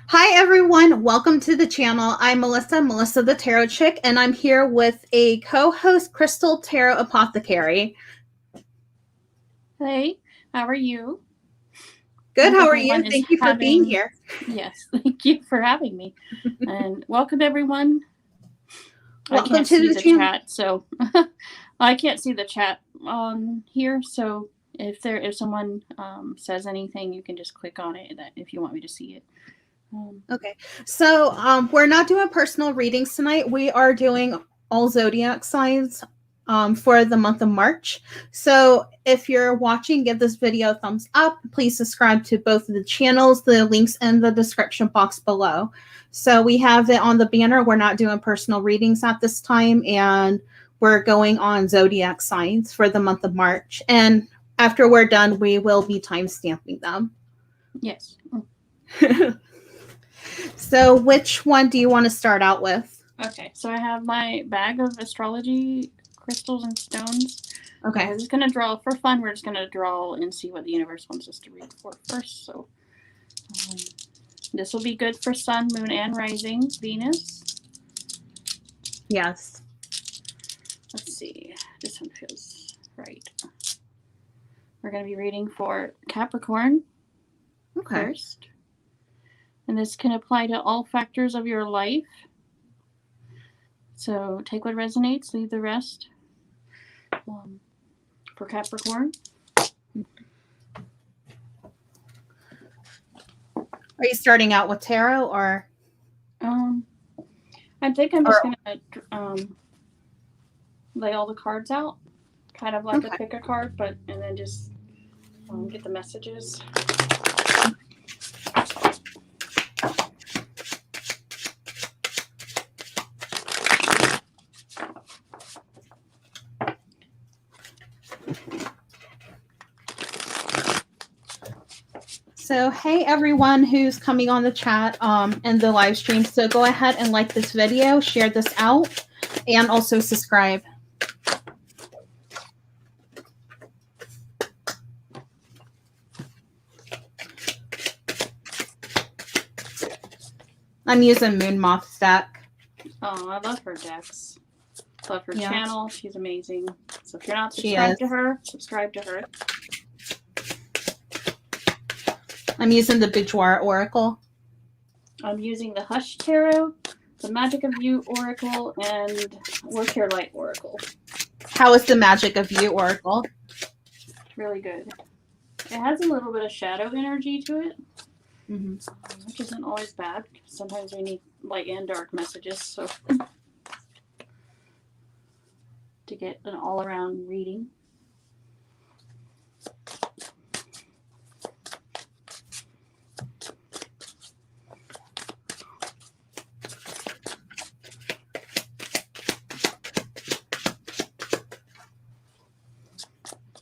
Hi everyone, welcome to the channel. I'm Melissa the Tarot Chick, and I'm here with a co-host, Crystal Tarot Apothecary. Hey, how are you? Good, how are you? Thank you for being here. Yes, thank you for having me. And welcome everyone. Welcome I can't to see the the channel. chat, so I can't see the chat on here. So if someone says anything, you can just click on it if you want me to see it. Okay, so we're not doing personal readings tonight. We are doing all zodiac signs for the month of March. So if you're watching, give this video a thumbs up. Please subscribe to both of the channels. The links in the description box below. So we have it on the banner. We're not doing personal readings at this time, and we're going on zodiac signs for the month of March. And after we're done, we will be time stamping them. Yes. So which one do you want to start out with? Okay, so I have my bag of astrology crystals and stones. Okay. We're just going to draw for fun. We're just going to draw and see what the universe wants us to read for first. So this will be good for sun, moon, and rising Venus. Yes. Let's see. This one feels right. We're going to be reading for Capricorn first. And this can apply to all factors of your life. So take what resonates, leave the rest. For Capricorn. Are you starting out with tarot or? I think I'm just going to lay all the cards out. Kind of like a pick a card, and then just get the messages. So, hey everyone who's coming on the chat and the live stream. So go ahead and like this video, share this out, and also subscribe. I'm using Moon Moth's deck. Oh, I love her decks. Love her channel. She's amazing. So if you're not subscribed to her, subscribe to her. I'm using the Boudoir Oracle. I'm using the Hush Tarot, the Magic of You Oracle, and Work Your Light Oracle. How is the Magic of You Oracle? Really good. It has a little bit of shadow energy to it, which isn't always bad. Sometimes we need light and dark messages, so to get an all-around reading.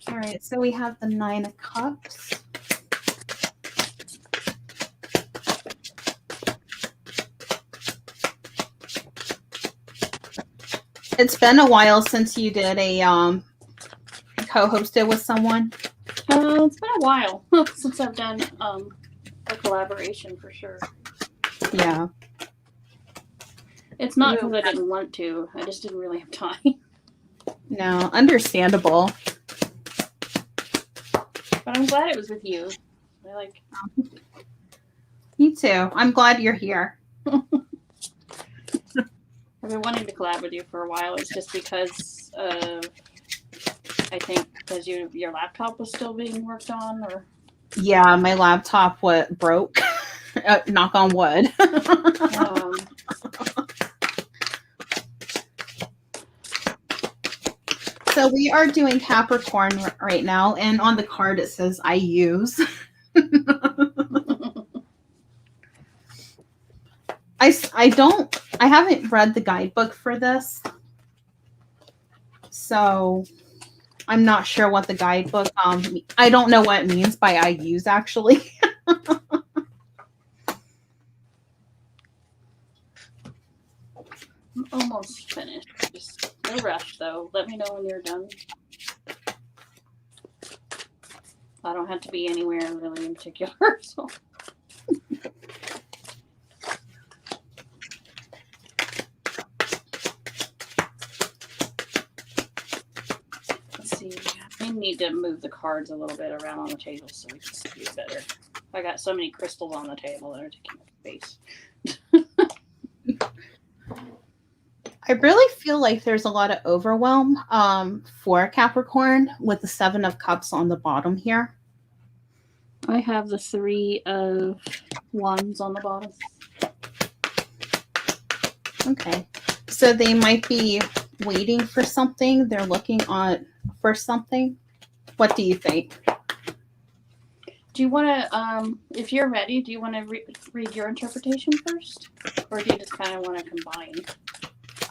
All right, so we have the Nine of Cups. It's been a while since you did a co-hosted with someone. It's been a while since I've done a collaboration for sure. Yeah. It's not because I didn't want to. I just didn't really have time. No, understandable. But I'm glad it was with you. I like. Me too. I'm glad you're here. I've been wanting to collab with you for a while. It's just because I think because your laptop was still being worked on, or yeah, my laptop broke. Knock on wood. So we are doing Capricorn right now, and on the card it says I use. I haven't read the guidebook for this, so I'm not sure what the guidebook, I don't know what it means by I use, actually. I'm almost finished. Just no rush, though. Let me know when you're done. I don't have to be anywhere really in particular, so. need to move the cards a little bit around on the table so we can see it better. I got so many crystals on the table that are taking up space. I really feel like there's a lot of overwhelm for Capricorn with the 7 of Cups on the bottom here. I have the 3 of Wands on the bottom. Okay. So they might be waiting for something. They're looking on for something. What do you think? Do you want to, if you're ready, do you want to read your interpretation first? Or do you just kind of want to combine?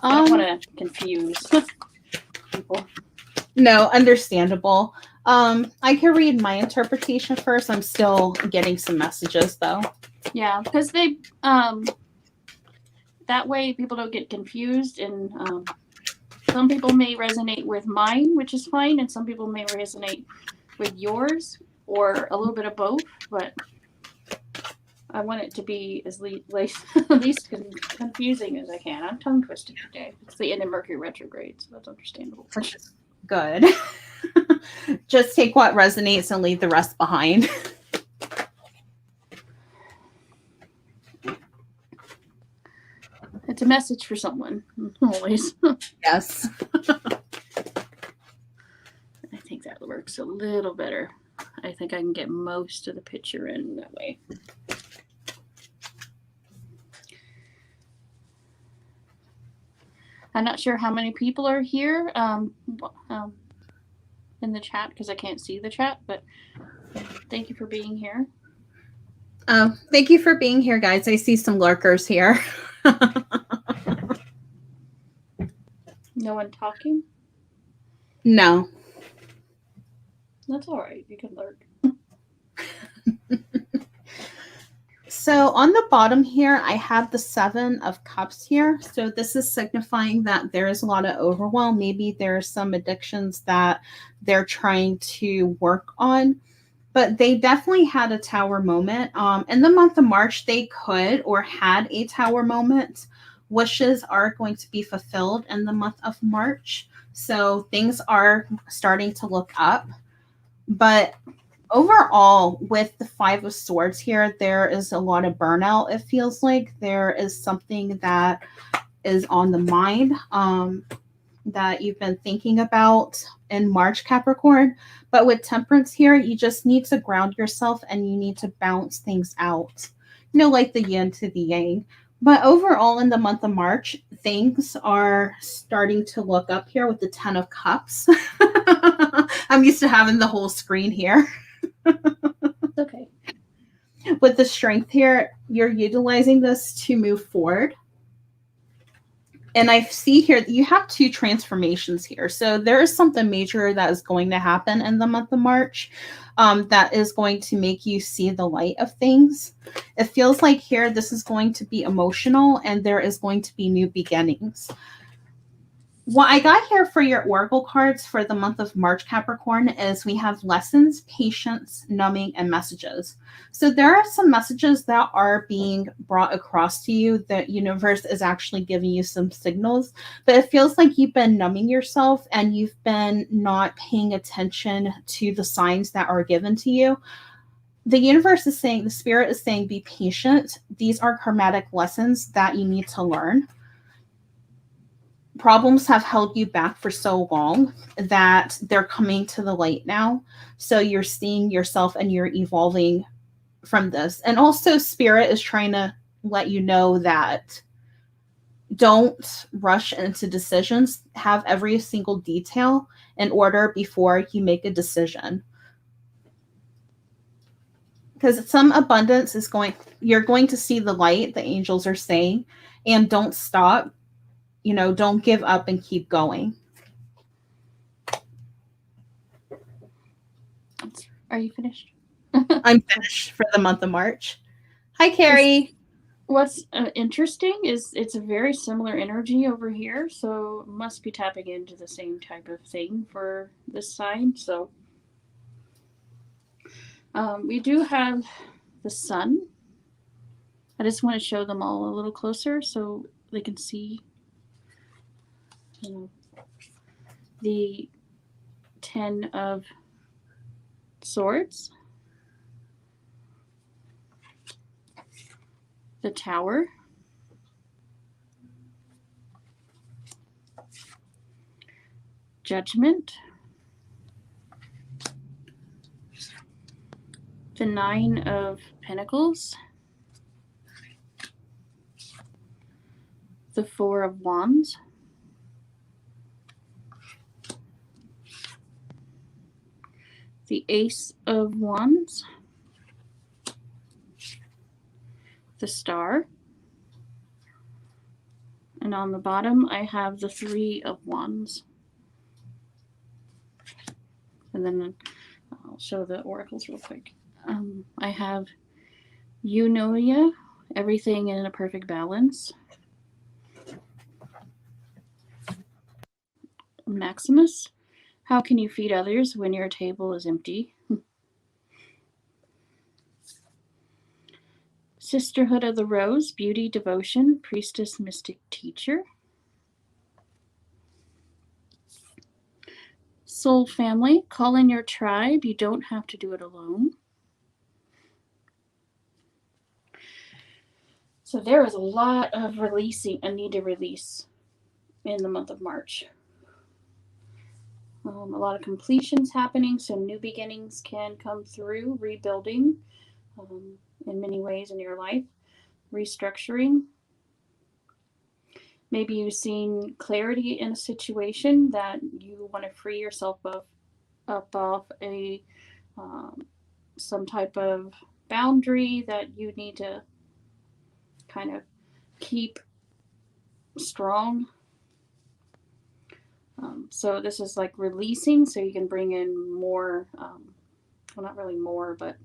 I don't want to confuse people. No, understandable. I can read my interpretation first. I'm still getting some messages, though. Yeah, because they, that way people don't get confused, and some people may resonate with mine, which is fine, and some people may resonate with yours, or a little bit of both, but I want it to be as least confusing as I can. I'm tongue twisted today. It's the end of Mercury retrograde, so that's understandable. Good. Just take what resonates and leave the rest behind. It's a message for someone, always. Yes. I think that works a little better. I think I can get most of the picture in that way. I'm not sure how many people are here in the chat because I can't see the chat, but thank you for being here. Oh, thank you for being here, guys. I see some lurkers here. No one talking? No. That's all right. You can lurk. So on the bottom here, I have the 7 of Cups here. So this is signifying that there is a lot of overwhelm. Maybe there are some addictions that they're trying to work on. But they definitely had a Tower moment. In the month of March, they could or had a Tower moment. Wishes are going to be fulfilled in the month of March. So things are starting to look up. But overall, with the 5 of Swords here, there is a lot of burnout, it feels like. There is something that is on the mind that you've been thinking about in March, Capricorn. But with Temperance here, you just need to ground yourself and you need to balance things out. You know, like the yin to the yang. But overall, in the month of March, things are starting to look up here with the 10 of Cups. I'm used to having the whole screen here. Okay. With the Strength here, you're utilizing this to move forward. And I see here that you have 2 transformations here. So there is something major that is going to happen in the month of March that is going to make you see the light of things. It feels like here this is going to be emotional and there is going to be new beginnings. What I got here for your Oracle cards for the month of March, Capricorn, is we have lessons, patience, numbing, and messages. So there are some messages that are being brought across to you. The universe is actually giving you some signals, but it feels like you've been numbing yourself and you've been not paying attention to the signs that are given to you. The universe is saying, the spirit is saying, be patient. These are karmatic lessons that you need to learn. Problems have held you back for so long that they're coming to the light now. So you're seeing yourself and you're evolving from this. And also Spirit is trying to let you know that don't rush into decisions. Have every single detail in order before you make a decision. Because some abundance is you're going to see the light, the angels are saying, and don't stop. You know, don't give up and keep going. Are you finished? I'm finished for the month of March. Hi, Carrie. What's interesting is it's a very similar energy over here, so must be tapping into the same type of thing for this sign. So we do have the sun. I just want to show them all a little closer so they can see, you know, the 10 of Swords, the Tower, Judgment, the Nine of Pentacles, the Four of Wands, the Ace of Wands, the Star, and on the bottom I have the Three of Wands. And then I'll show the oracles real quick. I have Eunoia, everything in a perfect balance. Maximus, how can you feed others when your table is empty? Sisterhood of the Rose, beauty, devotion, priestess, mystic, teacher. Soul family, call in your tribe. You don't have to do it alone. So there is a lot of releasing, a need to release in the month of March. A lot of completions happening, so new beginnings can come through, rebuilding in many ways in your life, restructuring. Maybe you've seen clarity in a situation that you want to free yourself up off a some type of boundary that you need to kind of keep strong. So this is like releasing, so you can bring in more, well, not really more, but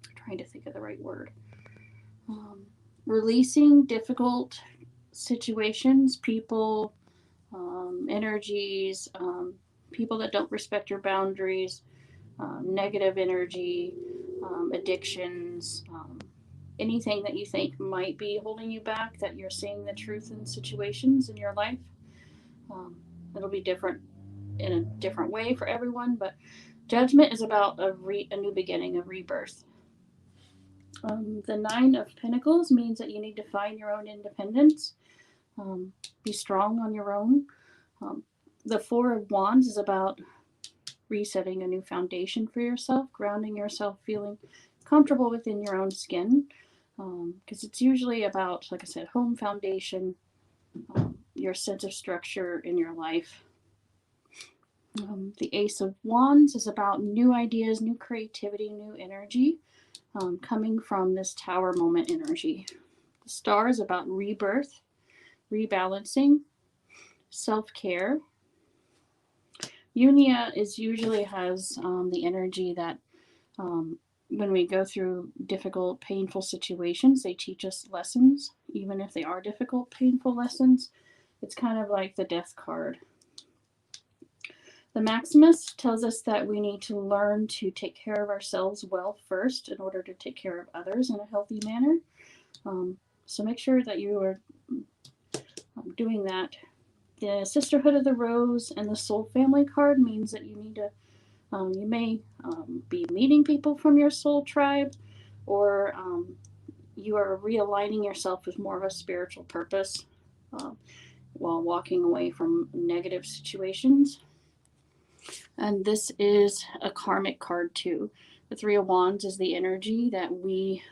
I'm trying to think of the right word. Releasing difficult situations, people, energies, people that don't respect your boundaries, negative energy, addictions, anything that you think might be holding you back, that you're seeing the truth in situations in your life. It'll be different in a different way for everyone, but Judgment is about a new beginning, a rebirth. The Nine of Pentacles means that you need to find your own independence, be strong on your own. The Four of Wands is about resetting a new foundation for yourself, grounding yourself, feeling comfortable within your own skin, because it's usually about, like I said, home foundation, your sense of structure in your life. The Ace of Wands is about new ideas, new creativity, new energy, coming from this Tower moment energy. The Star is about rebirth, rebalancing, self-care. Unia usually has the energy that when we go through difficult, painful situations, they teach us lessons, even if they are difficult, painful lessons. It's kind of like the Death card. The Maximus tells us that we need to learn to take care of ourselves well first in order to take care of others in a healthy manner. So make sure that you are doing that. The Sisterhood of the Rose and the Soul Family card means that you need to, you may be meeting people from your soul tribe, or you are realigning yourself with more of a spiritual purpose while walking away from negative situations. And this is a karmic card too. The Three of Wands is the energy that we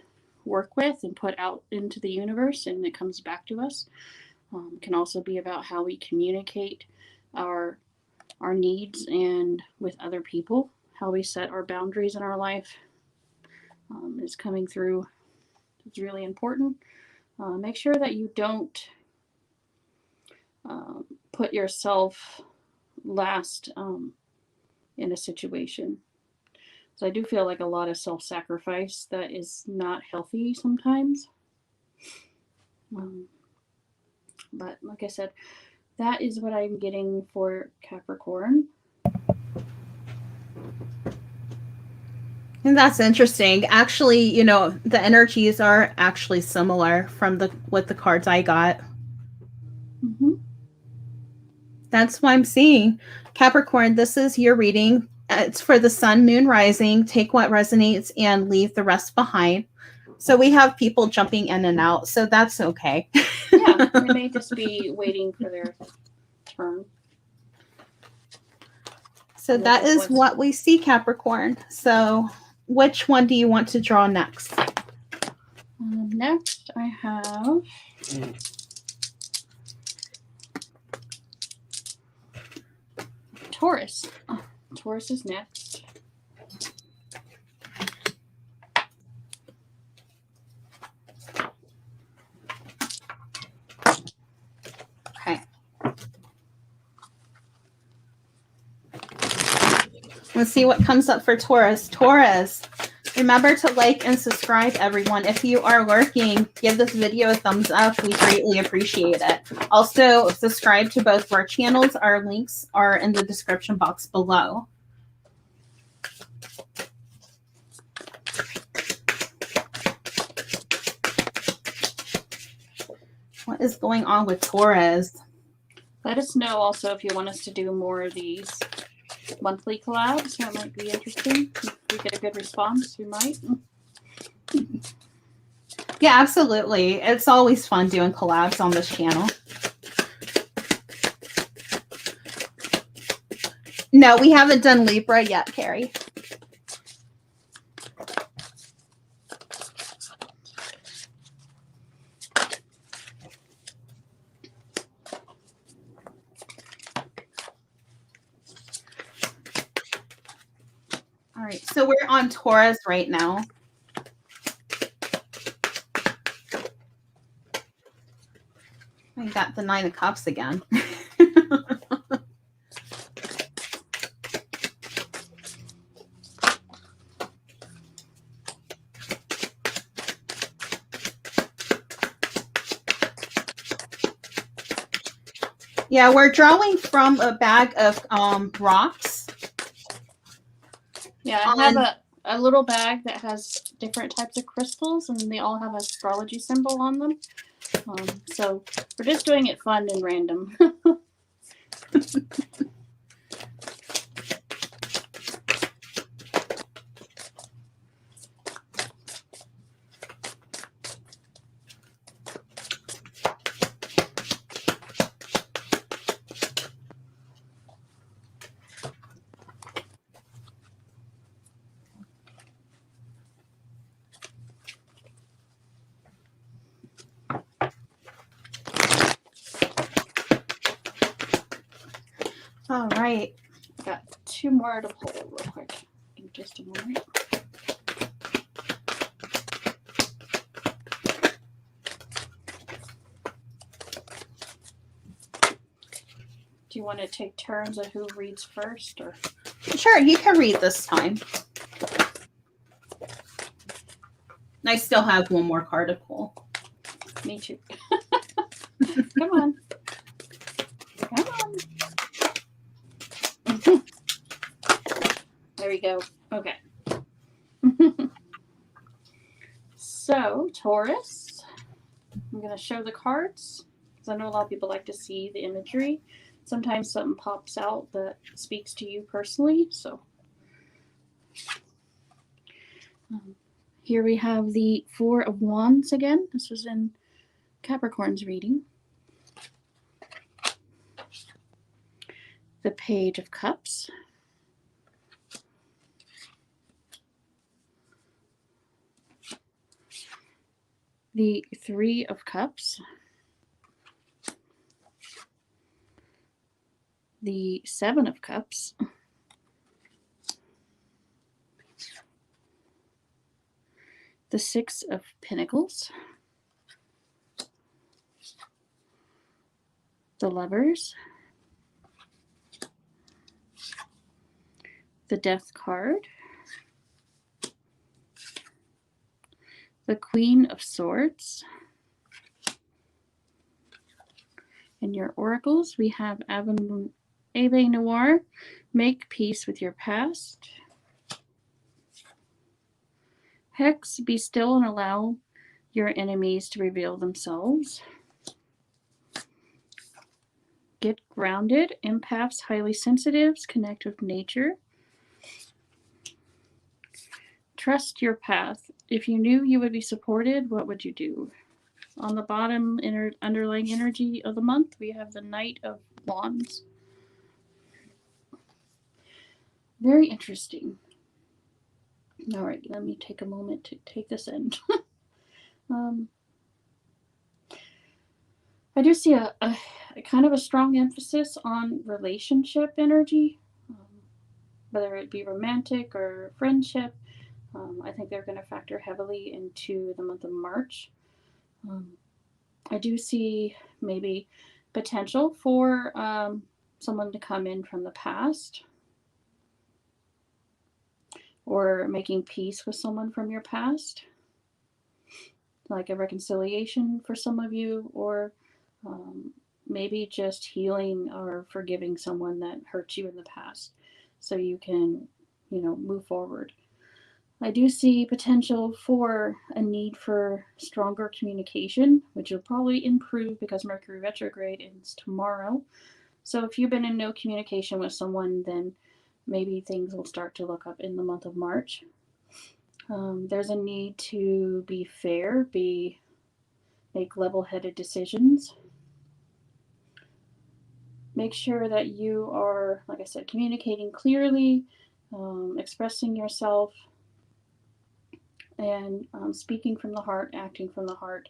work with and put out into the universe, and it comes back to us. Can also be about how we communicate our needs and with other people, how we set our boundaries in our life is coming through. It's really important. Make sure that you don't put yourself last in a situation. So I do feel like a lot of self-sacrifice that is not healthy sometimes. But like I said, that is what I'm getting for Capricorn. And that's interesting. Actually, you know, the energies are actually similar from what the cards I got. Mm-hmm. That's what I'm seeing. Capricorn, this is your reading. It's for the sun, moon, rising. Take what resonates and leave the rest behind. So we have people jumping in and out, so that's okay. Yeah, they may just be waiting for their turn. So that is what we see, Capricorn. So which one do you want to draw next? Next, I have Taurus. Oh, Taurus is next. Okay. Let's see what comes up for Taurus. Taurus, remember to like and subscribe, everyone. If you are lurking, give this video a thumbs up. We greatly appreciate it. Also, subscribe to both of our channels. Our links are in the description box below. What is going on with Taurus? Let us know also if you want us to do more of these monthly collabs. That might be interesting. If we get a good response, we might. Yeah, absolutely. It's always fun doing collabs on this channel. No, we haven't done Libra yet, Carrie. All right, so we're on Taurus right now. I got the Nine of Cups again. Yeah, we're drawing from a bag of rocks. Yeah, I have a little bag that has different types of crystals, and they all have an astrology symbol on them. So we're just doing it fun and random. All right. I got two more to pull real quick in just a moment. Do you want to take turns of who reads first, or? Sure, you can read this time. I still have one more card to pull. Me too. Come on. Come on. There we go. Okay. So, Taurus, I'm going to show the cards because I know a lot of people like to see the imagery. Sometimes something pops out that speaks to you personally. So, here we have the Four of Wands again. This was in Capricorn's reading. The Page of Cups. The Three of Cups. The Seven of Cups. The Six of Pentacles. The Lovers. The Death card. The Queen of Swords. In your oracles, we have Ave Noir, Make Peace with Your Past. Hex, Be Still and Allow Your Enemies to Reveal Themselves. Get Grounded, Empaths, Highly Sensitives, Connect with Nature. trust your path. If you knew you would be supported, what would you do? On the bottom underlying energy of the month, we have the Knight of Wands. Very interesting. All right, let me take a moment to take this in. I do see a kind of a strong emphasis on relationship energy, whether it be romantic or friendship. I think they're going to factor heavily into the month of March. I do see maybe potential for someone to come in from the past, or making peace with someone from your past, like a reconciliation for some of you, or maybe just healing or forgiving someone that hurt you in the past so you can, move forward. I do see potential for a need for stronger communication, which will probably improve because Mercury retrograde ends tomorrow. So if you've been in no communication with someone, then maybe things will start to look up in the month of March. There's a need to be fair, make level-headed decisions. Make sure that you are, like I said, communicating clearly, expressing yourself, and speaking from the heart, acting from the heart.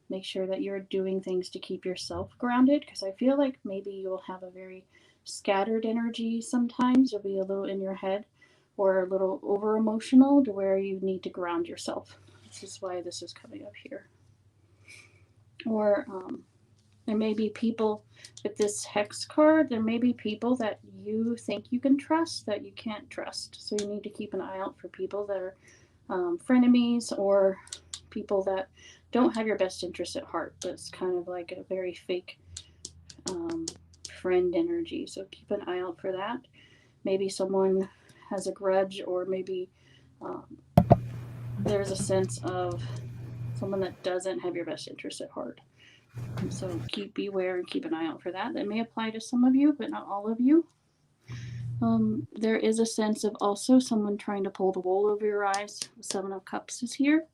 Make sure that you're doing things to keep yourself grounded, because I feel like maybe you'll have a very scattered energy sometimes. You'll be a little in your head or a little over emotional to where you need to ground yourself. This is why this is coming up here. Or there may be people with this hex card, there may be people that you think you can trust that you can't trust. So you need to keep an eye out for people that are frenemies, or people that don't have your best interest at heart. That's kind of like a very fake friend energy. So keep an eye out for that. Maybe someone has a grudge, or maybe there's a sense of someone that doesn't have your best interest at heart. And so beware and keep an eye out for that. That may apply to some of you, but not all of you. There is a sense of also someone trying to pull the wool over your eyes. The Seven of Cups is here,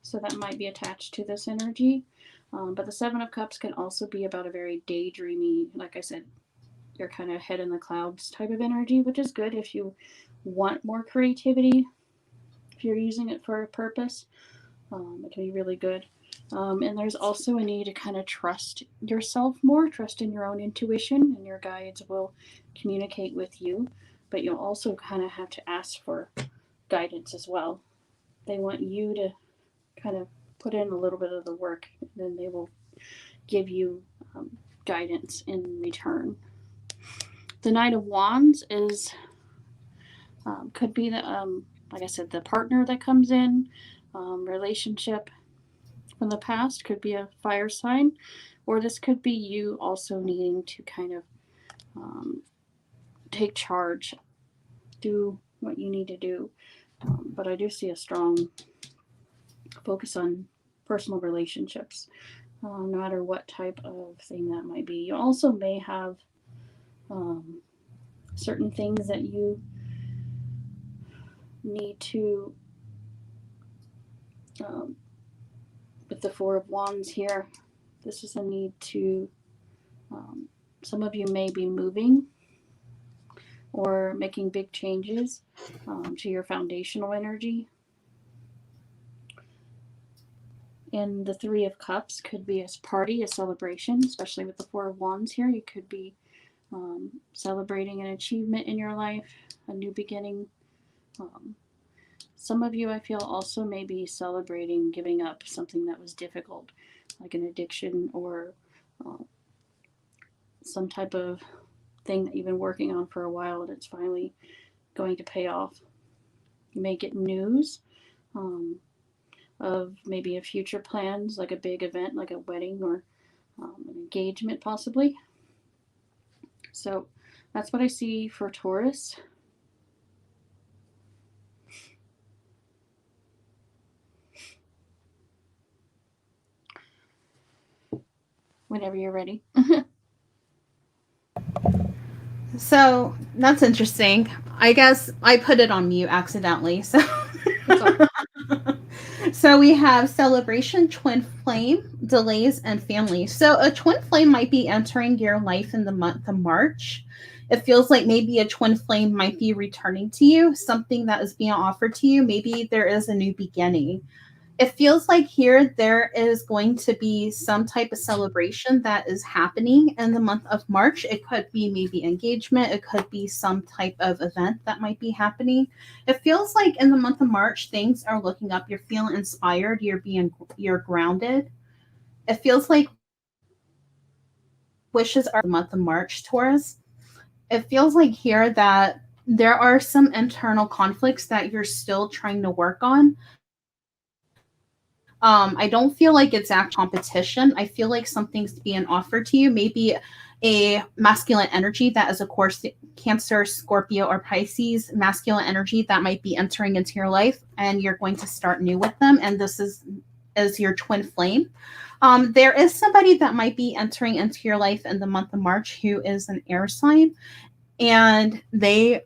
so that might be attached to this energy. But the Seven of Cups can also be about a very daydreamy, like I said, you're kind of head in the clouds type of energy, which is good if you want more creativity. If you're using it for a purpose, it can be really good. And there's also a need to kind of trust yourself more, trust in your own intuition, and your guides will communicate with you. But you'll also kind of have to ask for guidance as well. They want you to kind of put in a little bit of the work, and then they will give you guidance in return. The Knight of Wands is could be the like I said, the partner that comes in, relationship from the past, could be a fire sign, or this could be you also needing to kind of take charge, do what you need to do. But I do see a strong focus on personal relationships, no matter what type of thing that might be. You also may have certain things that you need to, with the Four of Wands here, this is a need to, some of you may be moving or making big changes to your foundational energy. And the Three of Cups could be a party, a celebration, especially with the Four of Wands here. You could be celebrating an achievement in your life, a new beginning. Some of you, I feel, also may be celebrating giving up something that was difficult, like an addiction or some type of thing that you've been working on for a while and it's finally going to pay off. You may get news of maybe a future plans, like a big event, like a wedding or an engagement possibly. So that's what I see for Taurus. Whenever you're ready. So that's interesting. I guess I put it on mute accidentally. So, so we have celebration, twin flame, delays, and family. So a twin flame might be entering your life in the month of March. It feels like maybe a twin flame might be returning to you, something that is being offered to you. Maybe there is a new beginning. It feels like here there is going to be some type of celebration that is happening in the month of March. It could be maybe engagement, it could be some type of event that might be happening. It feels like in the month of March things are looking up, you're feeling inspired, you're grounded. It feels like wishes are the month of March, Taurus. It feels like here that there are some internal conflicts that you're still trying to work on. I don't feel like it's actual competition. I feel like something's being offered to you, maybe a masculine energy that is, of course, Cancer, Scorpio, or Pisces, masculine energy that might be entering into your life, and you're going to start new with them. And this is your twin flame. There is somebody that might be entering into your life in the month of March who is an air sign, and they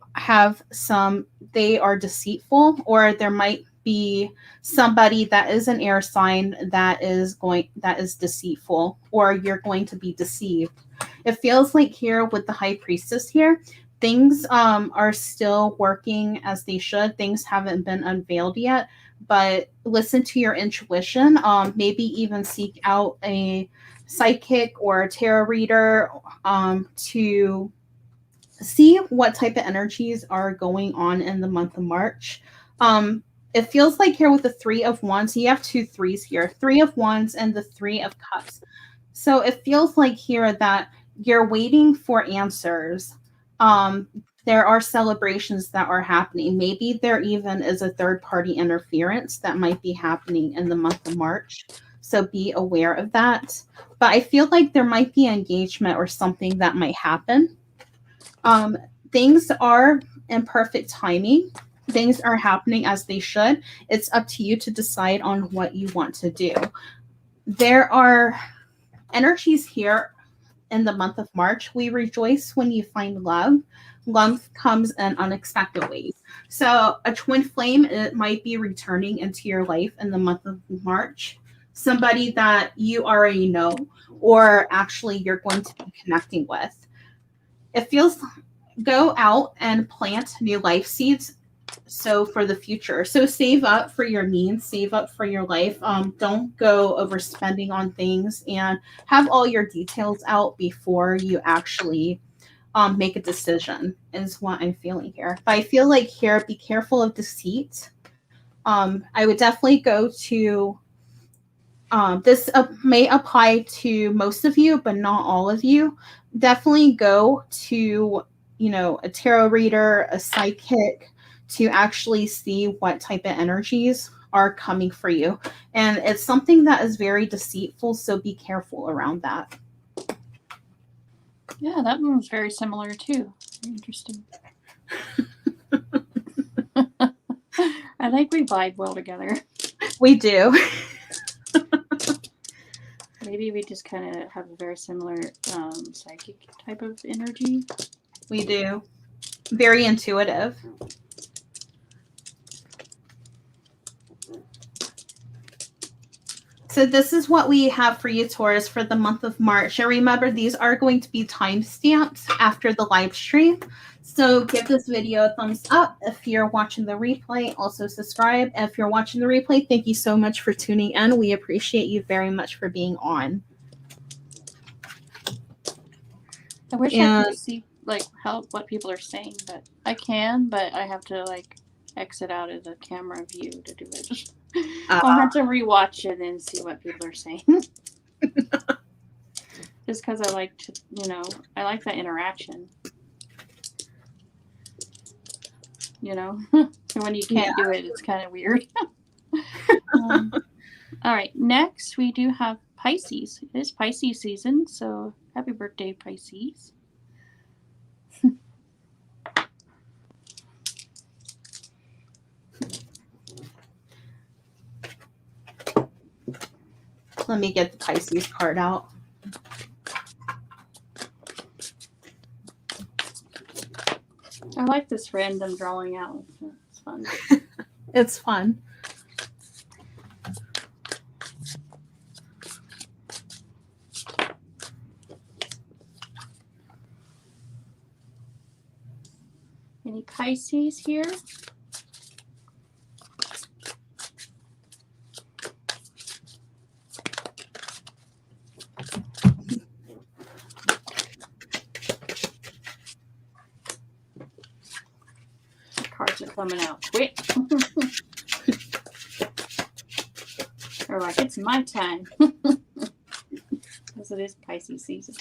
are deceitful, or there might be somebody that is an air sign that is deceitful, or you're going to be deceived. It feels like here with the high priestess here, things are still working as they should. Things haven't been unveiled yet, but listen to your intuition. Maybe even seek out a psychic or a tarot reader to see what type of energies are going on in the month of March. It feels like here with the Three of Wands, you have two threes here, Three of Wands and the Three of Cups. So it feels like here that you're waiting for answers. There are celebrations that are happening. Maybe there even is a third party interference that might be happening in the month of March. So be aware of that. But I feel like there might be engagement or something that might happen. Um, Things are in perfect timing. Things are happening as they should. It's up to you to decide on what you want to do. There are energies here in the month of March. We rejoice when you find love. Love comes in unexpected ways. So a twin flame, it might be returning into your life in the month of March. Somebody that you already know, or actually you're going to be connecting with. It feels, go out and plant new life seeds, so for the future. So save up for your needs, save up for your life. Don't go overspending on things, and have all your details out before you actually make a decision, is what I'm feeling here. But I feel like here, be careful of deceit. I would definitely go to this may apply to most of you, but not all of you. Definitely go to, a tarot reader, a psychic, to actually see what type of energies are coming for you. And it's something that is very deceitful, so be careful around that. Yeah, that one was very similar too. Very interesting. I think we vibe well together. We do. Maybe we just kind of have a very similar psychic type of energy. We do. Very intuitive. So this is what we have for you, Taurus, for the month of March. And remember, these are going to be timestamped after the live stream. So give this video a thumbs up if you're watching the replay. Also subscribe. If you're watching the replay, thank you so much for tuning in. We appreciate you very much for being on. I wish I could see what people are saying, but I can, but I have to exit out of the camera view to do it. I'll have to rewatch it and see what people are saying. Just because I like to, I like that interaction. And when you can't do it, it's kind of weird. All right, next we do have Pisces. It is Pisces season, so happy birthday, Pisces. Let me get the Pisces card out. like this random drawing out. It's fun. It's fun. Any Pisces here? Cards are coming out quick. They're like, it's my time. Because it is Pisces season.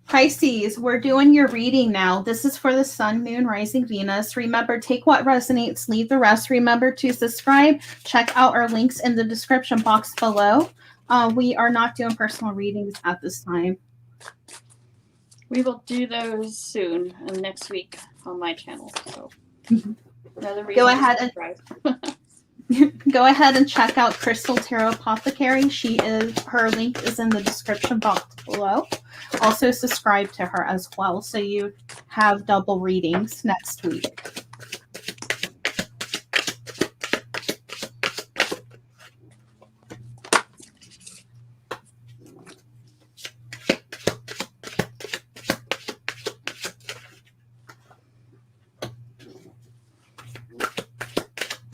Pisces, we're doing your reading now. This is for the Sun, Moon, Rising, Venus. Remember, take what resonates, leave the rest. Remember to subscribe. Check out our links in the description box below. We are not doing personal readings at this time. We will do those soon and next week on my channel. So another reason Go ahead and go ahead and check out Crystal Tarot Apothecary. Her link is in the description box below. Also subscribe to her as well, so you have double readings next week.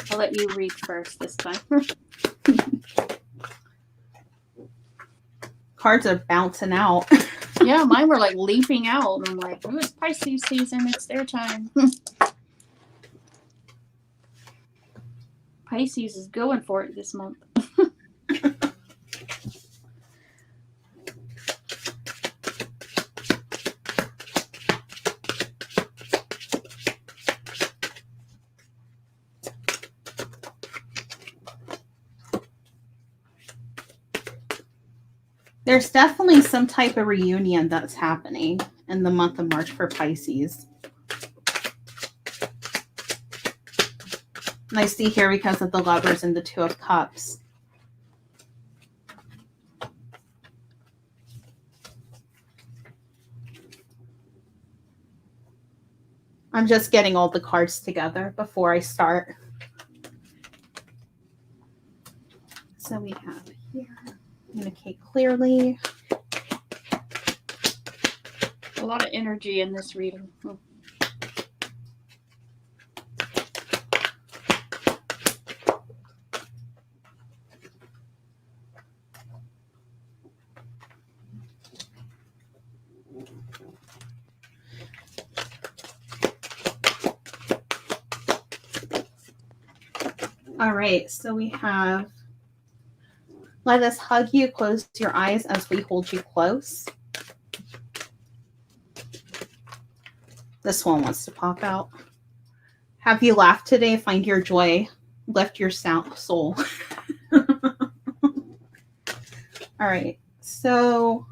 I'll let you read first this time. Cards are bouncing out. Yeah, mine were like leaping out. And I'm like, oh, it's Pisces season. It's their time. Pisces is going for it this month. There's definitely some type of reunion that's happening in the month of March for Pisces. And I see here because of the Lovers and the Two of Cups. I'm just getting all the cards together before I start. So we have here. Communicate clearly. A lot of energy in this reading. All right, so we have, let us hug you, close your eyes as we hold you close. This one wants to pop out. Have you laughed today? Find your joy. Lift your soul. All right, so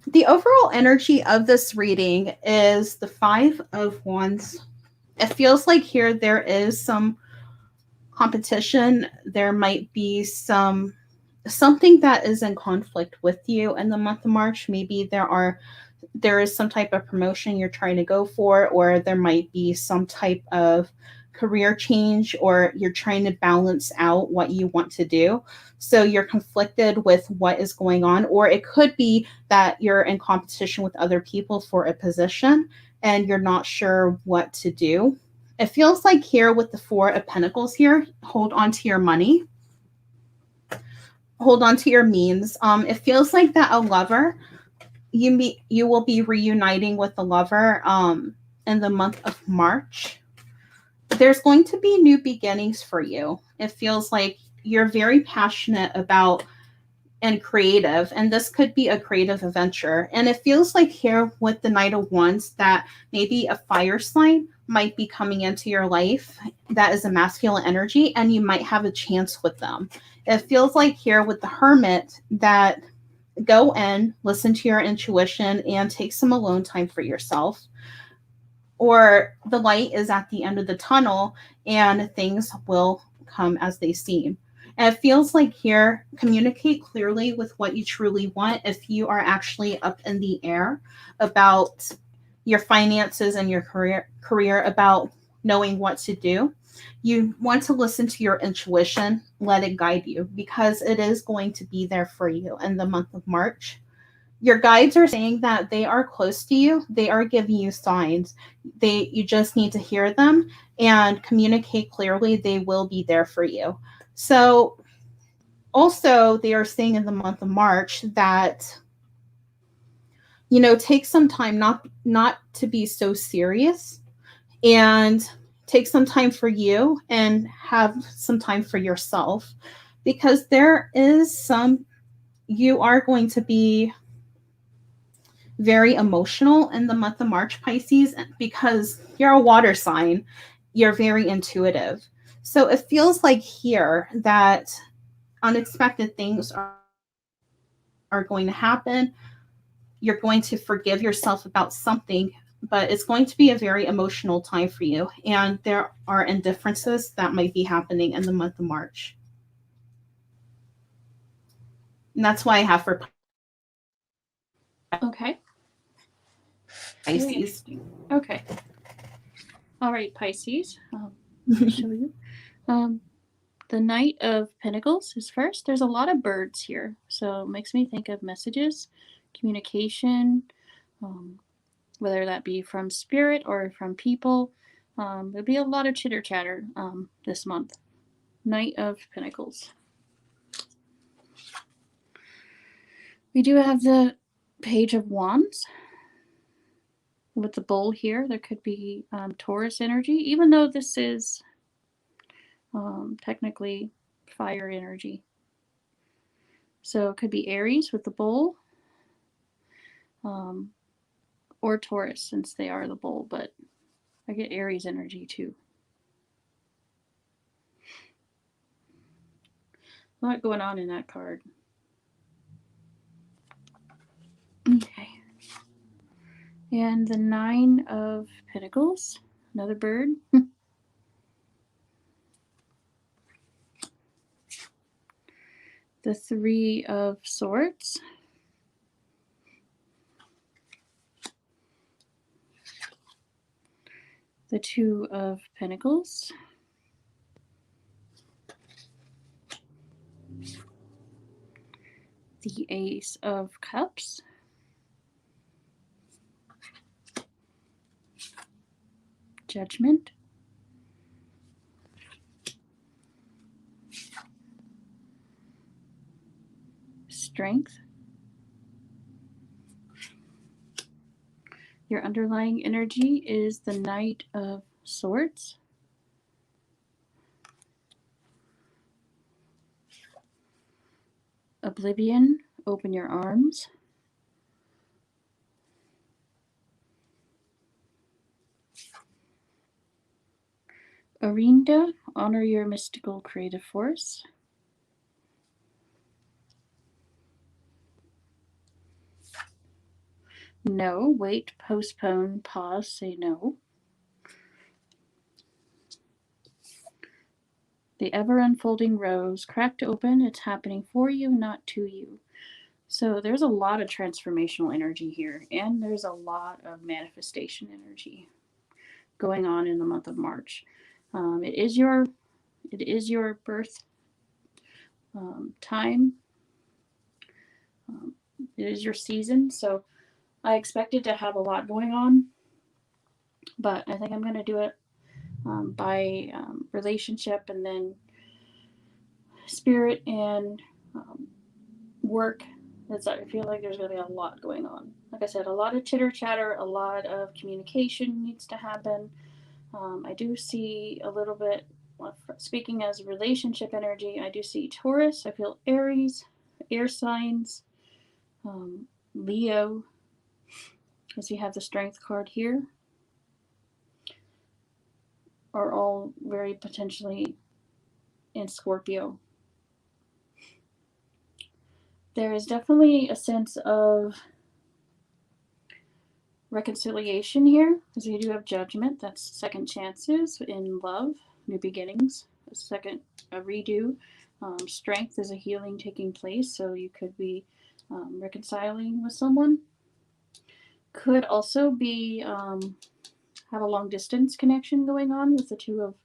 the overall energy of this reading is the Five of Wands. It feels like here there is some competition. There might be something that is in conflict with you in the month of March. Maybe there is some type of promotion you're trying to go for, or there might be some type of career change, or you're trying to balance out what you want to do. So you're conflicted with what is going on, or it could be that you're in competition with other people for a position and you're not sure what to do. It feels like here with the Four of Pentacles here, hold on to your money. Hold on to your means. It feels like that a lover, you will be reuniting with a lover in the month of March. There's going to be new beginnings for you. It feels like you're very passionate about and creative. And this could be a creative adventure. And it feels like here with the Knight of Wands that maybe a fire sign might be coming into your life that is a masculine energy, and you might have a chance with them. It feels like here with the Hermit that go in, listen to your intuition, and take some alone time for yourself. Or the light is at the end of the tunnel and things will come as they seem. And it feels like here, communicate clearly with what you truly want if you are actually up in the air about your finances and your career about knowing what to do. You want to listen to your intuition, let it guide you, because it is going to be there for you in the month of March. Your guides are saying that they are close to you. They are giving you signs. You just need to hear them and communicate clearly. They will be there for you. So also they are saying in the month of March that take some time not to be so serious, and take some time for you and have some time for yourself, because you are going to be very emotional in the month of March, Pisces, because you're a water sign. You're very intuitive. So it feels like here that unexpected things are going to happen. You're going to forgive yourself about something, but it's going to be a very emotional time for you. And there are indifferences that might be happening in the month of March. And that's why I have for Okay. Pisces. Okay. All right, Pisces. I'll show you. The Knight of Pentacles is first. There's a lot of birds here, so it makes me think of messages, communication, whether that be from spirit or from people. There'll be a lot of chitter chatter this month. Knight of Pentacles. We do have the Page of Wands. With the bull here, there could be Taurus energy, even though this is technically fire energy. So it could be Aries with the bull, or Taurus since they are the bull, but I get Aries energy too. A lot going on in that card. Okay. And the Nine of Pentacles, another bird. The Three of Swords. The Two of Pentacles. The Ace of Cups. Judgment. Strength. Your underlying energy is the Knight of Swords. Oblivion, open your arms. Arinda, honor your mystical creative force. No, wait, postpone, pause, say no. The ever unfolding rose, cracked open, it's happening for you, not to you. So there's a lot of transformational energy here, and there's a lot of manifestation energy going on in the month of March. It is your birth time. It is your season, so I expected to have a lot going on, but I think I'm going to do it by relationship and then spirit and work. I feel like there's going to be a lot going on. Like I said, a lot of chitter chatter, a lot of communication needs to happen. I do see a little bit, speaking as relationship energy, I do see Taurus, I feel Aries, air signs, Leo, as you have the Strength card here, are all very potentially in Scorpio. There is definitely a sense of reconciliation here, as you do have Judgment. That's second chances in love, new beginnings, a redo. Strength is a healing taking place, so you could be reconciling with someone. Could also be have a long distance connection going on with the Two of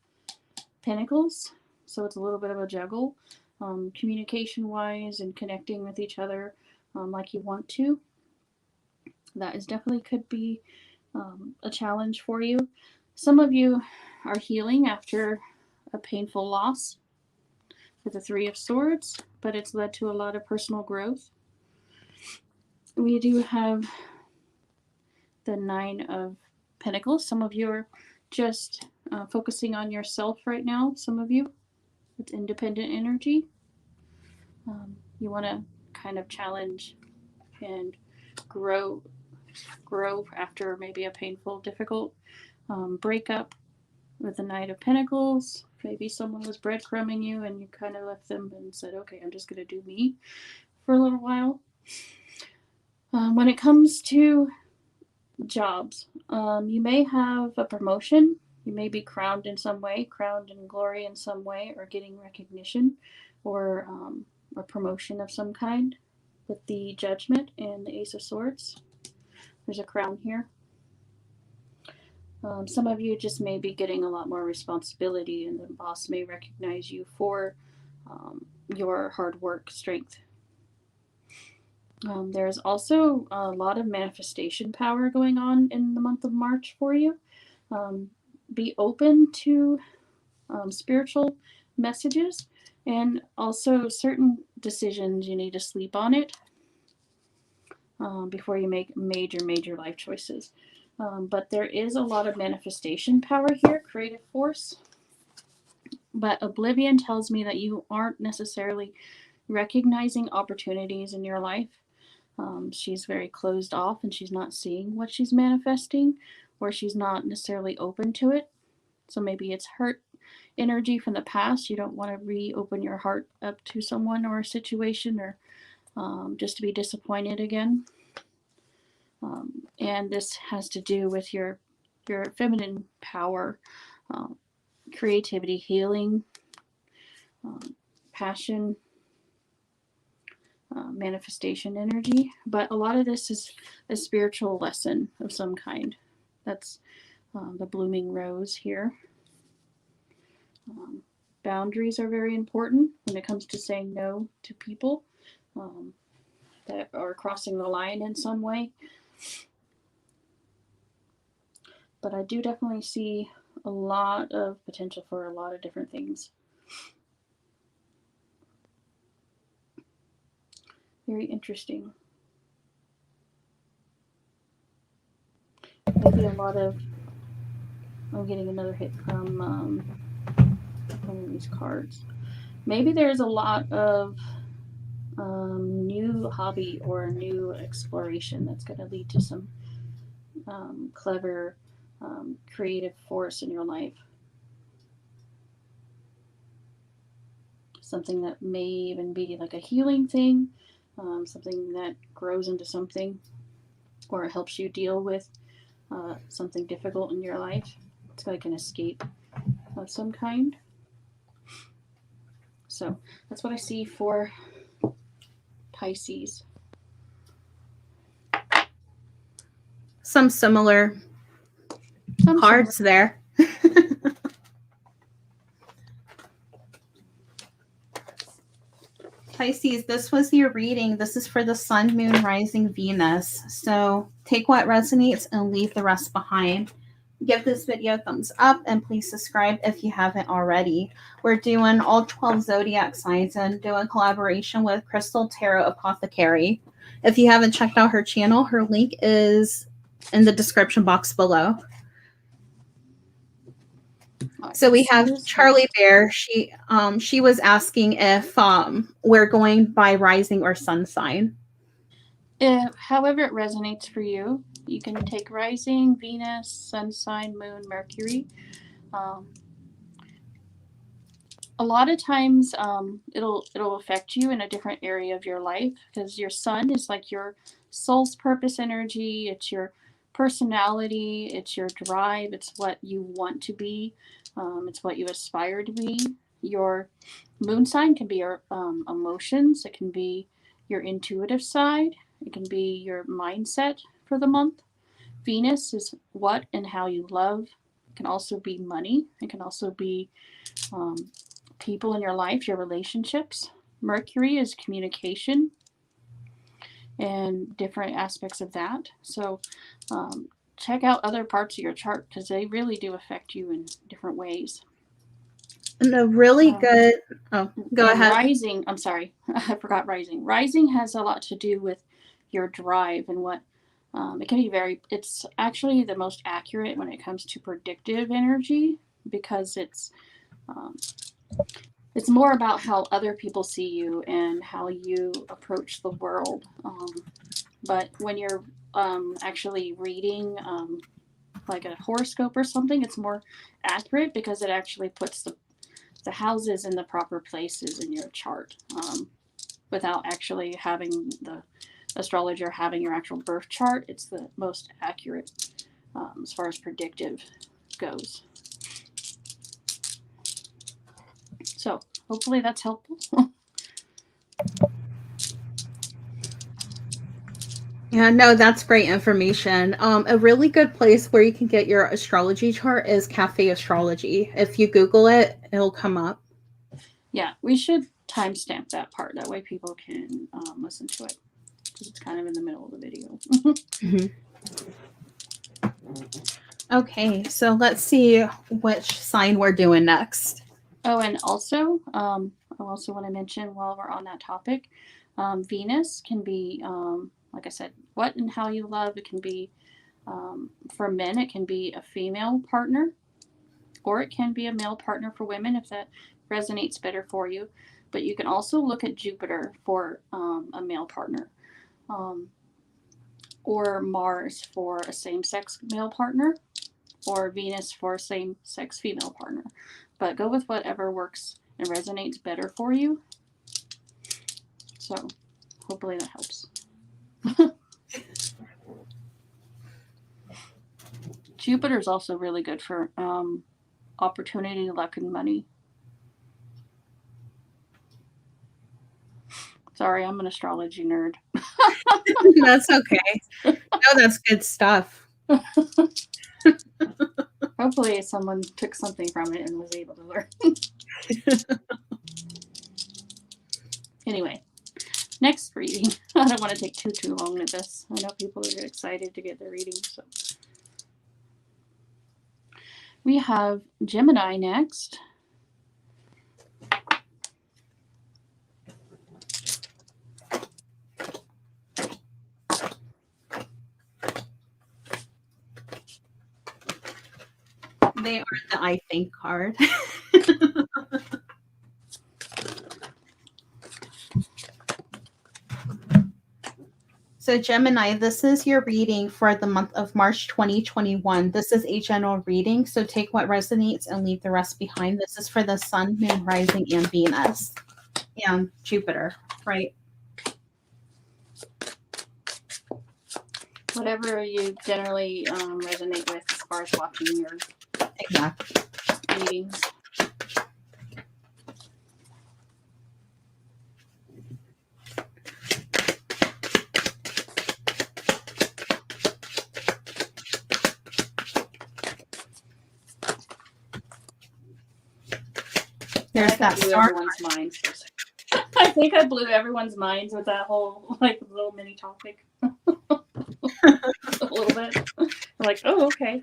Pentacles, so it's a little bit of a juggle, communication wise and connecting with each other like you want to. That is definitely could be a challenge for you. Some of you are healing after a painful loss with the Three of Swords, but it's led to a lot of personal growth. We do have the Nine of Pentacles. Some of you are just focusing on yourself right now. Some of you, it's independent energy. You want to kind of challenge and grow after maybe a painful, difficult breakup with the Knight of Pentacles. Maybe someone was breadcrumbing you and you kind of left them and said, okay, I'm just going to do me for a little while. When it comes to jobs, you may have a promotion. You may be crowned in some way, crowned in glory in some way, or getting recognition or a promotion of some kind with the Judgment and the Ace of Swords. There's a crown here. Some of you just may be getting a lot more responsibility, and the boss may recognize you for your hard work, strength. There's also a lot of manifestation power going on in the month of March for you. Be open to spiritual messages, and also certain decisions you need to sleep on it before you make major life choices. But there is a lot of manifestation power here, creative force. But Oblivion tells me that you aren't necessarily recognizing opportunities in your life. She's very closed off and she's not seeing what she's manifesting, or she's not necessarily open to it. So maybe it's hurt energy from the past. You don't want to reopen your heart up to someone or a situation, or just to be disappointed again. And this has to do with your feminine power, creativity, healing, passion, manifestation energy. But a lot of this is a spiritual lesson of some kind. That's the blooming rose here. Boundaries are very important when it comes to saying no to people that are crossing the line in some way. But I do definitely see a lot of potential for a lot of different things. Very interesting. Maybe a lot of... I'm getting another hit from one of these cards. Maybe there's a lot of new hobby or new exploration that's going to lead to some clever creative force in your life. Something that may even be like a healing thing, something that grows into something, or it helps you deal with something difficult in your life. It's like an escape of some kind. So that's what I see for Pisces. Some similar cards there. Pisces, this was your reading. This is for the Sun, Moon, Rising, Venus. So take what resonates and leave the rest behind. Give this video a thumbs up and please subscribe if you haven't already. We're doing all 12 zodiac signs and doing collaboration with Crystal Tarot Apothecary. If you haven't checked out her channel, her link is in the description box below. So we have Charlie Bear. She was asking if we're going by rising or sun sign. However it resonates for you. You can take rising, Venus, sun sign, moon, Mercury. A lot of times it'll affect you in a different area of your life, because your sun is like your soul's purpose energy. It's your personality, it's your drive, it's what you want to be, it's what you aspire to be. Your moon sign can be your emotions, it can be your intuitive side, it can be your mindset for the month. Venus is what and how you love. It can also be money, it can also be people in your life, your relationships. Mercury is communication and different aspects of that. So check out other parts of your chart, because they really do affect you in different ways. And a really good, go ahead. Rising, I'm sorry, I forgot rising. Rising has a lot to do with your drive and what it can be it's actually the most accurate when it comes to predictive energy, because it's more about how other people see you and how you approach the world. But when you're actually reading like a horoscope or something, it's more accurate because it actually puts the houses in the proper places in your chart, without actually having the astrologer having your actual birth chart. It's the most accurate as far as predictive goes. So hopefully that's helpful. Yeah, no, that's great information. A really good place where you can get your astrology chart is Cafe Astrology. If you Google it, it'll come up. Yeah, we should timestamp that part. That way people can listen to it, because it's kind of in the middle of the video. Okay, so let's see which sign we're doing next. Oh, and also, I also want to mention while we're on that topic, Venus can be, like I said, what and how you love. It can be, for men, it can be a female partner, or it can be a male partner for women if that resonates better for you. But you can also look at Jupiter for a male partner, or Mars for a same-sex male partner, or Venus for a same-sex female partner. But go with whatever works and resonates better for you. So hopefully that helps. Jupiter is also really good for opportunity, luck, and money. Sorry, I'm an astrology nerd. That's okay. No, that's good stuff. Hopefully someone took something from it and was able to learn. Anyway, next reading. I don't want to take too long with this. I know people are excited to get their reading. So we have Gemini next. They are the I think card. So Gemini, this is your reading for the month of March 2021. This is a general reading, so take what resonates and leave the rest behind. This is for the Sun, Moon, Rising, and Venus, and Jupiter, right? Whatever you generally resonate with as far as watching your readings. There's that star. I think I blew everyone's minds with that whole little mini topic. A little bit. I'm like, oh, okay.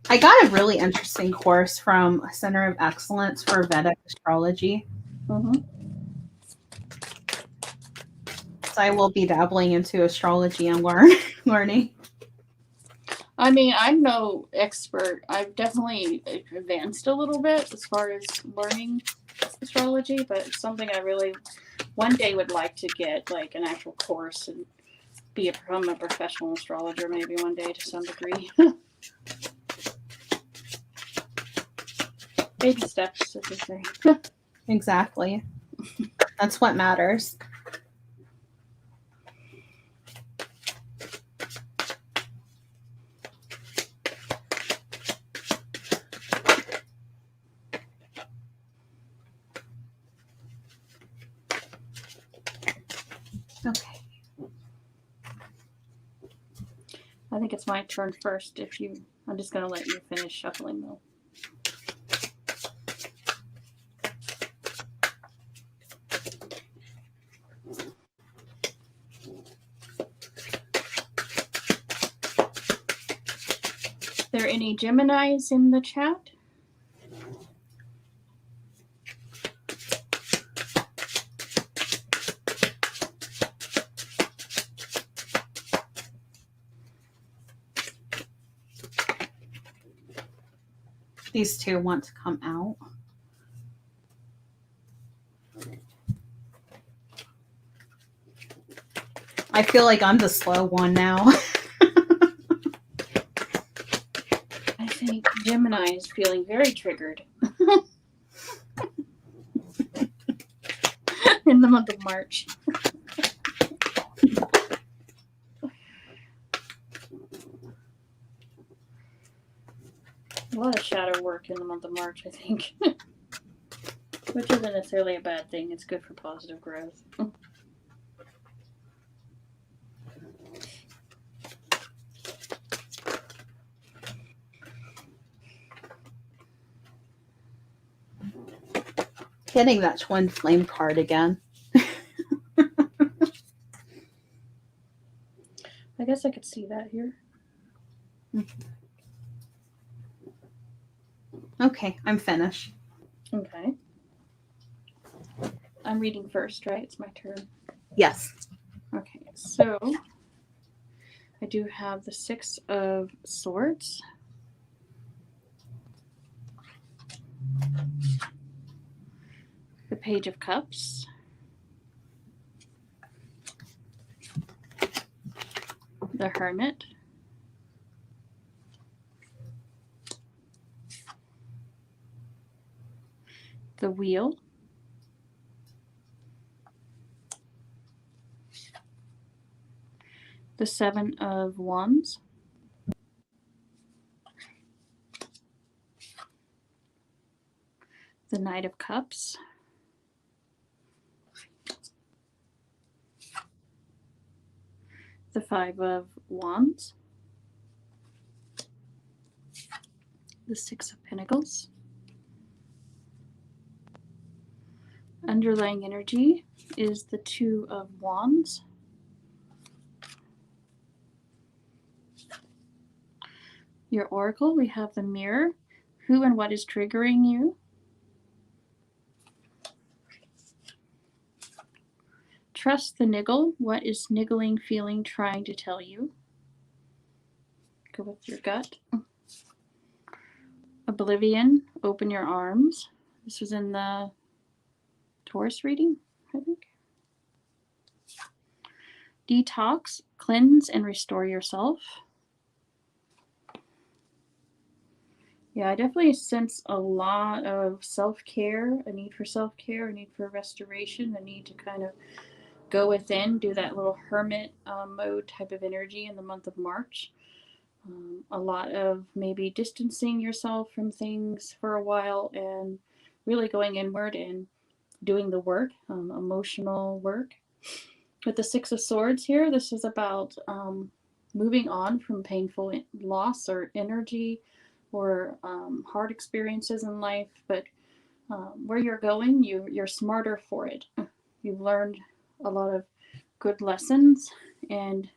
I got a really interesting course from Center of Excellence for Vedic Astrology. So I will be dabbling into astrology and learning. I mean, I'm no expert. I've definitely advanced a little bit as far as learning astrology, but it's something I really one day would like to get like an actual course and become a professional astrologer maybe one day to some degree. Baby steps, as they say. Exactly. That's what matters. Okay. I think it's my turn first. I'm just going to let you finish shuffling though. Are there any Geminis in the chat? These two want to come out. I feel like I'm the slow one now. I think Gemini is feeling very triggered in the month of March. A lot of shadow work in the month of March, I think. Which isn't necessarily a bad thing. It's good for positive growth. Getting that twin flame card again. I guess I could see that here. Okay, I'm finished. Okay. I'm reading first, right? It's my turn. Yes. Okay, so I do have the Six of Swords. The Page of Cups. The Hermit. The Wheel. The Seven of Wands. The Knight of Cups. The Five of Wands. The Six of Pentacles. Underlying energy is the Two of Wands. Your oracle, we have the Mirror. Who and what is triggering you? Trust the niggle. What is niggling feeling trying to tell you? Go with your gut. Oblivion, open your arms. This was in the Taurus reading, I think. Detox, cleanse and restore yourself. Yeah, I definitely sense a lot of self-care, a need for self-care, a need for restoration, a need to kind of go within, do that little hermit mode type of energy in the month of March. A lot of maybe distancing yourself from things for a while and really going inward and doing the work, emotional work. With the Six of Swords here, this is about moving on from painful loss or energy or hard experiences in life, but where you're going, you're smarter for it. You've learned a lot of good lessons and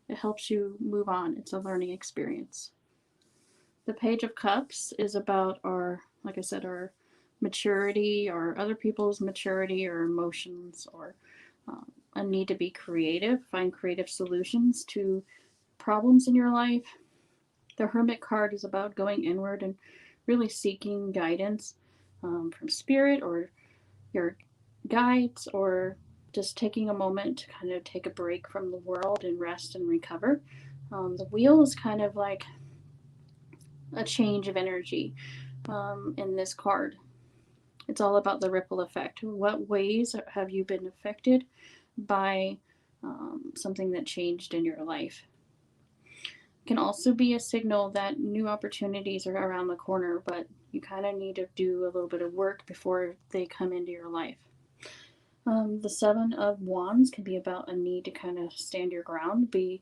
it helps you move on. It's a learning experience. The Page of Cups is about our, like I said, our maturity or other people's maturity or emotions or a need to be creative, find creative solutions to problems in your life. The Hermit card is about going inward and really seeking guidance from spirit or your guides, or just taking a moment to kind of take a break from the world and rest and recover. The wheel is kind of like a change of energy in this card. It's all about the ripple effect. What ways have you been affected by something that changed in your life? It can also be a signal that new opportunities are around the corner, but you kind of need to do a little bit of work before they come into your life. The Seven of Wands can be about a need to kind of stand your ground, be,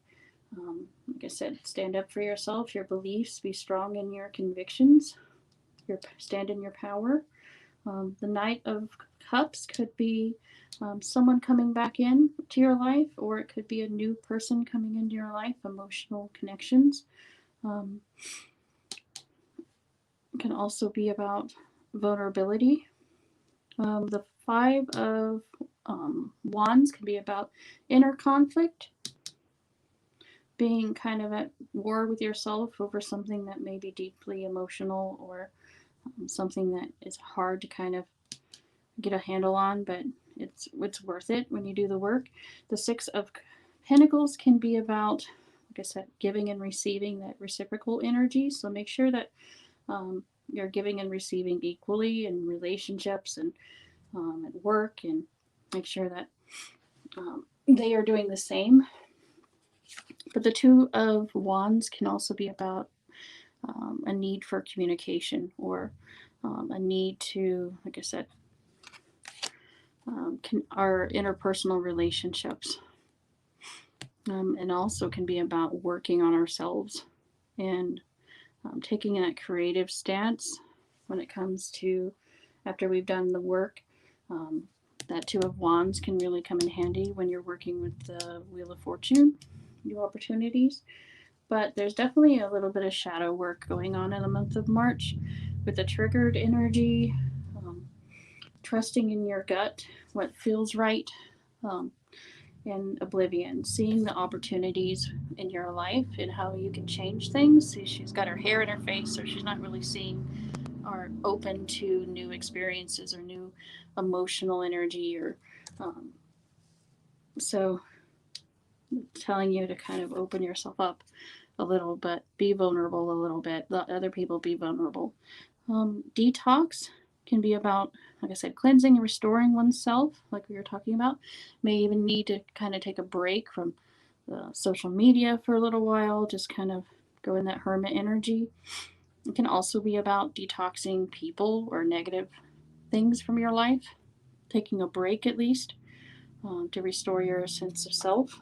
like I said, stand up for yourself, your beliefs, be strong in your convictions, stand in your power. The Knight of Cups could be someone coming back in to your life, or it could be a new person coming into your life, emotional connections. It can also be about vulnerability. The Five of Wands can be about inner conflict, being kind of at war with yourself over something that may be deeply emotional, or something that is hard to kind of get a handle on, but it's worth it when you do the work. The Six of Pentacles can be about, like I said, giving and receiving, that reciprocal energy. So make sure that you're giving and receiving equally in relationships and at work, and make sure that they are doing the same. But the Two of Wands can also be about a need for communication, or a need to, like I said, our interpersonal relationships. And also can be about working on ourselves and taking that creative stance when it comes to, after we've done the work. That Two of Wands can really come in handy when you're working with the Wheel of Fortune, new opportunities. But there's definitely a little bit of shadow work going on in the month of March with the triggered energy, trusting in your gut, what feels right, and oblivion, seeing the opportunities in your life and how you can change things. See, she's got her hair in her face, so she's not really seeing or open to new experiences or new emotional energy, or so telling you to kind of open yourself up a little, but be vulnerable a little bit. Let other people be vulnerable. Detox can be about, like I said, cleansing and restoring oneself, like we were talking about. May even need to kind of take a break from social media for a little while, just kind of go in that hermit energy. It can also be about detoxing people or negative things from your life, taking a break at least to restore your sense of self.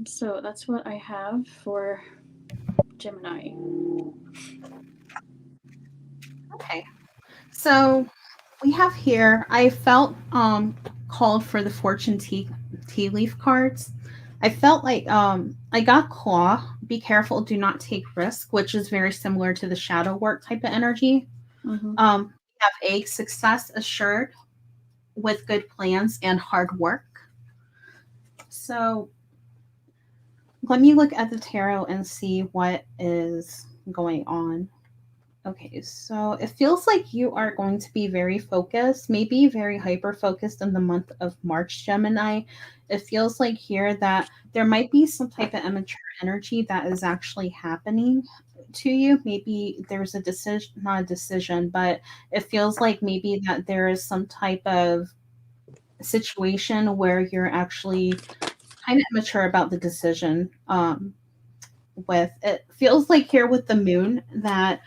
So that's what I have for Gemini. Okay. So we have here, I felt called for the fortune tea leaf cards. I felt like I got claw, be careful, do not take risk, which is very similar to the shadow work type of energy. Mm-hmm. We have egg, success assured with good plans and hard work. So let me look at the tarot and see what is going on. Okay, so it feels like you are going to be very focused, maybe very hyper focused in the month of March, Gemini. It feels like here that there might be some type of immature energy that is actually happening to you. Maybe there's a decision, not a decision, but it feels like maybe that there is some type of situation where you're actually kind of immature about the decision. With it feels like here with the moon that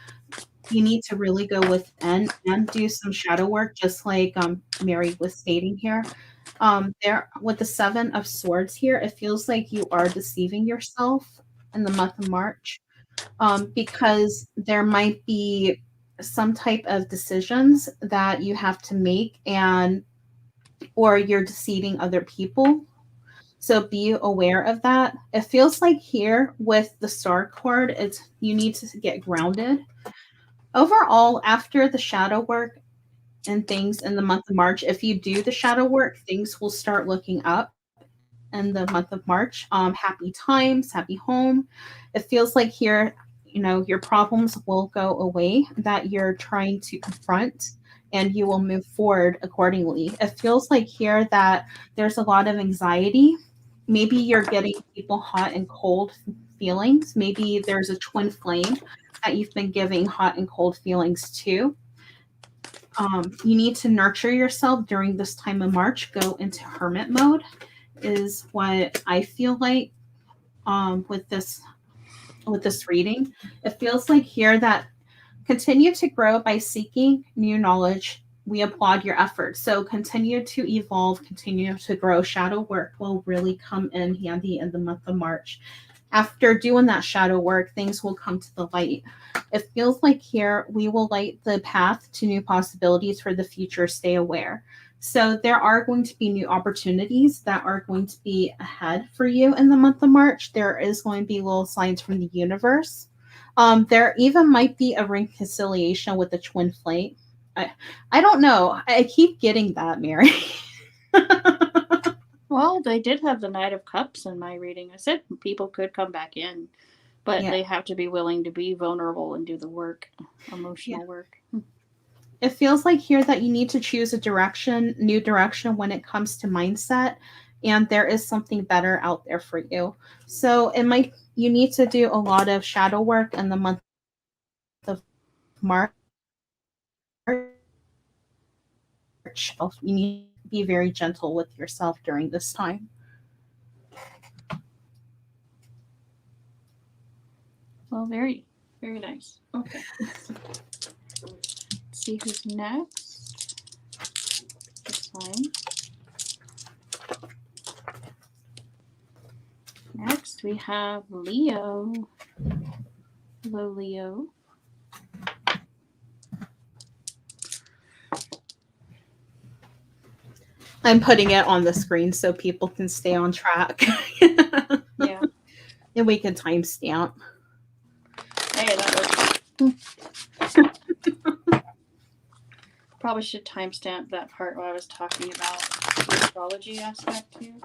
you need to really go within and do some shadow work, just like Mary was stating here. There with the Seven of Swords here, it feels like you are deceiving yourself in the month of March, because there might be some type of decisions that you have to make, and or you're deceiving other people. So be aware of that. It feels like here with the Star card, it's you need to get grounded. Overall, after the shadow work and things in the month of March, if you do the shadow work, things will start looking up. in the month of March. Happy times, happy home. It feels like here, your problems will go away that you're trying to confront, and you will move forward accordingly. It feels like here that there's a lot of anxiety. Maybe you're getting people hot and cold feelings. Maybe there's a twin flame that you've been giving hot and cold feelings to. You need to nurture yourself during this time of March. Go into hermit mode is what I feel like with this reading. It feels like here that continue to grow by seeking new knowledge. We applaud your efforts. So continue to evolve, continue to grow. Shadow work will really come in handy in the month of March. After doing that shadow work, things will come to the light. It feels like here we will light the path to new possibilities for the future. Stay aware. So there are going to be new opportunities that are going to be ahead for you in the month of March. There is going to be little signs from the universe. There even might be a reconciliation with the twin flame. I don't know. I keep getting that, Mary. Well, they did have the Knight of Cups in my reading. I said people could come back in, but they have to be willing to be vulnerable and do the work, emotional work. It feels like here that you need to choose a new direction when it comes to mindset, and there is something better out there for you. So you need to do a lot of shadow work in the month of March. You need to be very gentle with yourself during this time. Well, very, very nice. Okay. Let's see who's next. This time. Next, we have Leo. Hello, Leo. I'm putting it on the screen so people can stay on track. Yeah. And we can timestamp. Hey, that works. Probably should timestamp that part where I was talking about the astrology aspect too.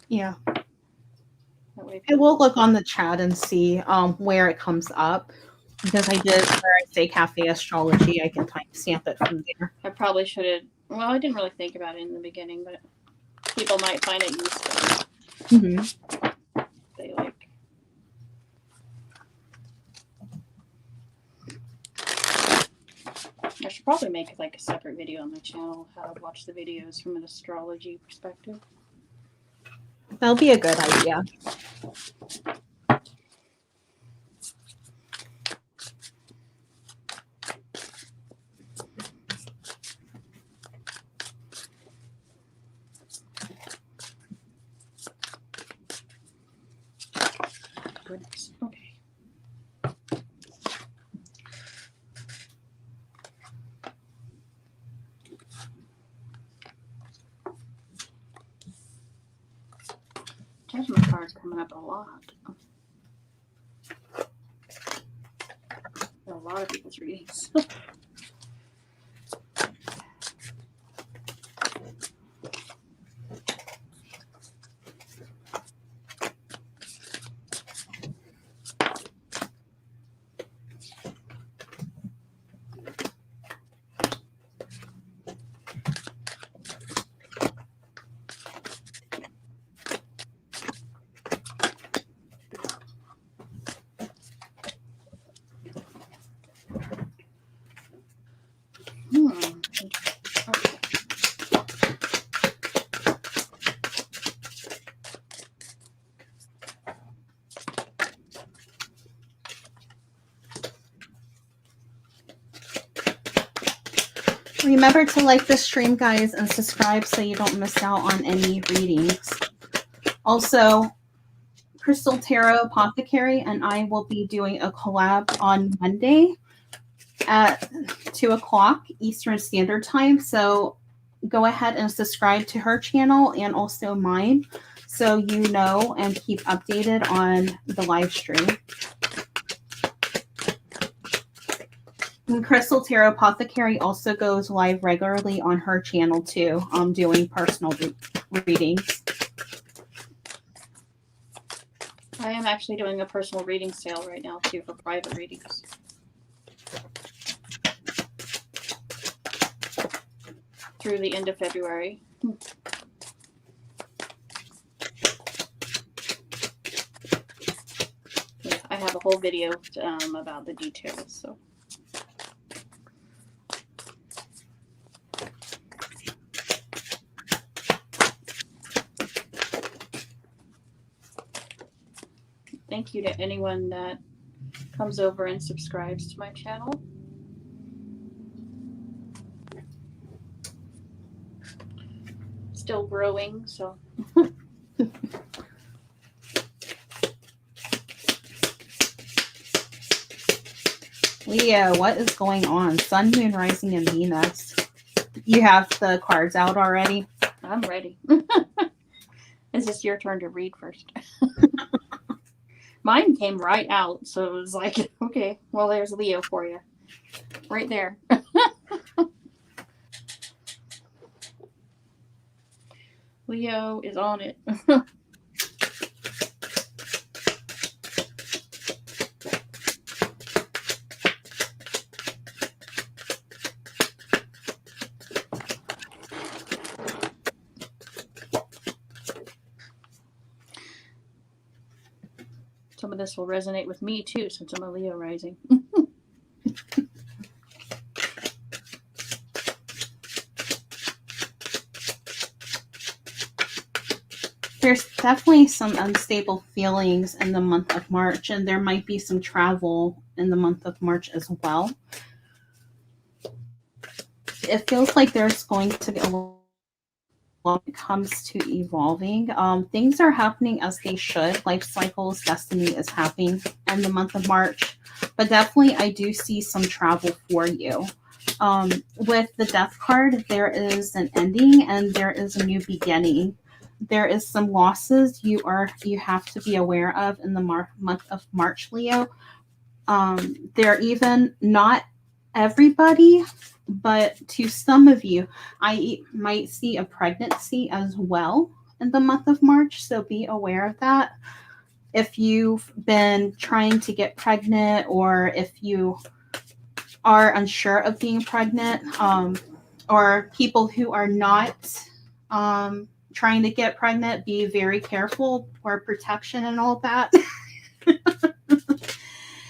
Yeah. I will look on the chat and see where it comes up. Because I did, where I say cafe astrology, I can timestamp it from there. I probably should have. Well, I didn't really think about it in the beginning, but people might find it useful. Mm-hmm. They like. I should probably make like a separate video on my channel how to watch the videos from an astrology perspective. That'll be a good idea. Goodness. Okay. Judgment card's coming up a lot. A lot of people's readings. Remember to like this stream, guys, and subscribe so you don't miss out on any readings. Also, Crystal Tarot Apothecary and I will be doing a collab on Monday at 2 o'clock Eastern Standard Time. So go ahead and subscribe to her channel and also mine so you know and keep updated on the live stream. And Crystal Tarot Apothecary also goes live regularly on her channel too, doing personal readings. am actually doing a personal reading sale right now, too, for private readings. Through the end of February. Yeah, I have a whole video about the details, so. Thank you to anyone that comes over and subscribes to my channel. Still growing, so. Leo, what is going on? Sun, Moon, Rising, and Venus. You have the cards out already? I'm ready. It's just your turn to read first. Mine came right out, so it was like, okay, well, there's Leo for you. Right there. Leo is on it. Some of this will resonate with me too, since I'm a Leo rising. There's definitely some unstable feelings in the month of March, and there might be some travel in the month of March as well. It feels like there's going to be a lot when it comes to evolving. Things are happening as they should. Life cycles, destiny is happening in the month of March. But definitely I do see some travel for you. With the Death card, there is an ending and there is a new beginning. There is some losses you have to be aware of in the month of March, Leo. They're even not everybody, but to some of you, I might see a pregnancy as well in the month of March, so be aware of that. If you've been trying to get pregnant, or if you are unsure of being pregnant, or people who are not trying to get pregnant, be very careful for protection and all that.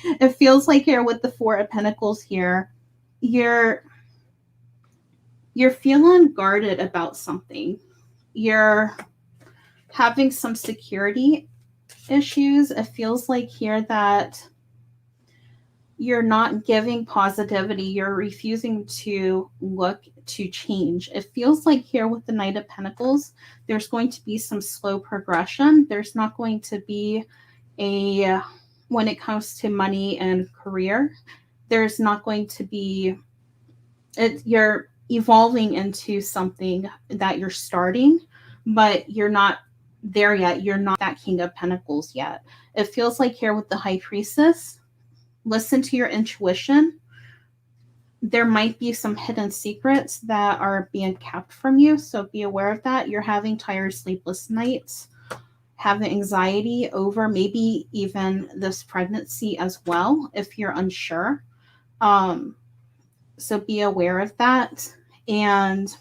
It feels like here with the Four of Pentacles here, you're feeling guarded about something. You're having some security issues. It feels like here that you're not giving positivity. You're refusing to look to change. It feels like here with the Knight of Pentacles, there's going to be some slow progression. There's not going to be when it comes to money and career, there's not going to be, you're evolving into something that you're starting, but you're not there yet. You're not that King of Pentacles yet. It feels like here with the High Priestess, listen to your intuition. There might be some hidden secrets that are being kept from you, so be aware of that. You're having tired, sleepless nights, having anxiety over maybe even this pregnancy as well, if you're unsure. So be aware of that. And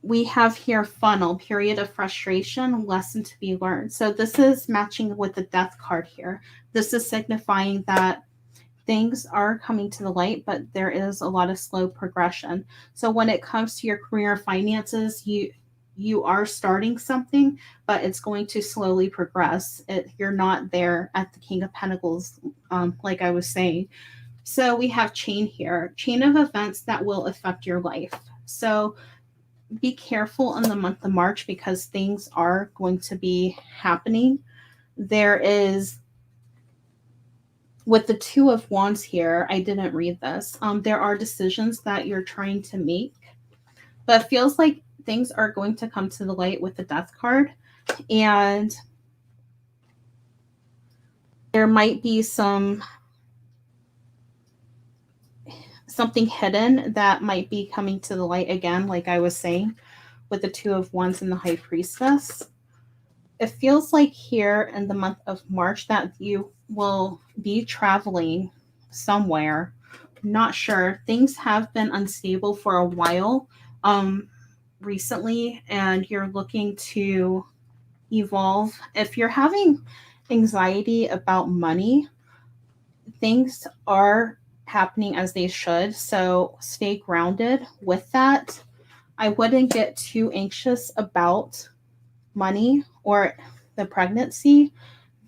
we have here funnel, period of frustration, lesson to be learned. So this is matching with the Death card here. This is signifying that things are coming to the light, but there is a lot of slow progression. So when it comes to your career finances, you are starting something, but it's going to slowly progress. You're not there at the King of Pentacles, like I was saying. So we have chain here, chain of events that will affect your life. So be careful in the month of March because things are going to be happening. There is, with the Two of Wands here, I didn't read this. There are decisions that you're trying to make, but it feels like things are going to come to the light with the Death card. And there might be something hidden that might be coming to the light again, like I was saying, with the Two of Wands and the High Priestess. it feels like here in the month of March that you will be traveling somewhere. Not sure. Things have been unstable for a while recently, and you're looking to evolve. If you're having anxiety about money, things are happening as they should. So stay grounded with that. I wouldn't get too anxious about money or the pregnancy.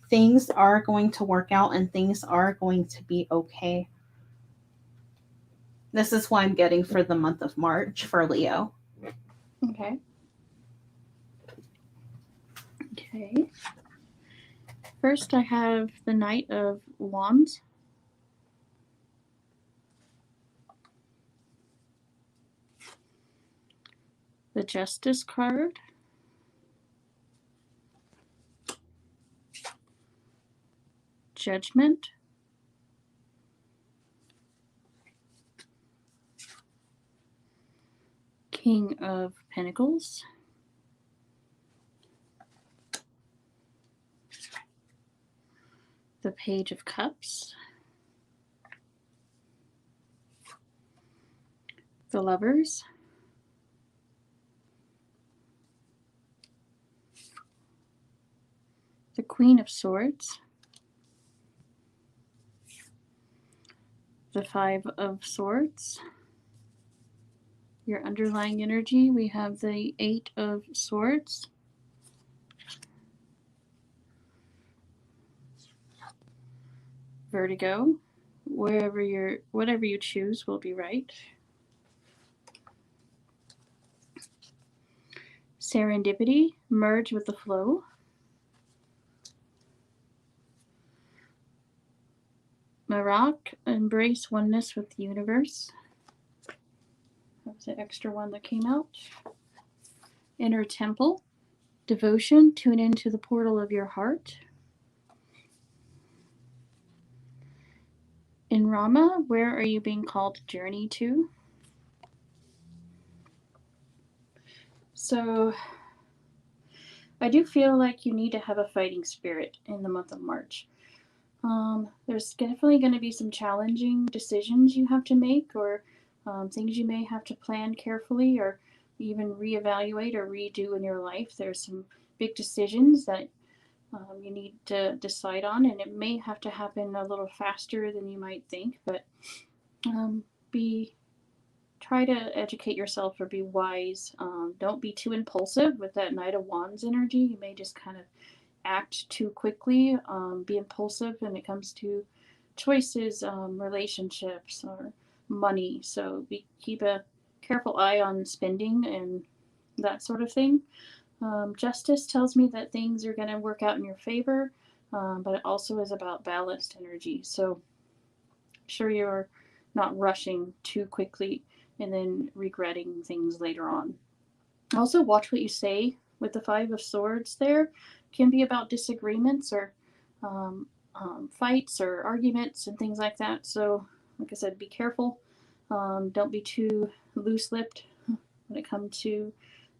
Things are going to work out and things are going to be okay. This is what I'm getting for the month of March for Leo. Okay. Okay. First, I have the Knight of Wands. The Justice card. Judgment. King of Pentacles. The Page of Cups. The Lovers. The Queen of Swords. The Five of Swords. Your underlying energy, we have the Eight of Swords. Vertigo. Whatever you choose will be right. Serendipity, merge with the flow. Marak, embrace oneness with the universe. That was the extra one that came out. Inner temple, devotion, tune into the portal of your heart. In Rama, where are you being called to journey to? So, I do feel like you need to have a fighting spirit in the month of March. There's definitely going to be some challenging decisions you have to make, or things you may have to plan carefully, or even reevaluate or redo in your life. There's some big decisions that you need to decide on, and it may have to happen a little faster than you might think, but try to educate yourself or be wise. Don't be too impulsive with that Knight of Wands energy. You may just kind of act too quickly, be impulsive when it comes to choices, relationships, or money. So keep a careful eye on spending and that sort of thing. Justice tells me that things are going to work out in your favor, but it also is about balanced energy. So sure you're not rushing too quickly and then regretting things later on. Also, watch what you say with the Five of Swords there. Can be about disagreements or fights or arguments and things like that. So, like I said, be careful. Don't be too loose-lipped when it comes to,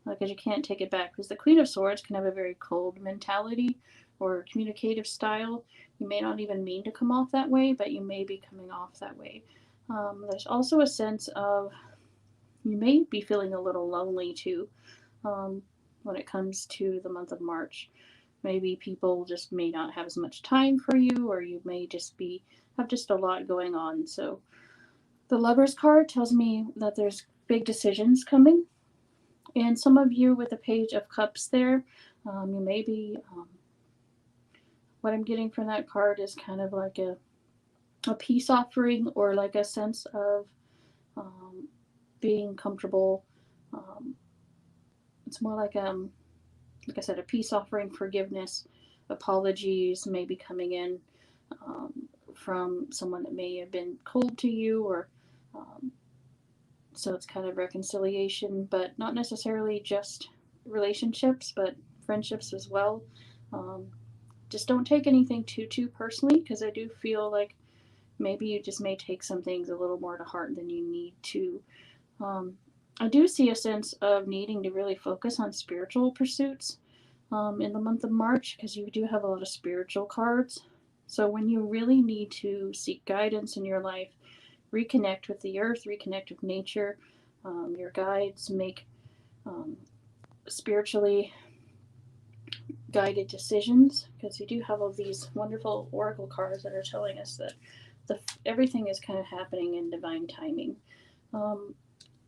because you can't take it back. Because the Queen of Swords can have a very cold mentality or communicative style. You may not even mean to come off that way, but you may be coming off that way. There's also a sense of you may be feeling a little lonely too when it comes to the month of March. Maybe people just may not have as much time for you, or you may just have just a lot going on. So the Lover's card tells me that there's big decisions coming. And some of you with the Page of Cups there, you may be, what I'm getting from that card is kind of like a peace offering, or like a sense of being comfortable. It's more like I said, a peace offering, forgiveness, apologies may be coming in from someone that may have been cold to you, or so it's kind of reconciliation, but not necessarily just relationships, but friendships as well. Just don't take anything too personally, because I do feel like maybe you just may take some things a little more to heart than you need to. I do see a sense of needing to really focus on spiritual pursuits. in the month of March, because you do have a lot of spiritual cards. So when you really need to seek guidance in your life, reconnect with the earth, reconnect with nature, your guides, make spiritually guided decisions, because you do have all these wonderful oracle cards that are telling us that everything is kind of happening in divine timing.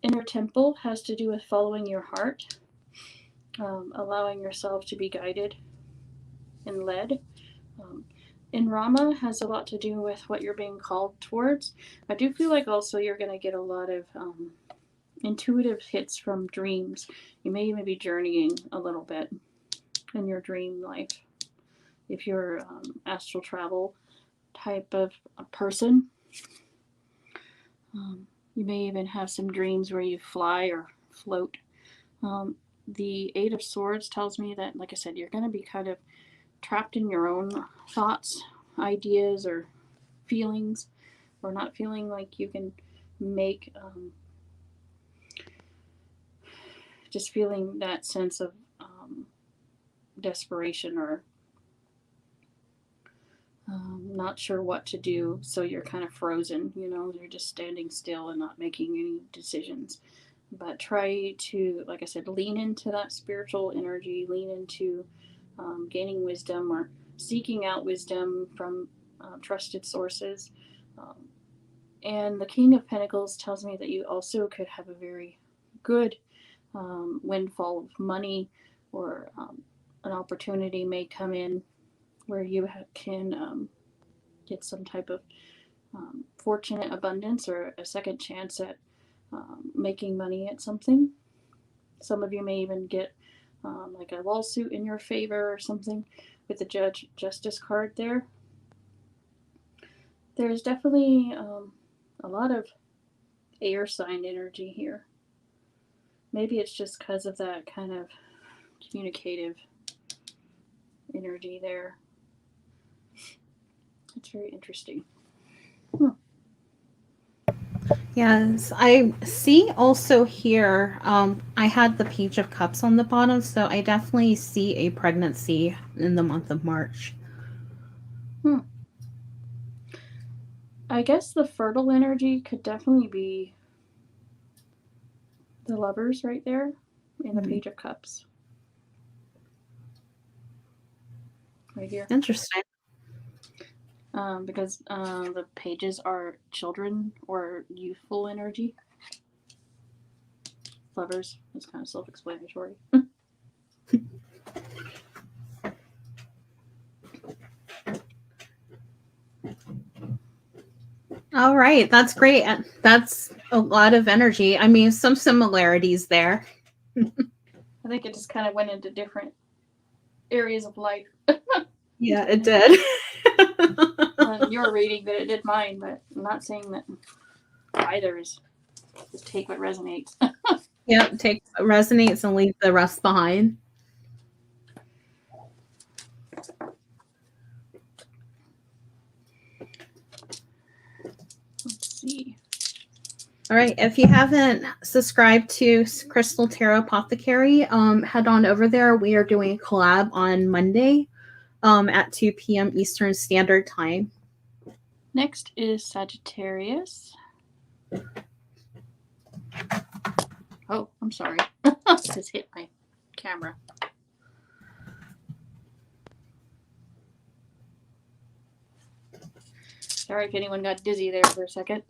Inner temple has to do with following your heart, allowing yourself to be guided and led. In Rama has a lot to do with what you're being called towards. I do feel like also you're going to get a lot of intuitive hits from dreams. You may even be journeying a little bit in your dream life. If you're astral travel type of a person, you may even have some dreams where you fly or float. The Eight of Swords tells me that, like I said, you're going to be kind of trapped in your own thoughts, ideas, or feelings, or not feeling like you can make, just feeling that sense of desperation, or not sure what to do, so you're kind of frozen, you're just standing still and not making any decisions. But try to, like I said, lean into that spiritual energy, lean into gaining wisdom or seeking out wisdom from trusted sources. And the King of Pentacles tells me that you also could have a very good windfall of money, or an opportunity may come in where you can get some type of fortunate abundance, or a second chance at making money at something. Some of you may even get like a lawsuit in your favor or something with the Judge Justice card there. There's definitely a lot of air sign energy here. Maybe it's just because of that kind of communicative energy there. It's very interesting. Yes, I see also here, I had the Page of Cups on the bottom, so I definitely see a pregnancy in the month of March. I guess the fertile energy could definitely be the Lovers right there in the Page of Cups. Right here. Interesting. Because the pages are children or youthful energy. Lovers is kind of self-explanatory. All right, that's great. That's a lot of energy. I mean, some similarities there. I think it just kind of went into different areas of life. Yeah, it did. Your reading, but it did mine. But I'm not saying that either is. Just take what resonates. Yeah, take what resonates and leave the rest behind. Let's see. All right, if you haven't subscribed to Crystal Tarot Apothecary, head on over there. We are doing a collab on Monday at 2 p.m. Eastern Standard Time. Next is Sagittarius. Oh, I'm sorry. Just hit my camera. Sorry if anyone got dizzy there for a second.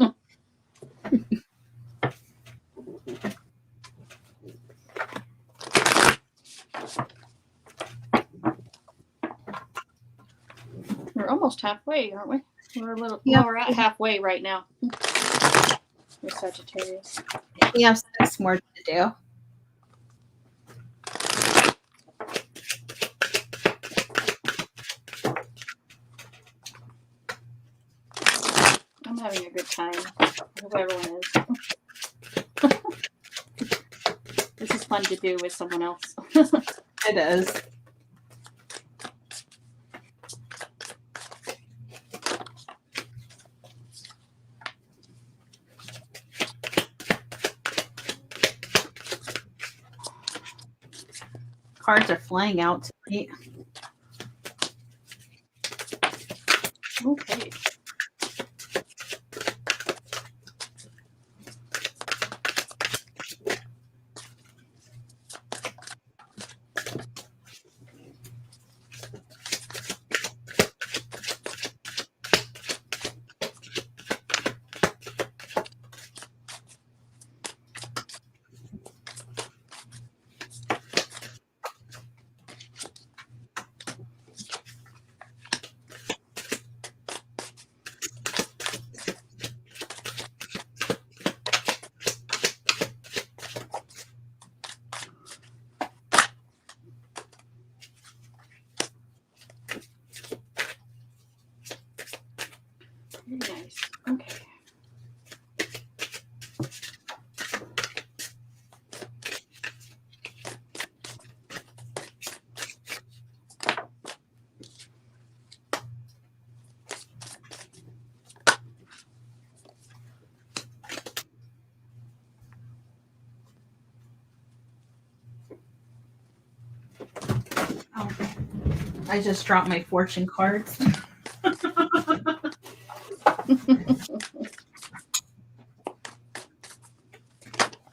We're almost halfway, aren't we? We're a little. Yep. Well, we're at halfway right now. With Sagittarius. We have 6 more to do. I'm having a good time. I hope everyone is. This is fun to do with someone else. It is. Cards are flying out Yeah. Okay. Very nice. Okay. Oh, I just dropped my fortune cards.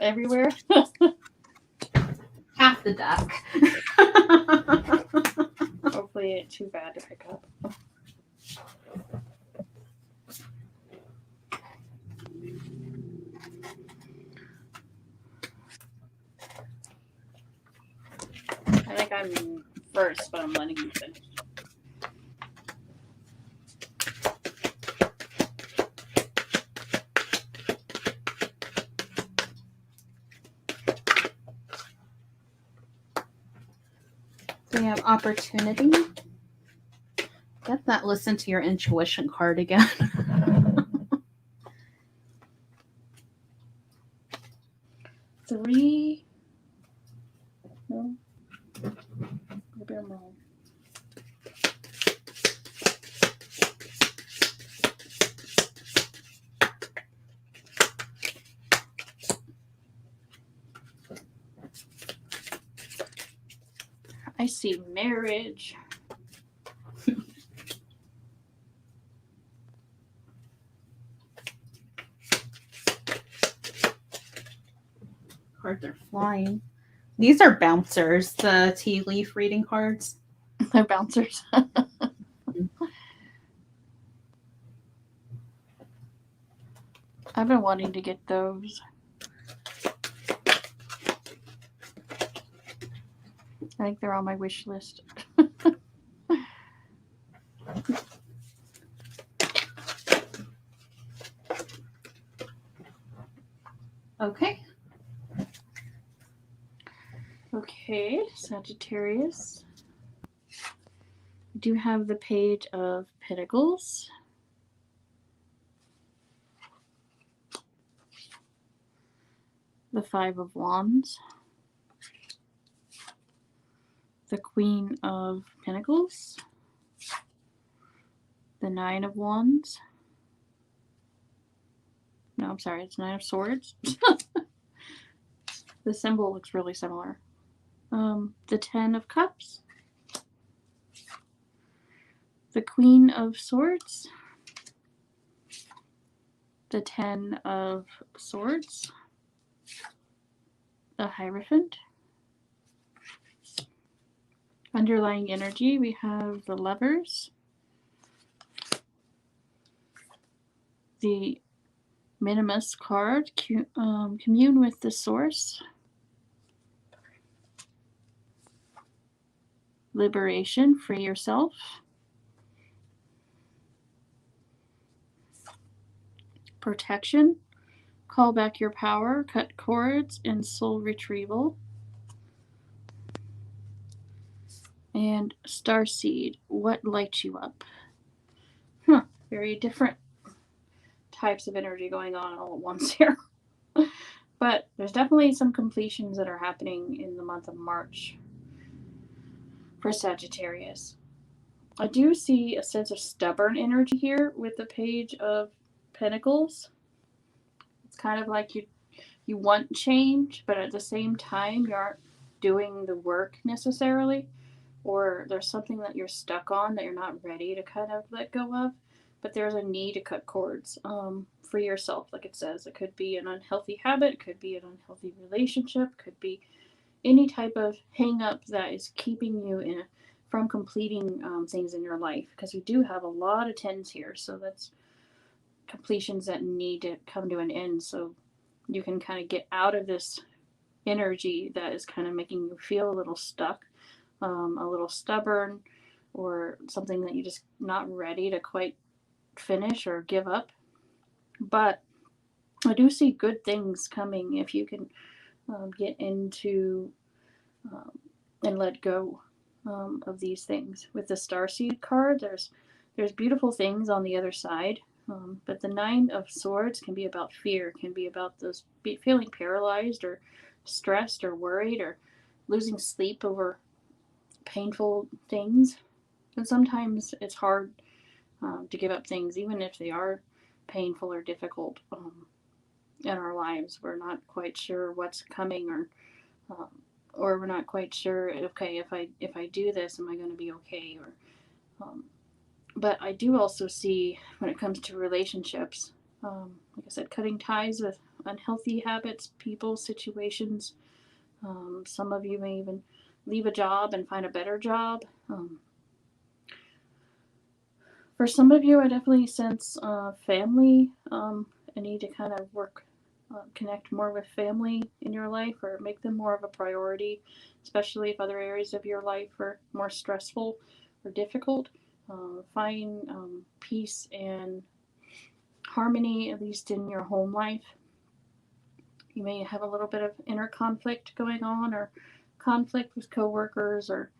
Everywhere. Half the deck. Hopefully it ain't too bad to pick up. I think I'm first, but I'm letting you finish. So you have opportunity. Get that listen to your intuition card again. Three. No. Maybe I'm wrong. I see marriage. Cards are flying. These are bouncers, the tea leaf reading cards. They're bouncers. I've been wanting to get those. I think they're on my wish list. Okay. Okay, Sagittarius. I do have the Page of Pentacles. The Five of Wands. The Queen of Pentacles. The Nine of Wands. No, I'm sorry, it's Nine of Swords. The symbol looks really similar. The Ten of Cups. The Queen of Swords. The Ten of Swords. The Hierophant. Underlying energy, we have the Lovers. The Minimus card, commune with the source. Liberation, free yourself. Protection, call back your power, cut cords, and soul retrieval. And Starseed, what lights you up? Very different types of energy going on all at once here. But there's definitely some completions that are happening in the month of March for Sagittarius. I do see a sense of stubborn energy here with the Page of Pentacles. It's kind of like you want change, but at the same time you aren't doing the work necessarily. or there's something that you're stuck on that you're not ready to kind of let go of, but there's a need to cut cords for yourself. Like it says, it could be an unhealthy habit, could be an unhealthy relationship, could be any type of hang up that is keeping you from completing things in your life, because we do have a lot of tens here, so that's completions that need to come to an end, so you can kind of get out of this energy that is kind of making you feel a little stuck, a little stubborn, or something that you're just not ready to quite finish or give up. But I do see good things coming if you can get into and let go of these things. With the Starseed card, there's beautiful things on the other side, but the Nine of Swords can be about fear, can be about those feeling paralyzed or stressed or worried or losing sleep over painful things. And sometimes it's hard to give up things, even if they are painful or difficult in our lives. We're not quite sure what's coming, or we're not quite sure. Okay, if I do this, am I going to be okay? Or but I do also see, when it comes to relationships, like I said, cutting ties with unhealthy habits, people, situations. Some of you may even leave a job and find a better job. For some of you, I definitely sense family. I need to kind of connect more with family in your life, or make them more of a priority, especially if other areas of your life are more stressful or difficult. Find peace and harmony, at least in your home life. You may have a little bit of inner conflict going on, or conflict with coworkers, or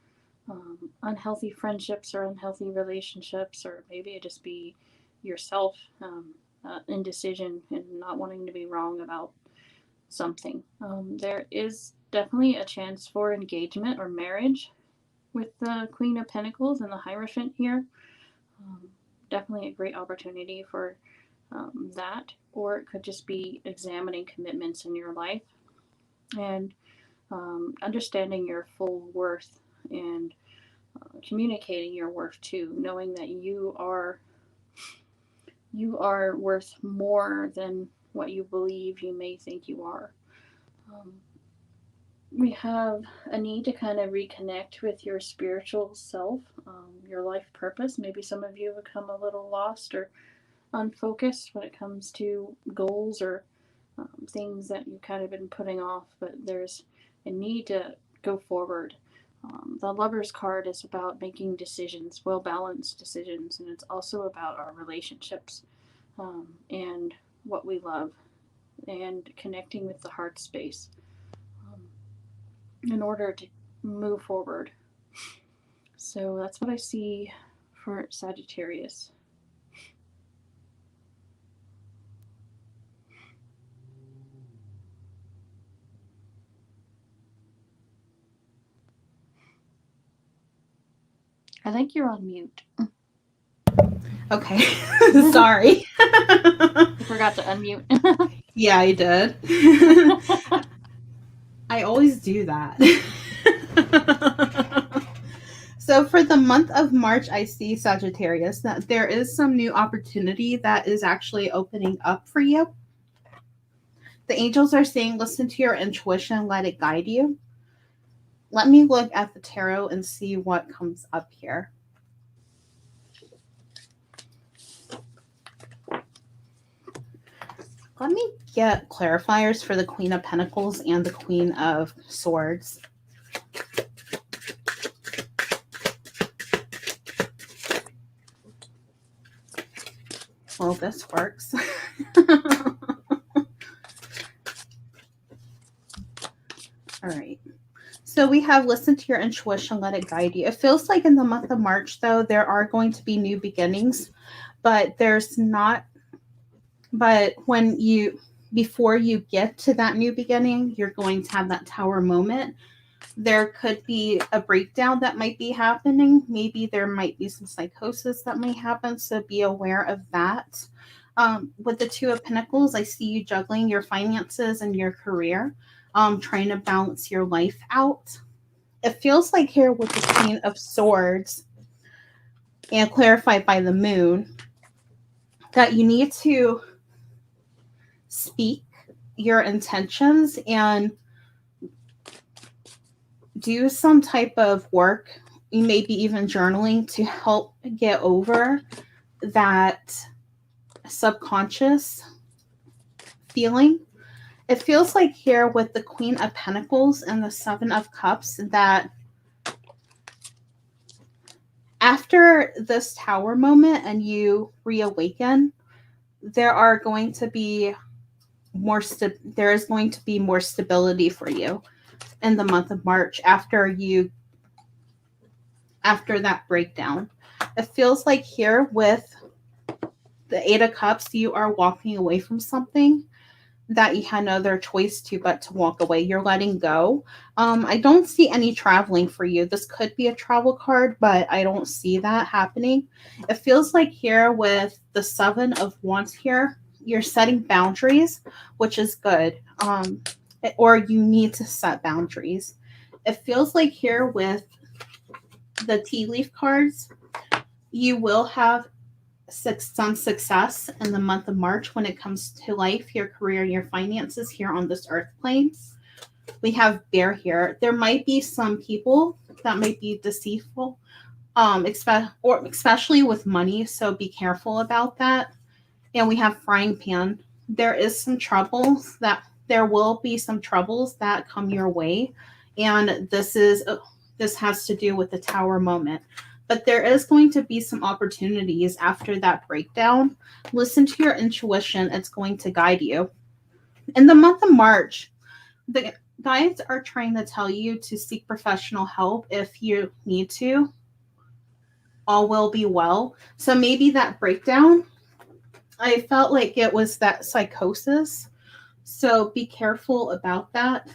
unhealthy friendships or unhealthy relationships, or maybe it just be yourself, indecision and not wanting to be wrong about something. There is definitely a chance for engagement or marriage with the Queen of Pentacles and the Hierophant here. Definitely a great opportunity for that, or it could just be examining commitments in your life and understanding your full worth, and communicating your worth too, knowing that you are worth more than what you believe you may think you are. We have a need to kind of reconnect with your spiritual self, your life purpose. Maybe some of you have become a little lost or unfocused when it comes to goals or things that you've kind of been putting off, but there's a need to go forward. The Lover's card is about making decisions, well-balanced decisions, and it's also about our relationships and what we love, and connecting with the heart space in order to move forward. So that's what I see for Sagittarius. I think you're on mute. Okay. Sorry. I forgot to unmute. Yeah, I did. I always do that. So for the month of March, I see, Sagittarius, that there is some new opportunity that is actually opening up for you. The angels are saying, listen to your intuition, let it guide you. Let me look at the tarot and see what comes up here. Let me get clarifiers for the Queen of Pentacles and the Queen of Swords. Well, this works. All right. So we have listen to your intuition, let it guide you. It feels like in the month of March, though, there are going to be new beginnings, but there's not. But before you get to that new beginning, you're going to have that tower moment. There could be a breakdown that might be happening. Maybe there might be some psychosis that may happen. So be aware of that. With the Two of Pentacles, I see you juggling your finances and your career, trying to balance your life out. it feels like here with the Queen of Swords and clarified by the moon that you need to speak your intentions and do some type of work, maybe even journaling, to help get over that subconscious feeling. It feels like here with the Queen of Pentacles and the Seven of Cups that after this Tower moment and you reawaken, there is going to be more stability for you in the month of March after that breakdown. It feels like here with the Eight of Cups, you are walking away from something that you had no other choice but to walk away. You're letting go. I don't see any traveling for you. This could be a travel card, but I don't see that happening. It feels like here with the Seven of Wands here, you're setting boundaries, which is good. Or you need to set boundaries. It feels like here with the tea leaf cards, you will have some success in the month of March when it comes to life, your career, your finances here on this earth plane. We have Bear here. There might be some people that might be deceitful, especially with money, so be careful about that. And we have Frying Pan. There will be some troubles that come your way, and this has to do with the Tower moment. But there is going to be some opportunities after that breakdown. Listen to your intuition. It's going to guide you. In the month of March, the guides are trying to tell you to seek professional help if you need to. All will be well. So maybe that breakdown, I felt like it was that psychosis. So be careful about that.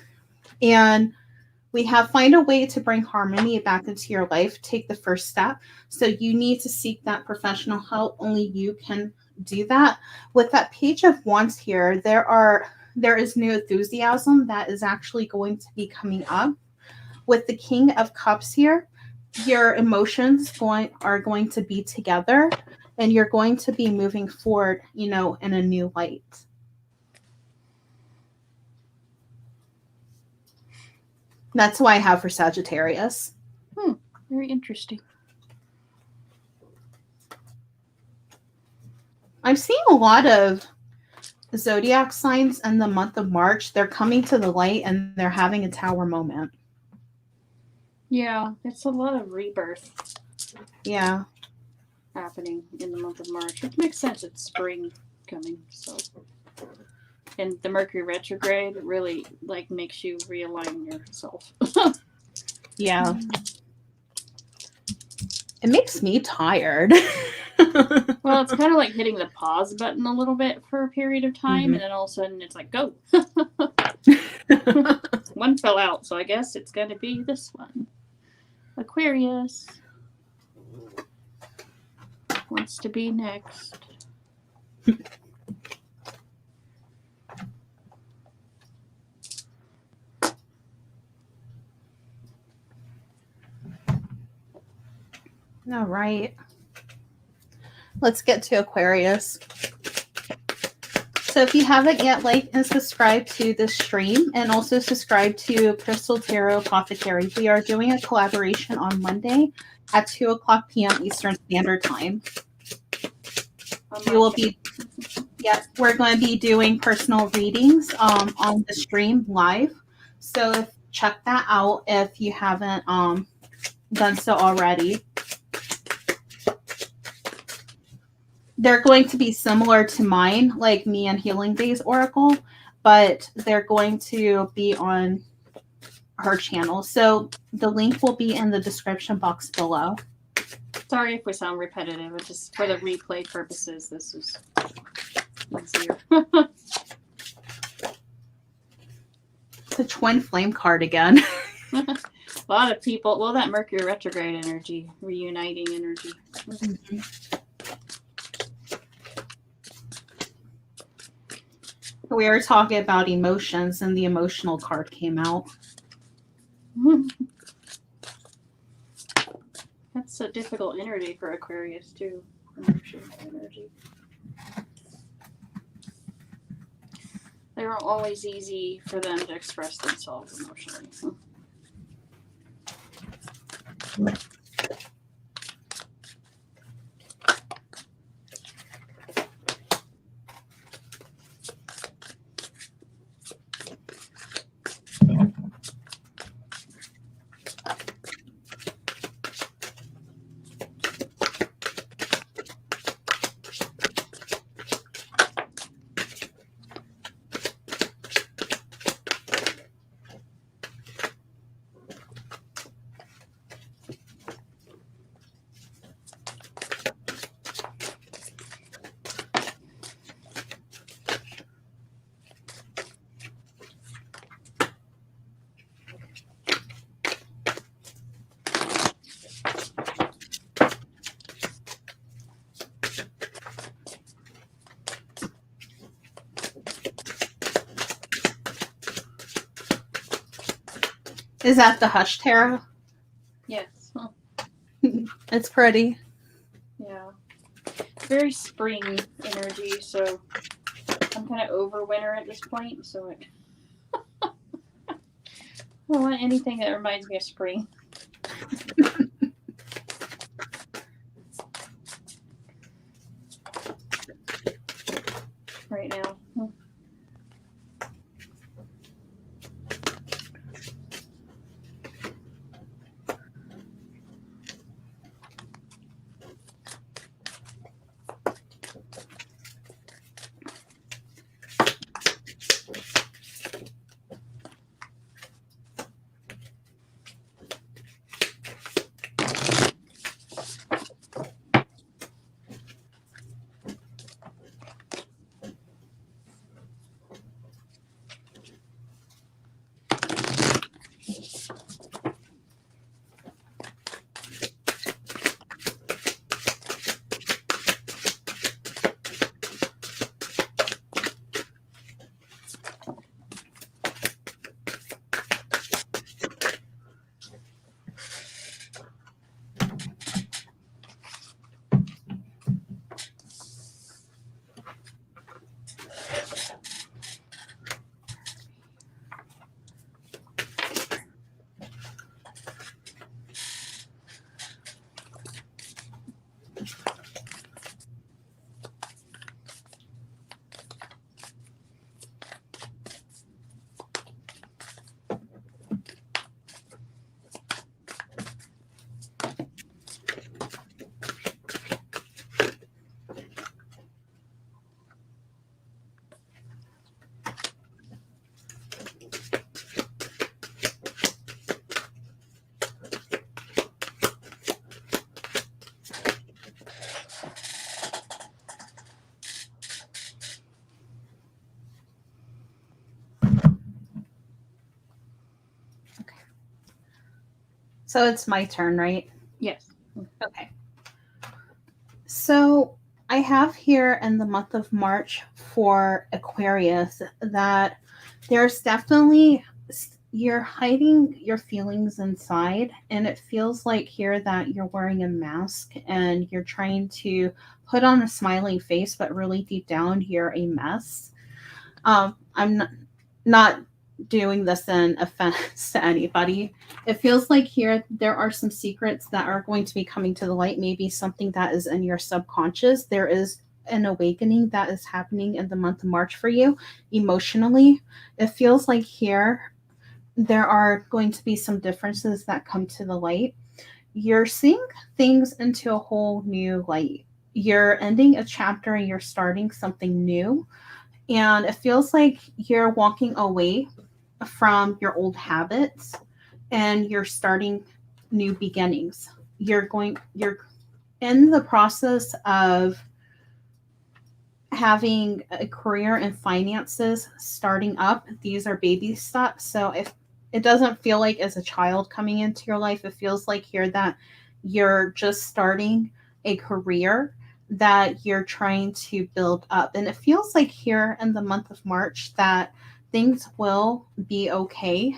And we have find a way to bring harmony back into your life. Take the first step. So you need to seek that professional help. Only you can do that. With that Page of Wands here, there is new enthusiasm that is actually going to be coming up. With the King of Cups here, your emotions are going to be together, and you're going to be moving forward, in a new light. That's why I have for Sagittarius. Very interesting. I'm seeing a lot of Zodiac signs in the month of March. They're coming to the light and they're having a Tower moment. Yeah, it's a lot of rebirth. Yeah. Happening in the month of March, which makes sense. It's spring coming, so. And the Mercury retrograde really makes you realign yourself. Yeah. It makes me tired. Well, it's kind of like hitting the pause button a little bit for a period of time, and then all of a sudden it's like, go. One fell out, so I guess it's going to be this one. Aquarius wants to be next. All right. Let's get to Aquarius. So if you haven't yet, like and subscribe to this stream, and also subscribe to Crystal Tarot Apothecary. We are doing a collaboration on Monday at 2:00 p.m. Eastern Standard Time. We're going to be doing personal readings on the stream live. So check that out if you haven't done so already. They're going to be similar to mine, like me and Healing Days Oracle, but they're going to be on her channel. So the link will be in the description box below. Sorry if we sound repetitive. It's just for the replay purposes. This is easier. It's a twin flame card again. A lot of people. Well, that Mercury retrograde energy, reuniting energy. Mm-hmm. We were talking about emotions, and the emotional card came out. That's a difficult energy for Aquarius, too. Emotional energy. They're always easy for them to express themselves emotionally. Is that the Hush Tarot? Yes. It's pretty. Yeah. Very spring energy, so I'm kind of over winter at this point, so I don't want anything that reminds me of spring. Right now. So it's my turn, right? Yes. Okay. So I have here in the month of March for Aquarius that there's definitely you're hiding your feelings inside, and it feels like here that you're wearing a mask and you're trying to put on a smiling face, but really deep down you're a mess. I'm not doing this in offense to anybody. It feels like here there are some secrets that are going to be coming to the light, maybe something that is in your subconscious. There is an awakening that is happening in the month of March for you emotionally. It feels like here there are going to be some differences that come to the light. You're seeing things into a whole new light. You're ending a chapter and you're starting something new. And it feels like you're walking away from your old habits and you're starting new beginnings. You're in the process of having a career and finances starting up. These are baby steps. So if it doesn't feel like as a child coming into your life, it feels like here that you're just starting a career that you're trying to build up. And it feels like here in the month of March that things will be okay.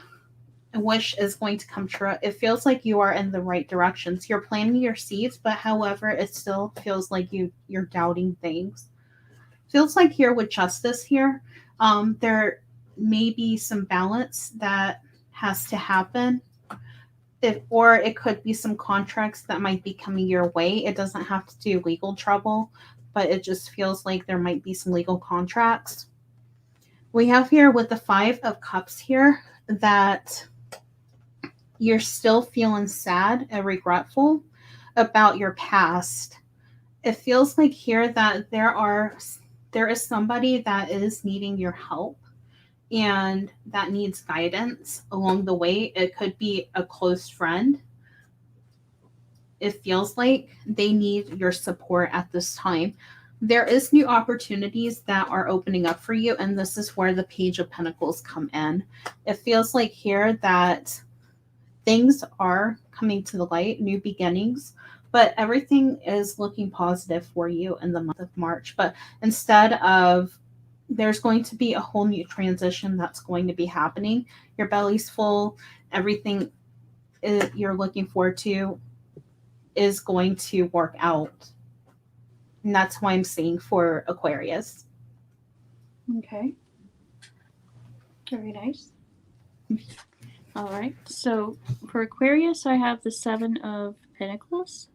wish is going to come true. It feels like you are in the right directions. You're planting your seeds, but however, it still feels like you're doubting things. Feels like here with justice here, there may be some balance that has to happen. Or it could be some contracts that might be coming your way. It doesn't have to do legal trouble, but it just feels like there might be some legal contracts. We have here with the Five of Cups here that you're still feeling sad and regretful about your past. It feels like here that there is somebody that is needing your help and that needs guidance along the way. It could be a close friend. It feels like they need your support at this time. There is new opportunities that are opening up for you, and this is where the Page of Pentacles come in. It feels like here that things are coming to the light, new beginnings, but everything is looking positive for you in the month of March. But instead of, there's going to be a whole new transition that's going to be happening. Your belly's full, everything you're looking forward to is going to work out. And that's why I'm saying for Aquarius. Okay. Very nice. All right. So for Aquarius, I have the Seven of Pentacles.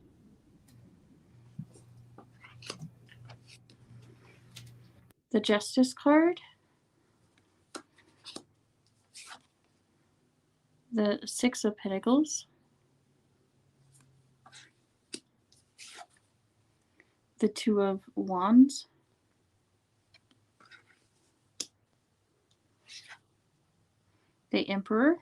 The Justice card. The Six of Pentacles. The Two of Wands. The Emperor.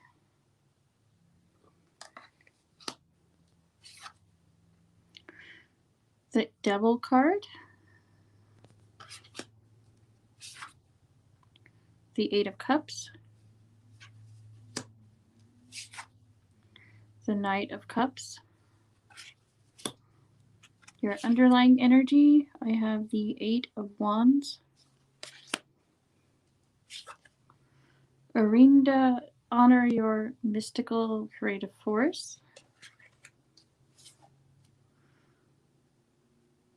The Devil card. The Eight of Cups. The Knight of Cups. Your underlying energy, I have the Eight of Wands. Arinda, honor your mystical creative force.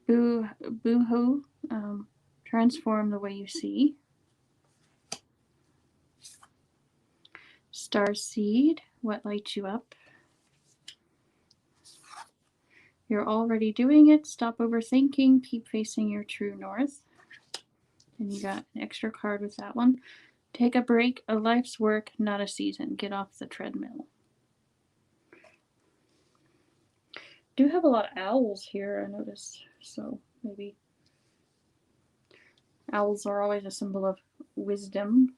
Boohoo, transform the way you see. Star Seed, what lights you up? You're already doing it. Stop overthinking. Keep facing your true north. And you got an extra card with that one. Take a break. A life's work, not a season. Get off the treadmill. Do have a lot of owls here, I noticed. So maybe owls are always a symbol of wisdom.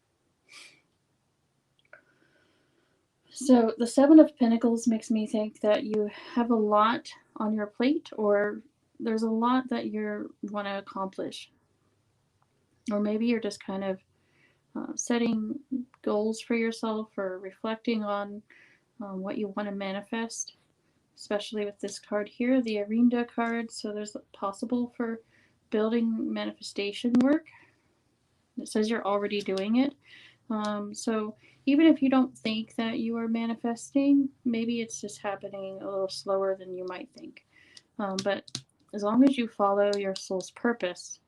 So the Seven of Pentacles makes me think that you have a lot on your plate, or there's a lot that you want to accomplish. Or maybe you're just kind of setting goals for yourself or reflecting on what you want to manifest, especially with this card here, the Arinda card. So there's possible for building manifestation work. It says you're already doing it. So even if you don't think that you are manifesting, maybe it's just happening a little slower than you might think. But as long as you follow your soul's purpose,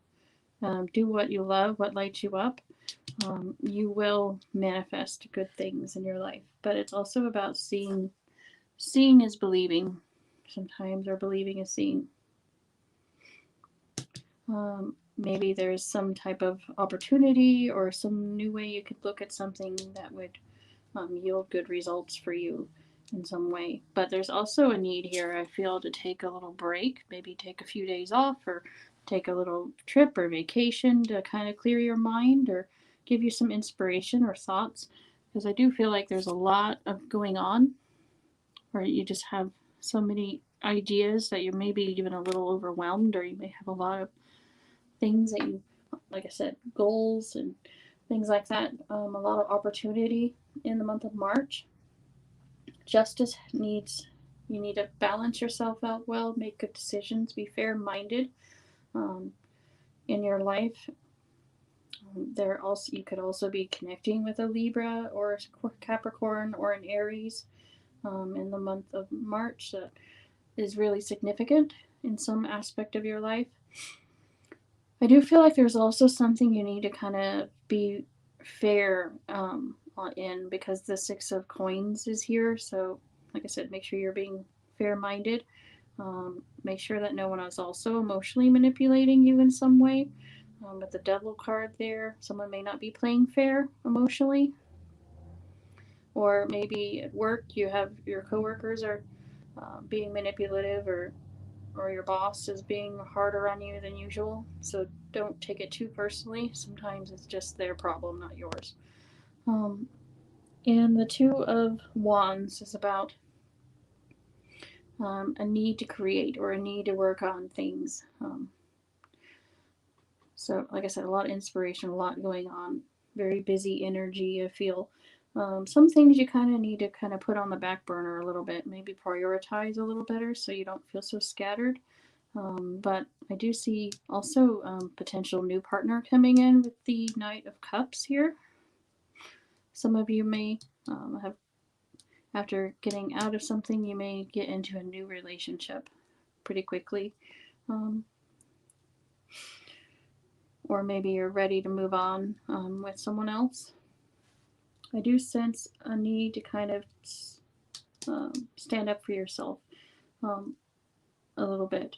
do what you love, what lights you up, you will manifest good things in your life. But it's also about seeing is believing sometimes, or believing is seeing. Maybe there's some type of opportunity or some new way you could look at something that would yield good results for you in some way. But there's also a need here, I feel, to take a little break, maybe take a few days off, or take a little trip or vacation to kind of clear your mind or give you some inspiration or thoughts, because I do feel like there's a lot of going on, or you just have so many ideas that you're maybe even a little overwhelmed, or you may have a lot of things that you, like I said, goals and things like that. A lot of opportunity in the month of March. Justice needs, you need to balance yourself out well, make good decisions, be fair-minded in your life. You could also be connecting with a Libra or a Capricorn or an Aries in the month of March that is really significant in some aspect of your life. I do feel like there's also something you need to kind of be fair in, because the Six of Coins is here. So, like I said, make sure you're being fair-minded. Make sure that no one is also emotionally manipulating you in some way. With the Devil card there, someone may not be playing fair emotionally. Or maybe at work you have your coworkers are being manipulative, or your boss is being harder on you than usual. So don't take it too personally. Sometimes it's just their problem, not yours. And the Two of Wands is about a need to create or a need to work on things. So, like I said, a lot of inspiration, a lot going on, very busy energy, I feel. Some things you kind of need to kind of put on the back burner a little bit, maybe prioritize a little better so you don't feel so scattered. But I do see also potential new partner coming in with the Knight of Cups here. Some of you may have, after getting out of something, you may get into a new relationship pretty quickly. Or maybe you're ready to move on with someone else. I do sense a need to kind of stand up for yourself a little bit.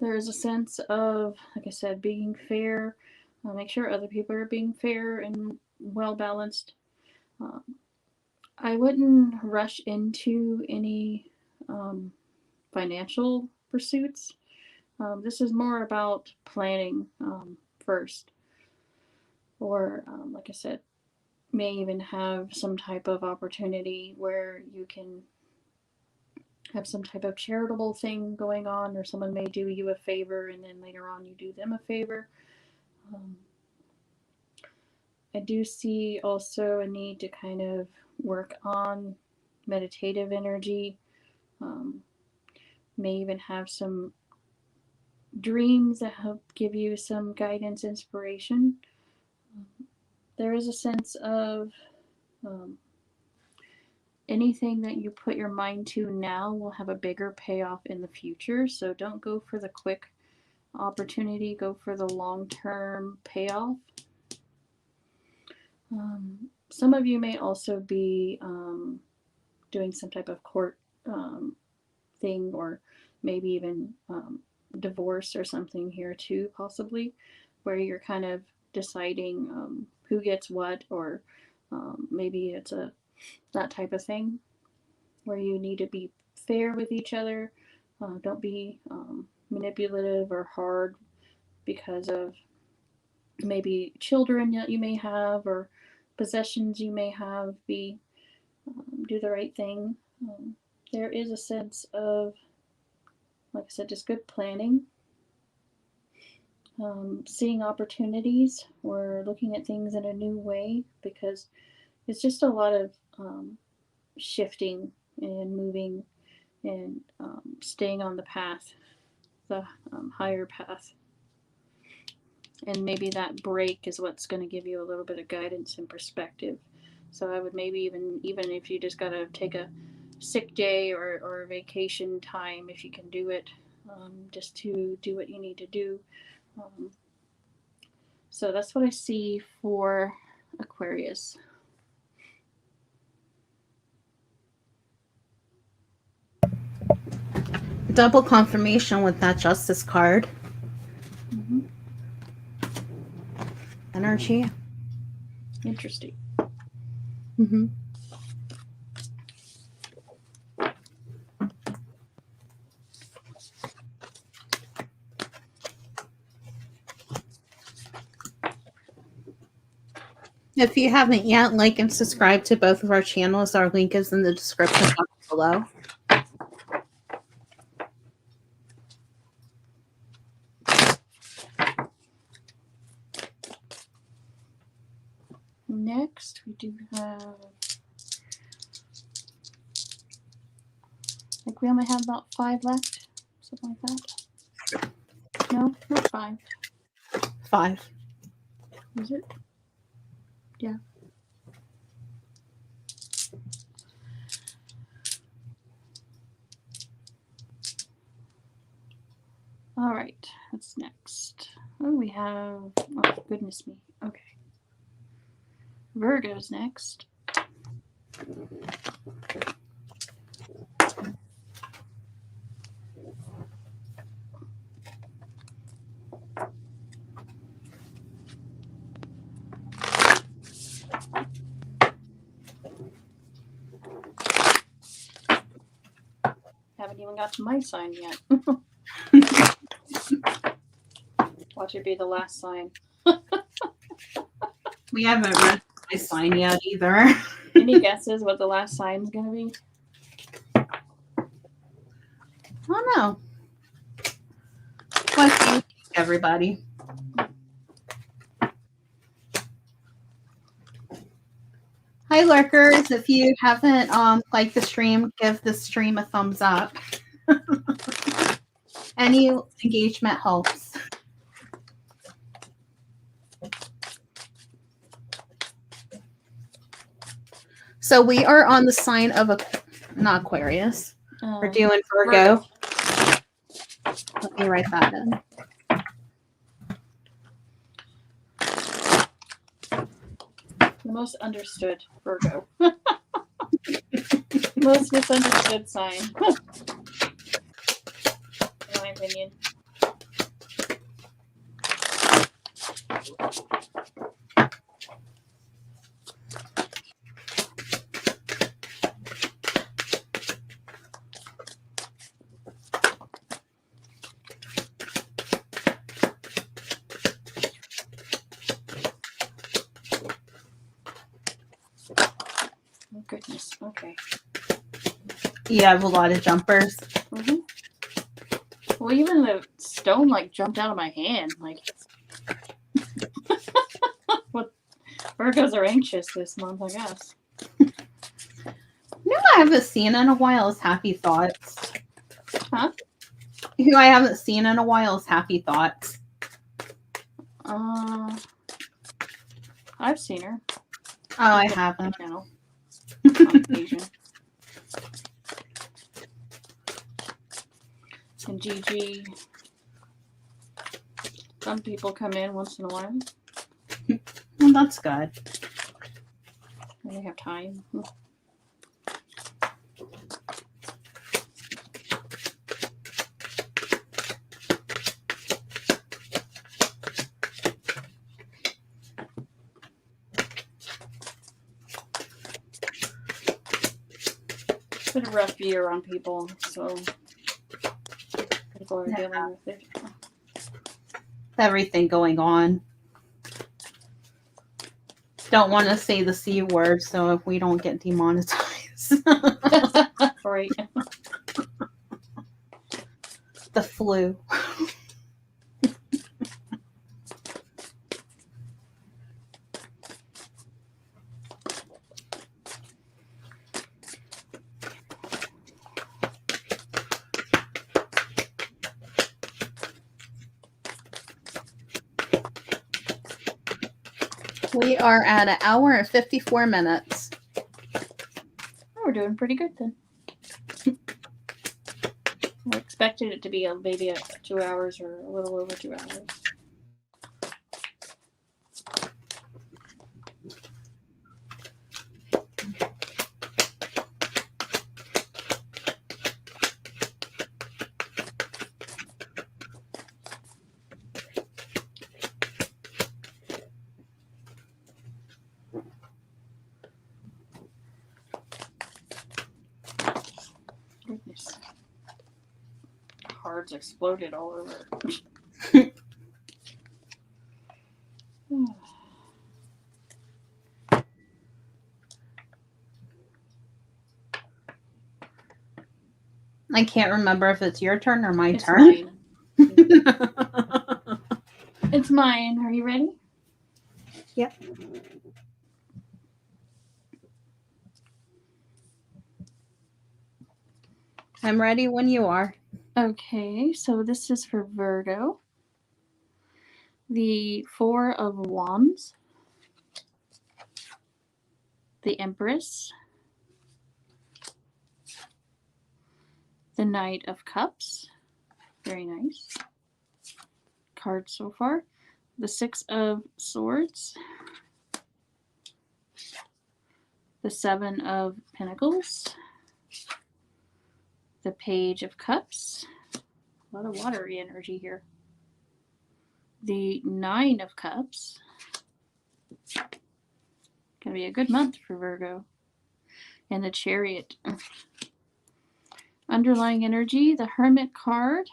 There is a sense of, like I said, being fair. Make sure other people are being fair and well balanced. I wouldn't rush into any financial pursuits. This is more about planning first. Or, like I said, may even have some type of opportunity where you can have some type of charitable thing going on, or someone may do you a favor and then later on you do them a favor. I do see also a need to kind of work on meditative energy. May even have some dreams that help give you some guidance, inspiration. There is a sense of anything that you put your mind to now will have a bigger payoff in the future. So don't go for the quick opportunity, go for the long-term payoff. Some of you may also be doing some type of court thing, or maybe even divorce or something here too, possibly, where you're kind of deciding who gets what, or maybe it's that type of thing where you need to be fair with each other. Don't be manipulative or hard because of maybe children that you may have or possessions you may have. Do the right thing. There is a sense of, like I said, just good planning. Seeing opportunities or looking at things in a new way, because it's just a lot of shifting and moving and staying on the path, the higher path. And maybe that break is what's going to give you a little bit of guidance and perspective. So I would maybe even if you just got to take a sick day or a vacation time, if you can do it, just to do what you need to do. So that's what I see for Aquarius. Double confirmation with that Justice card. Energy. Interesting. If you haven't yet, like and subscribe to both of our channels. Our link is in the description box below. Next, we do have, I think we only have about 5 left, something like that. No, not 5. 5. Is it? Yeah. All right, what's next? Oh, we have, oh, goodness me. Okay. Virgo's next. Haven't even got to my sign yet. Watch it be the last sign. We haven't read my sign yet either. Any guesses what the last sign's gonna be? I don't know. What do you think, everybody? Hi, lurkers. If you haven't liked the stream, give the stream a thumbs up. Any engagement helps. So we are on the sign of not Aquarius. We're doing Virgo. Let me write that in. The most understood Virgo. Most misunderstood sign. In my opinion. Oh goodness. Okay. You have a lot of jumpers. Mm-hmm. Well, even the stone like jumped out of my hand. Like, what? Virgos are anxious this month, I guess. Who I haven't seen in a while is Happy Thoughts. Huh? Who I haven't seen in a while is Happy Thoughts. I've seen her. Oh, I haven't. No. On occasion. And Gigi. Some people come in once in a while. Well, that's good. When they have time. It's been a rough year on people, so people are dealing with it. Everything going on. Don't want to say the C word, so if we don't get demonetized. Right. The flu. We are at 1 hour and 54 minutes. Oh, we're doing pretty good then. I expected it to be maybe 2 hours or a little over 2 hours. Goodness. Cards exploded all over. I can't remember if it's your turn or my It's turn. mine. It's mine. Are you ready? Yep. I'm ready when you are. Okay, so this is for Virgo. the Four of Wands, the Empress, the Knight of Cups, very nice card so far, the Six of Swords, the Seven of Pentacles, the Page of Cups, a lot of watery energy here, the Nine of Cups, gonna be a good month for Virgo, and the Chariot. Underlying energy, the Hermit card,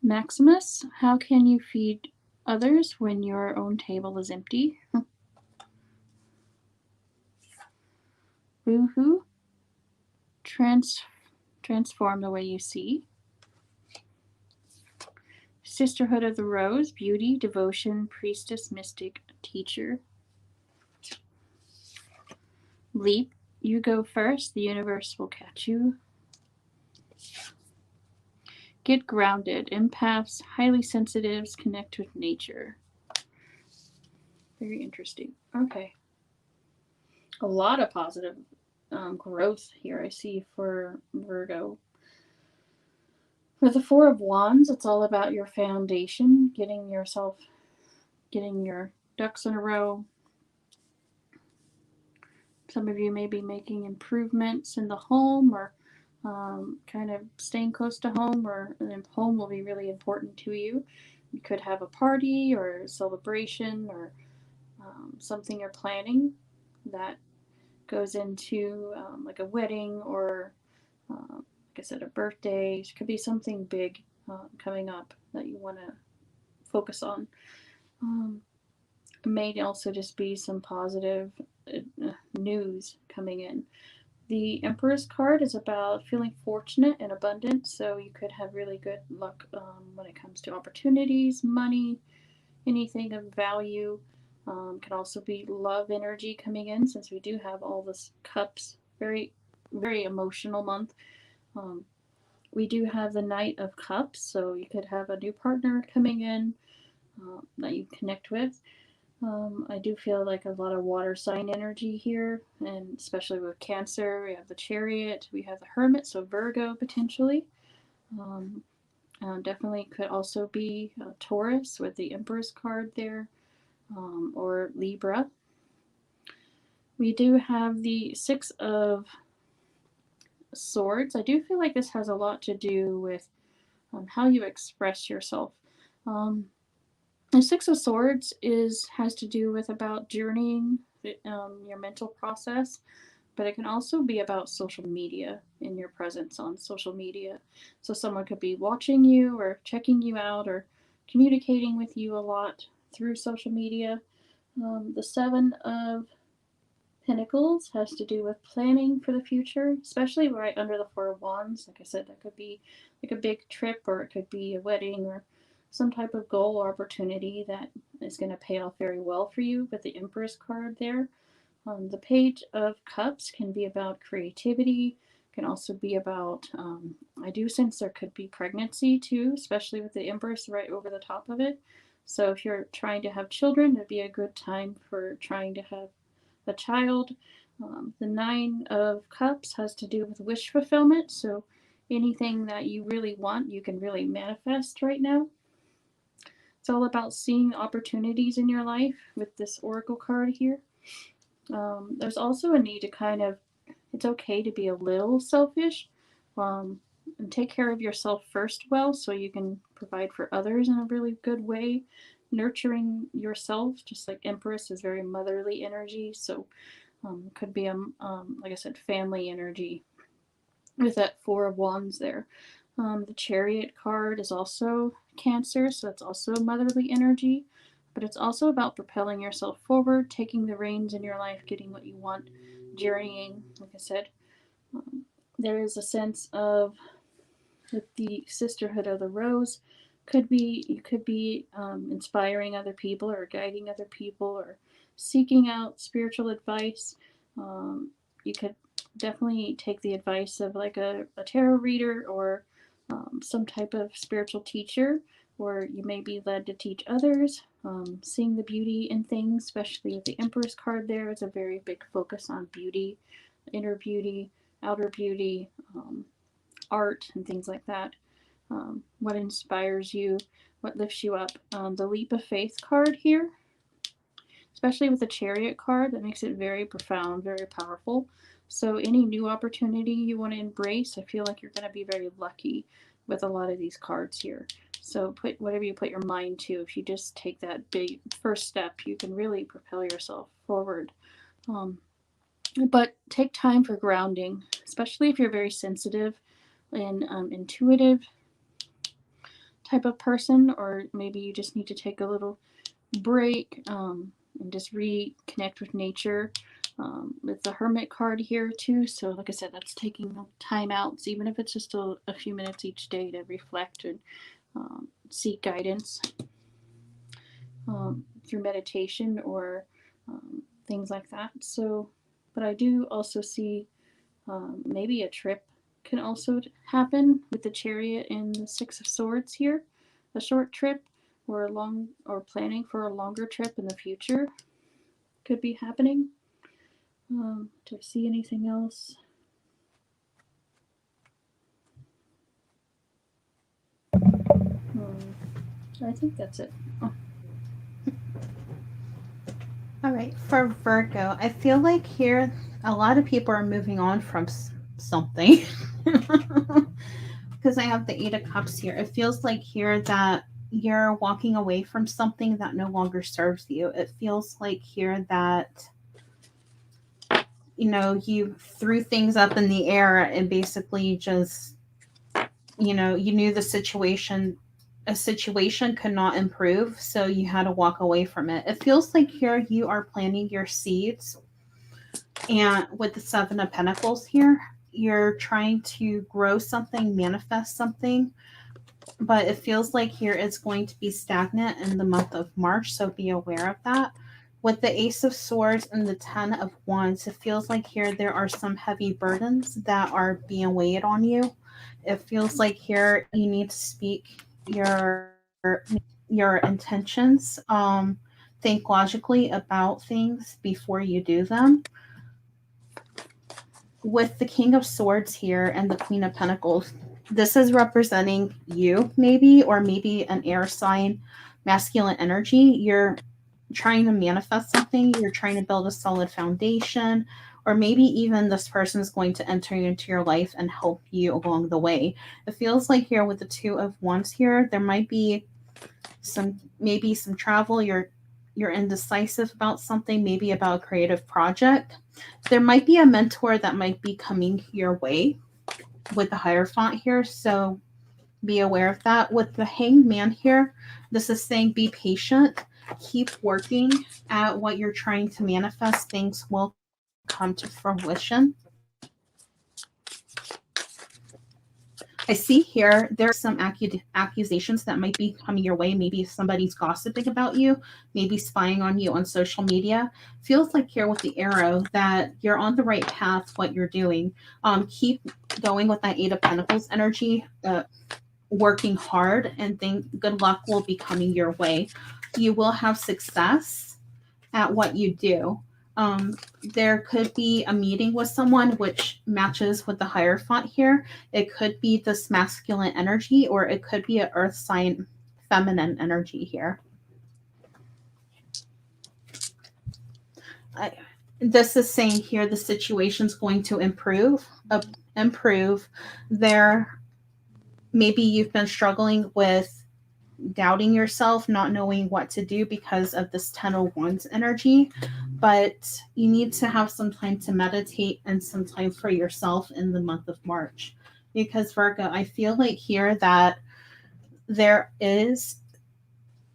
Maximus, how can you feed others when your own table is empty? Boohoo, transform the way you see. Sisterhood of the Rose, beauty, devotion, priestess, mystic, teacher. Leap, you go first, the universe will catch you. Get grounded, empaths, highly sensitives, connect with nature. Very interesting. Okay. A lot of positive growth here I see for Virgo. With the Four of Wands, it's all about your foundation, getting your ducks in a row. Some of you may be making improvements in the home, or kind of staying close to home, or home will be really important to you. You could have a party or a celebration, or something you're planning that goes into like a wedding, or like I said, a birthday. It could be something big coming up that you want to focus on. It may also just be some positive news coming in. The Emperor's card is about feeling fortunate and abundant, so you could have really good luck when it comes to opportunities, money, anything of value. Can also be love energy coming in, since we do have all this cups. Very, very emotional month. We do have the Knight of Cups, so you could have a new partner coming in that you connect with. I do feel like a lot of water sign energy here, and especially with Cancer. We have the Chariot, we have the Hermit, so Virgo potentially. Definitely could also be Taurus with the Emperor's card there, or Libra. We do have the Six of Swords. I do feel like this has a lot to do with how you express yourself. The Six of Swords has to do with about journeying your mental process, but it can also be about social media and your presence on social media. So someone could be watching you or checking you out or communicating with you a lot through social media. The Seven of Pentacles has to do with planning for the future, especially right under the Four of Wands. Like I said, that could be like a big trip, or it could be a wedding, or some type of goal or opportunity that is going to pay off very well for you. But the Empress card there, the Page of Cups can be about creativity, can also be about, I do sense there could be pregnancy too, especially with the Empress right over the top of it. So if you're trying to have children, it'd be a good time for trying to have a child. The Nine of Cups has to do with wish fulfillment, so anything that you really want, you can really manifest right now. It's all about seeing opportunities in your life with this Oracle card here. There's also a need to it's okay to be a little selfish, and take care of yourself first well, so you can provide for others in a really good way. Nurturing yourself, just like Empress is very motherly energy, so could be like I said, family energy with that Four of Wands there. The Chariot card is also Cancer, so that's also motherly energy, but it's also about propelling yourself forward, taking the reins in your life, getting what you want, journeying. Like I said, there is a sense of with the Sisterhood of the Rose. You could be inspiring other people, or guiding other people, or seeking out spiritual advice. You could definitely take the advice of like a tarot reader, or some type of spiritual teacher, or you may be led to teach others, seeing the beauty in things, especially with the Empress card there. It's a very big focus on beauty, inner beauty, outer beauty, art, and things like that. What inspires you, what lifts you up. The Leap of Faith card here, especially with the Chariot card, that makes it very profound, very powerful. So any new opportunity you want to embrace, I feel like you're going to be very lucky with a lot of these cards here. So put whatever you put your mind to. If you just take that big first step, you can really propel yourself forward. But take time for grounding, especially if you're very sensitive and intuitive type of person, or maybe you just need to take a little break and just reconnect with nature. With the Hermit card here too, so like I said, that's taking time out, even if it's just a few minutes each day to reflect and seek guidance through meditation or things like that. So, but I do also see maybe a trip can also happen with the Chariot and the Six of Swords here. A short trip or planning for a longer trip in the future could be happening. Do I see anything else? I think that's it. Oh. All right, for Virgo, I feel like here a lot of people are moving on from something. Because I have the Eight of Cups here. It feels like here that you're walking away from something that no longer serves you. It feels like here that, you know, you threw things up in the air and basically just, you know, you knew a situation could not improve, so you had to walk away from it. It feels like here you are planting your seeds, and with the Seven of Pentacles here, you're trying to grow something, manifest something, but it feels like here it's going to be stagnant in the month of March, so be aware of that. With the Ace of Swords and the Ten of Wands, it feels like here there are some heavy burdens that are being weighed on you. It feels like here you need to speak your intentions. Think logically about things before you do them. With the King of Swords here and the Queen of Pentacles, this is representing you, maybe, or maybe an air sign, masculine energy. You're trying to manifest something, you're trying to build a solid foundation, or maybe even this person is going to enter into your life and help you along the way. It feels like here with the Two of Wands here, there might be some travel. You're indecisive about something, maybe about a creative project. There might be a mentor that might be coming your way with the Hierophant here, so be aware of that. With the Hanged Man here, this is saying be patient, keep working at what you're trying to manifest. Things will come to fruition. I see here there are some accusations that might be coming your way. Maybe somebody's gossiping about you, maybe spying on you on social media. Feels like here with the Arrow that you're on the right path, what you're doing. Keep going with that Eight of Pentacles energy, working hard, and think good luck will be coming your way. You will have success at what you do. There could be a meeting with someone which matches with the Hierophant here. It could be this masculine energy, or it could be an earth sign feminine energy here. This is saying here the situation's going to improve. There, maybe you've been struggling with doubting yourself, not knowing what to do because of this Ten of Wands energy, but you need to have some time to meditate and some time for yourself in the month of March. Because Virgo, I feel like here that there is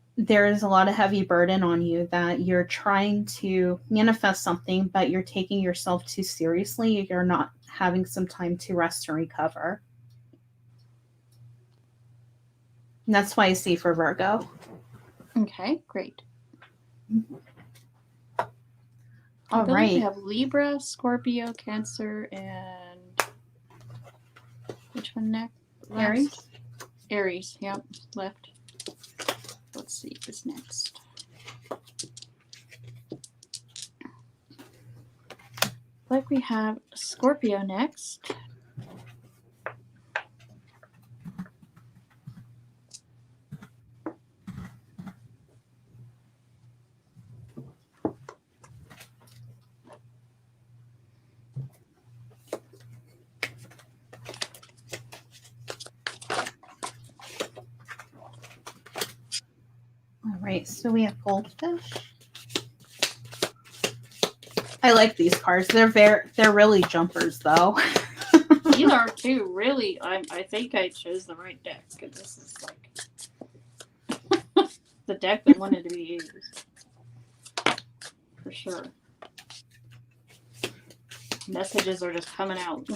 a lot of heavy burden on you, that you're trying to manifest something, but you're taking yourself too seriously. You're not having some time to rest and recover. And that's why I see for Virgo. Okay, great. All right. We have Libra, Scorpio, Cancer, and which one next? Aries? Aries, yep, left. Let's see who's next. Like we have Scorpio next. All right, so we have goldfish. I like these cards. They're really jumpers though. These are too. Really, I think I chose the right deck because this is like the deck that wanted to be used for sure. Messages are just coming out.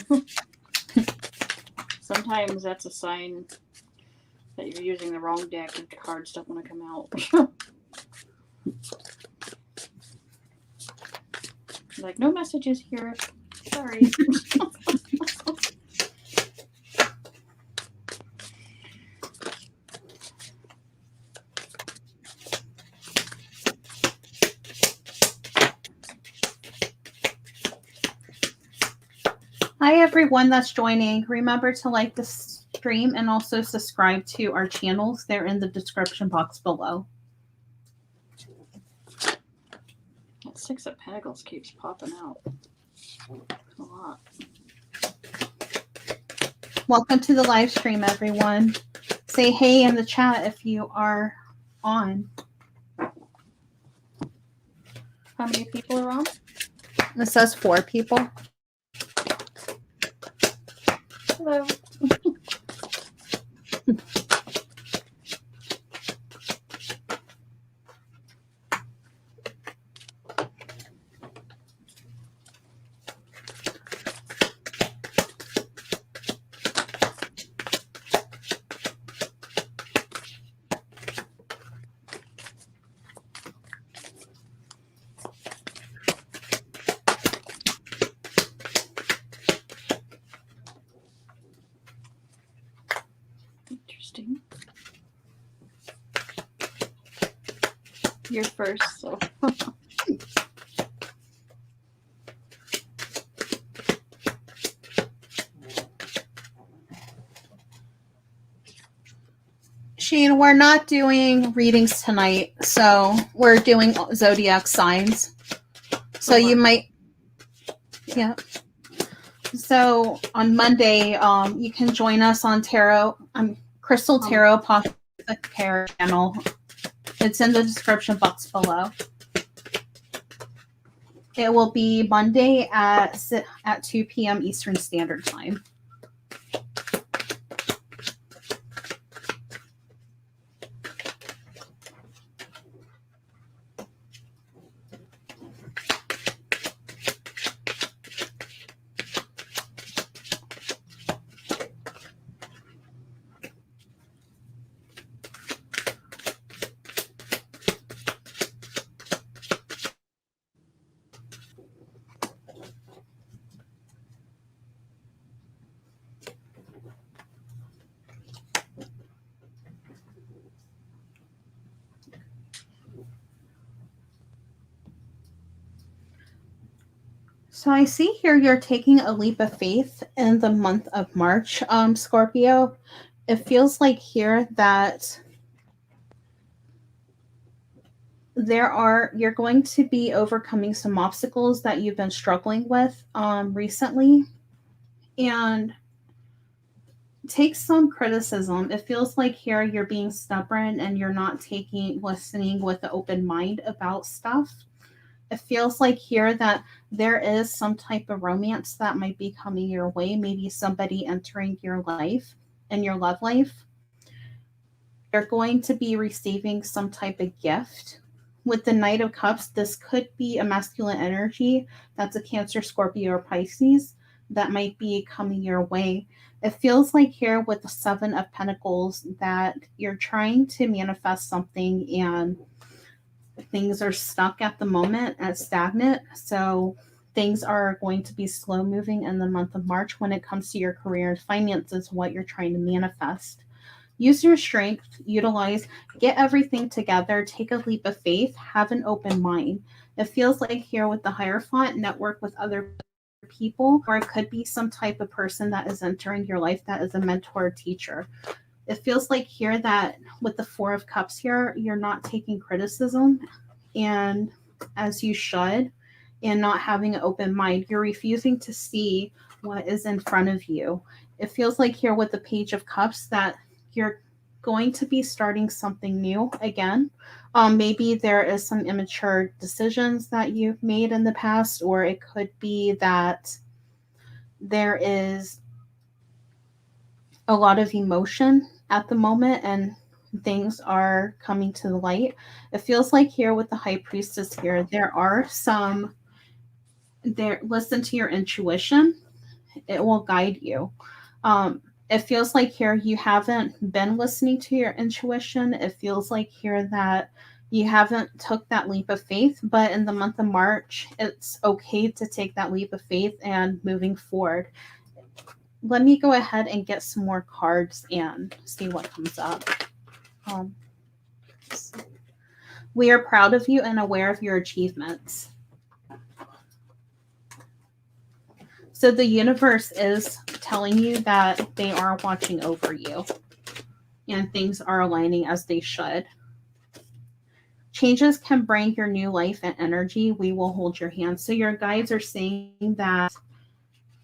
Sometimes that's a sign that you're using the wrong deck and the cards don't want to come out. Like, no messages here. Sorry. Hi, everyone that's joining. Remember to like the stream and also subscribe to our channels. They're in the description box below. That Six of Pentacles keeps popping out a lot. Welcome to the live stream, everyone. Say hey in the chat if you are on. How many people are on? It says 4 people. Hello. Interesting. You're first, so. Shane, we're not doing readings tonight, so we're doing zodiac signs. So you might, yeah. So on Monday, you can join us on Tarot, Crystal Tarot Apothecary channel. It's in the description box below. It will be Monday at 2 p.m. Eastern Standard Time. So I see here you're taking a leap of faith in the month of March, Scorpio. It feels like here that you're going to be overcoming some obstacles that you've been struggling with recently, and take some criticism. It feels like here you're being stubborn and you're not listening with an open mind about stuff. It feels like here that there is some type of romance that might be coming your way, maybe somebody entering your life and your love life. You're going to be receiving some type of gift. With the Knight of Cups, this could be a masculine energy. That's a Cancer, Scorpio, or Pisces that might be coming your way. It feels like here with the Seven of Pentacles that you're trying to manifest something and things are stuck at the moment, stagnant. So things are going to be slow moving in the month of March when it comes to your career and finances, what you're trying to manifest. Use your strength, utilize, get everything together, take a leap of faith, have an open mind. It feels like here with the Hierophant, network with other people, or it could be some type of person that is entering your life that is a mentor or teacher. It feels like here that with the Four of Cups here, you're not taking criticism and as you should, and not having an open mind. You're refusing to see what is in front of you. It feels like here with the Page of Cups that you're going to be starting something new again. Maybe there is some immature decisions that you've made in the past, or it could be that there is a lot of emotion at the moment and things are coming to the light. It feels like here with the High Priestess here, there are some there. Listen to your intuition. It will guide you. It feels like here you haven't been listening to your intuition. It feels like here that you haven't took that leap of faith, but in the month of March, it's okay to take that leap of faith and moving forward. Let me go ahead and get some more cards and see what comes up. We are proud of you and aware of your achievements. So the universe is telling you that they are watching over you and things are aligning as they should. Changes can bring your new life and energy. We will hold your hand. So your guides are saying that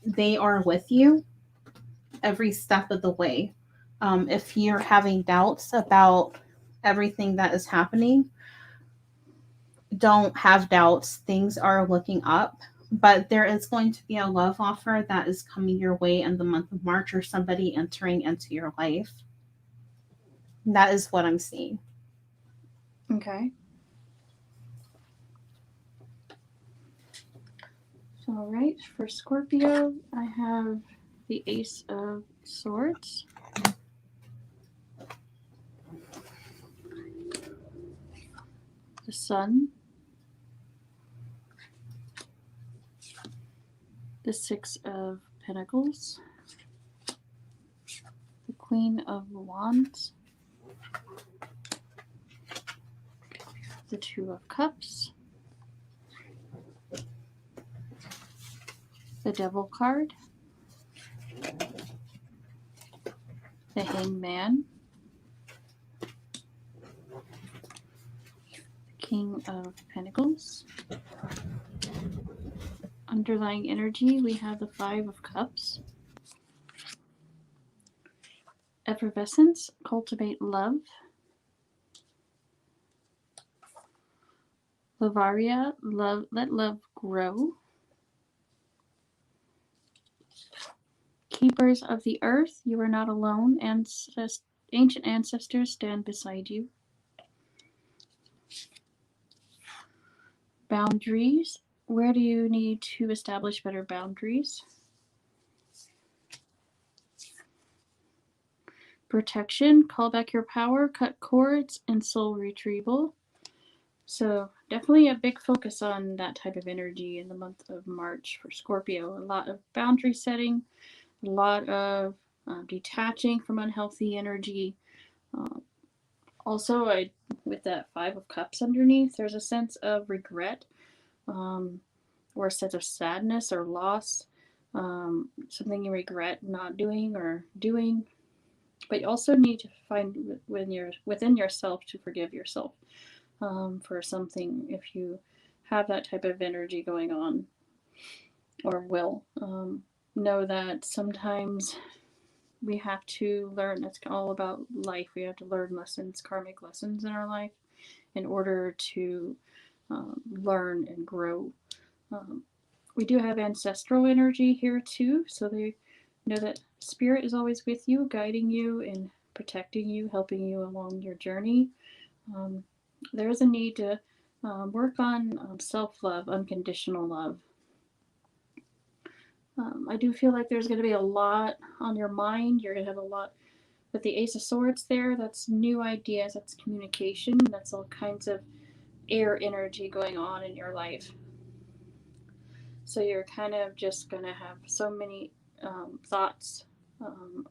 they are with you every step of the way. If you're having doubts about everything that is happening, don't have doubts. Things are looking up, but there is going to be a love offer that is coming your way in the month of March, or somebody entering into your life. That is what I'm seeing. Okay. So, all right, for Scorpio, I have the Ace of Swords, the Sun, the Six of Pentacles, the Queen of Wands, the Two of Cups, the Devil card, the Hangman, the King of Pentacles. Underlying energy, we have the Five of Cups. Effervescence, cultivate love. Lavaria, love, let love grow. Keepers of the earth, you are not alone. Ancient ancestors stand beside you. Boundaries, where do you need to establish better boundaries? Protection, call back your power, cut cords, and soul retrieval. So definitely a big focus on that type of energy in the month of March for Scorpio. A lot of boundary setting, a lot of detaching from unhealthy energy. Also, with that Five of Cups underneath, there's a sense of regret, or a sense of sadness or loss, something you regret not doing or doing. But you also need to find within yourself to forgive yourself for something if you have that type of energy going on, or will. Know that sometimes we have to learn. It's all about life. We have to learn lessons, karmic lessons in our life in order to learn and grow. We do have ancestral energy here too, so they know that spirit is always with you, guiding you and protecting you, helping you along your journey. There is a need to work on self-love, unconditional love. I do feel like there's going to be a lot on your mind. You're going to have a lot with the Ace of Swords there. That's new ideas, that's communication, that's all kinds of air energy going on in your life. So you're kind of just going to have so many thoughts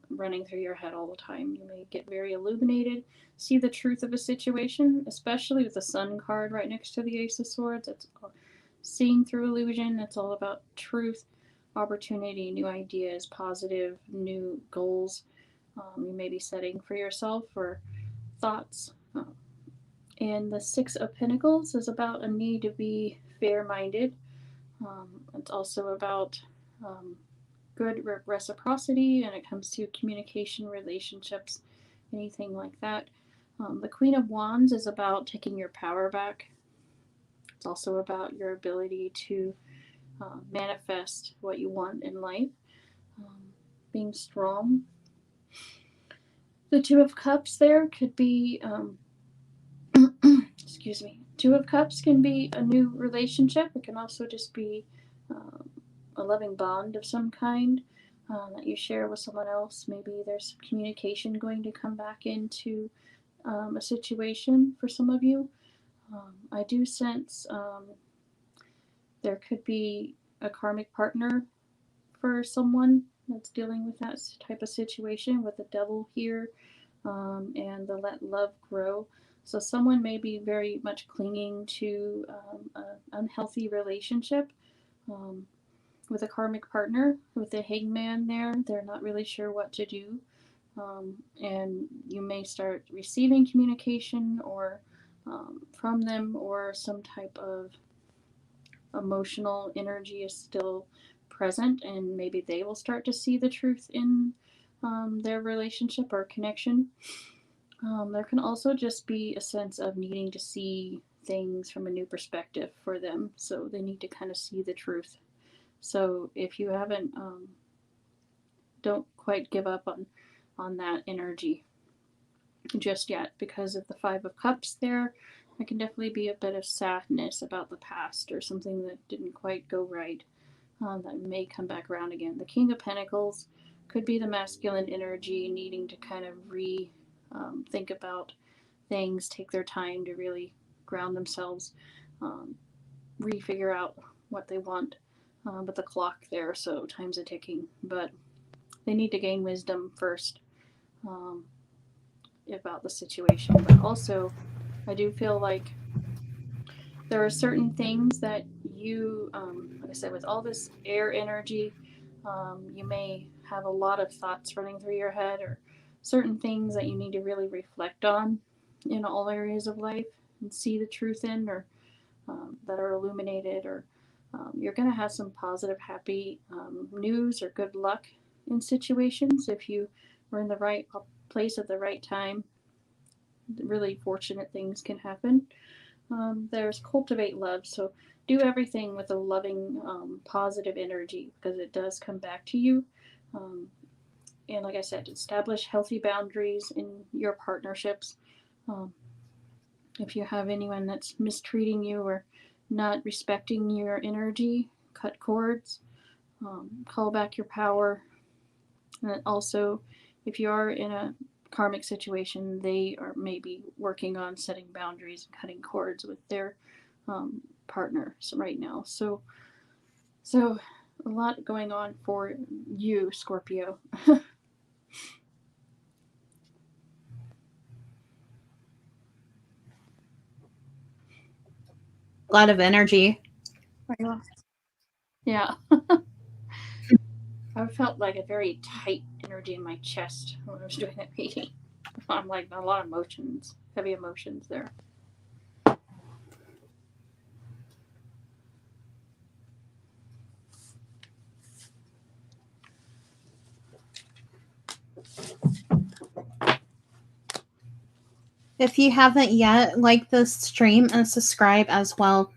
running through your head all the time. You may get very illuminated, see the truth of a situation, especially with the Sun card right next to the Ace of Swords. It's seeing through illusion. It's all about truth, opportunity, new ideas, positive, new goals. You may be setting for yourself or thoughts. And the Six of Pentacles is about a need to be fair-minded. It's also about good reciprocity, and it comes to communication, relationships, anything like that. The Queen of Wands is about taking your power back. It's also about your ability to manifest what you want in life, being strong. The Two of Cups there could be, excuse me, Two of Cups can be a new relationship. It can also just be a loving bond of some kind that you share with someone else. Maybe there's communication going to come back into a situation for some of you. I do sense there could be a karmic partner for someone that's dealing with that type of situation, with the Devil here and the Let Love Grow. So someone may be very much clinging to an unhealthy relationship with a karmic partner, with the Hangman there. They're not really sure what to do. And you may start receiving communication or from them, or some type of emotional energy is still present, and maybe they will start to see the truth in their relationship or connection. There can also just be a sense of needing to see things from a new perspective for them, so they need to kind of see the truth. So if you haven't, don't quite give up on that energy just yet, because of the Five of Cups there. There can definitely be a bit of sadness about the past or something that didn't quite go right that may come back around again. The King of Pentacles could be the masculine energy needing to kind of think about things, take their time to really ground themselves, refigure out what they want. But the clock there, so time's a ticking. But they need to gain wisdom first about the situation. But also, I do feel like there are certain things that you, like I said, with all this air energy, you may have a lot of thoughts running through your head, or certain things that you need to really reflect on in all areas of life and see the truth in, or that are illuminated, or you're going to have some positive, happy news or good luck in situations if you were in the right place at the right time. Really fortunate things can happen. There's cultivate love, so do everything with a loving, positive energy, because it does come back to you. And like I said, establish healthy boundaries in your partnerships. If you have anyone that's mistreating you or not respecting your energy, cut cords, call back your power. And also, if you are in a karmic situation, they are maybe working on setting boundaries and cutting cords with their partners right now. So a lot going on for you, Scorpio. A lot of energy. Yeah. I felt like a very tight energy in my chest when I was doing that reading. I'm like a lot of emotions, heavy emotions there. If you haven't yet, like this stream and subscribe as well.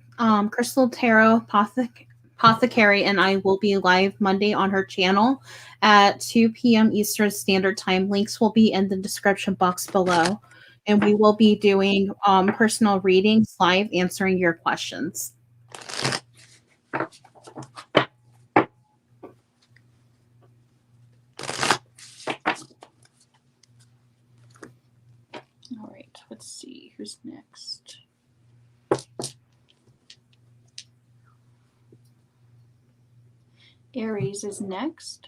Crystal Tarot Apothecary and I will be live Monday on her channel at 2 p.m. Eastern Standard Time. Links will be in the description box below. And we will be doing personal readings live, answering your questions. All right, let's see who's next. Aries is next.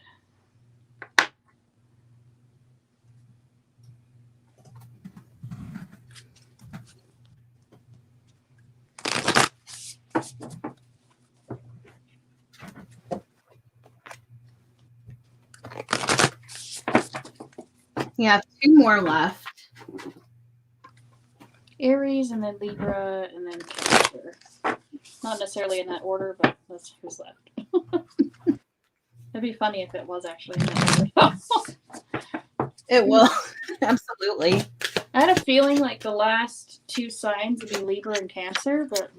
Yeah, 2 more left. Aries, and then Libra, and then Cancer. Not necessarily in that order, but that's who's left. It'd be funny if it was actually in that order. It will. Absolutely. I had a feeling like the last 2 signs would be Libra and Cancer, but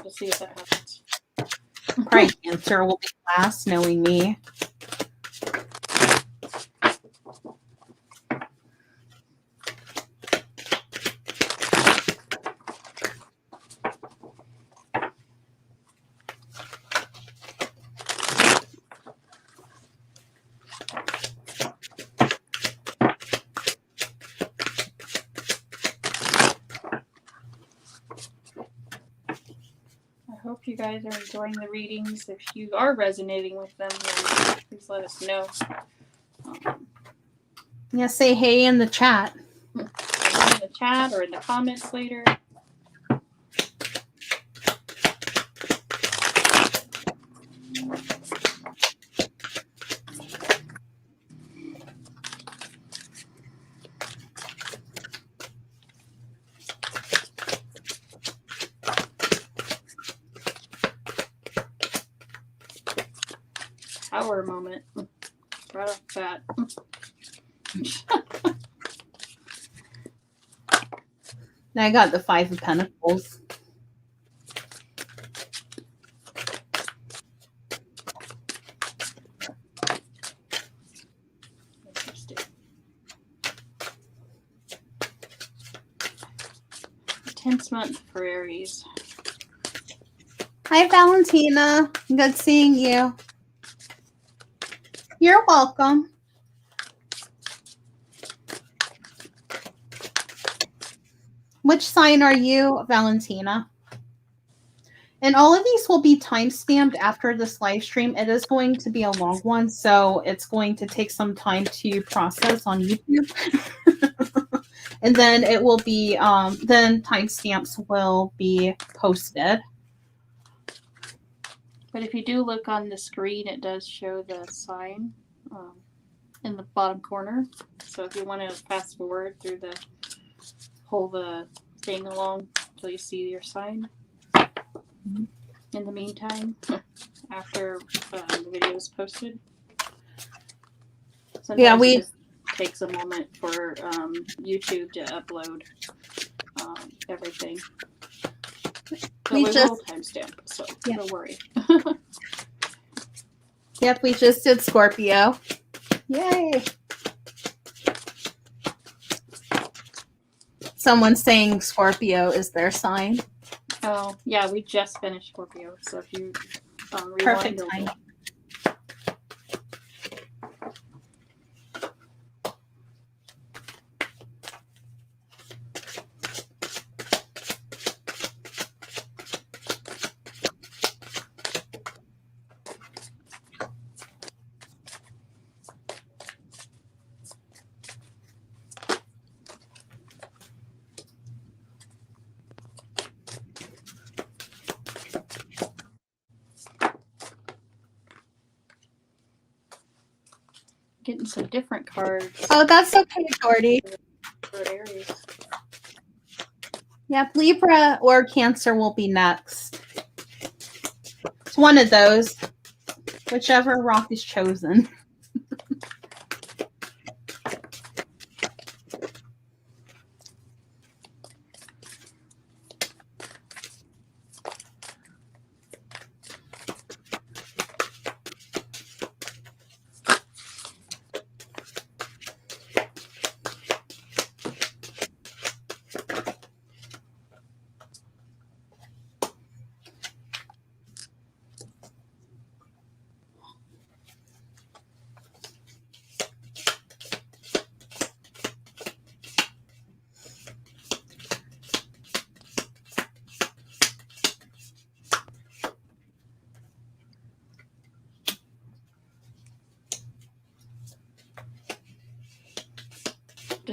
we'll see if that happens. Probably Cancer will be last, knowing me. I hope you guys are enjoying the readings. If you are resonating with them, then please let us know. Yeah, say hey in the chat. In the chat or in the comments later. Power moment. Right off the bat. I got the 5 of Pentacles. Interesting. Intense month for Aries. Hi, Valentina. Good seeing you. You're welcome. Which sign are you, Valentina? And all of these will be time-stamped after this live stream. It is going to be a long one, so it's going to take some time to process on YouTube. And then it will be, then timestamps will be posted. But if you do look on the screen, it does show the sign in the bottom corner. So if you want to fast forward through the thing along until you see your sign. In the meantime, after the video is posted. Sometimes it just takes a moment for YouTube to upload everything. So we will timestamp, so don't worry. Yep, we just did Scorpio. Yay! Someone's saying Scorpio is their sign. Oh, yeah, we just finished Scorpio, so if you rewind Perfect a time. little. Getting some different cards. Oh, that's okay, Jordy. For Aries. Yep, Libra or Cancer will be next. It's one of those. Whichever rock is chosen.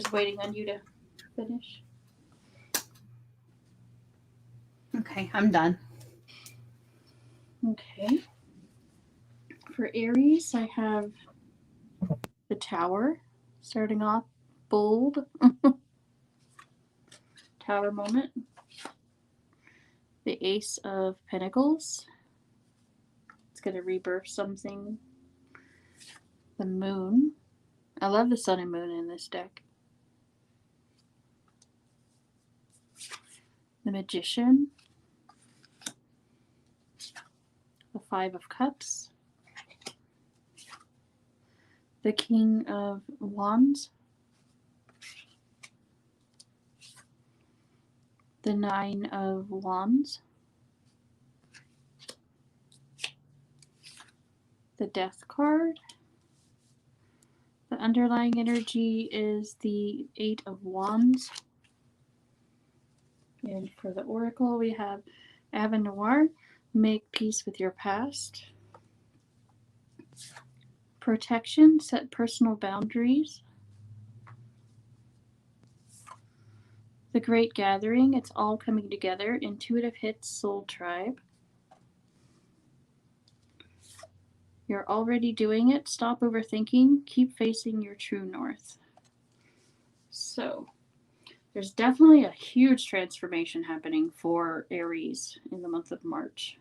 just waiting on you to finish. Okay, I'm done. Okay. For Aries, I have the Tower, starting off bold. Tower moment. The Ace of Pentacles. It's going to rebirth something. The Moon. I love the Sun and Moon in this deck. The Magician. The Five of Cups. The King of Wands. The Nine of Wands. The Death card. The underlying energy is the Eight of Wands. And for the Oracle, we have Ave Noir, make peace with your past. Protection, set personal boundaries. The Great Gathering, it's all coming together. Intuitive hits, Soul Tribe. You're already doing it. Stop overthinking. Keep facing your true north. So, there's definitely a huge transformation happening for Aries in the month of March.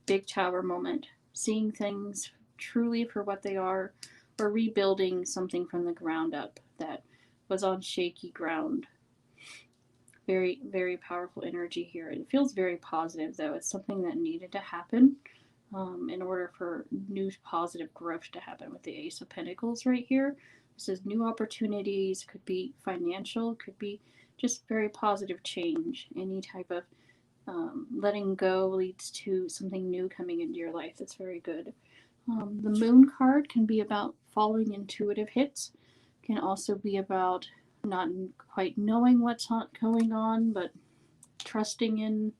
Big Tower moment. Seeing things truly for what they are, or rebuilding something from the ground up that was on shaky ground. Very, very powerful energy here. It feels very positive, though. It's something that needed to happen in order for new positive growth to happen with the Ace of Pentacles right here. This is new opportunities, could be financial, could be just very positive change. Any type of letting go leads to something new coming into your life. That's very good. The Moon card can be about following intuitive hits. Can also be about not quite knowing what's going on, but trusting in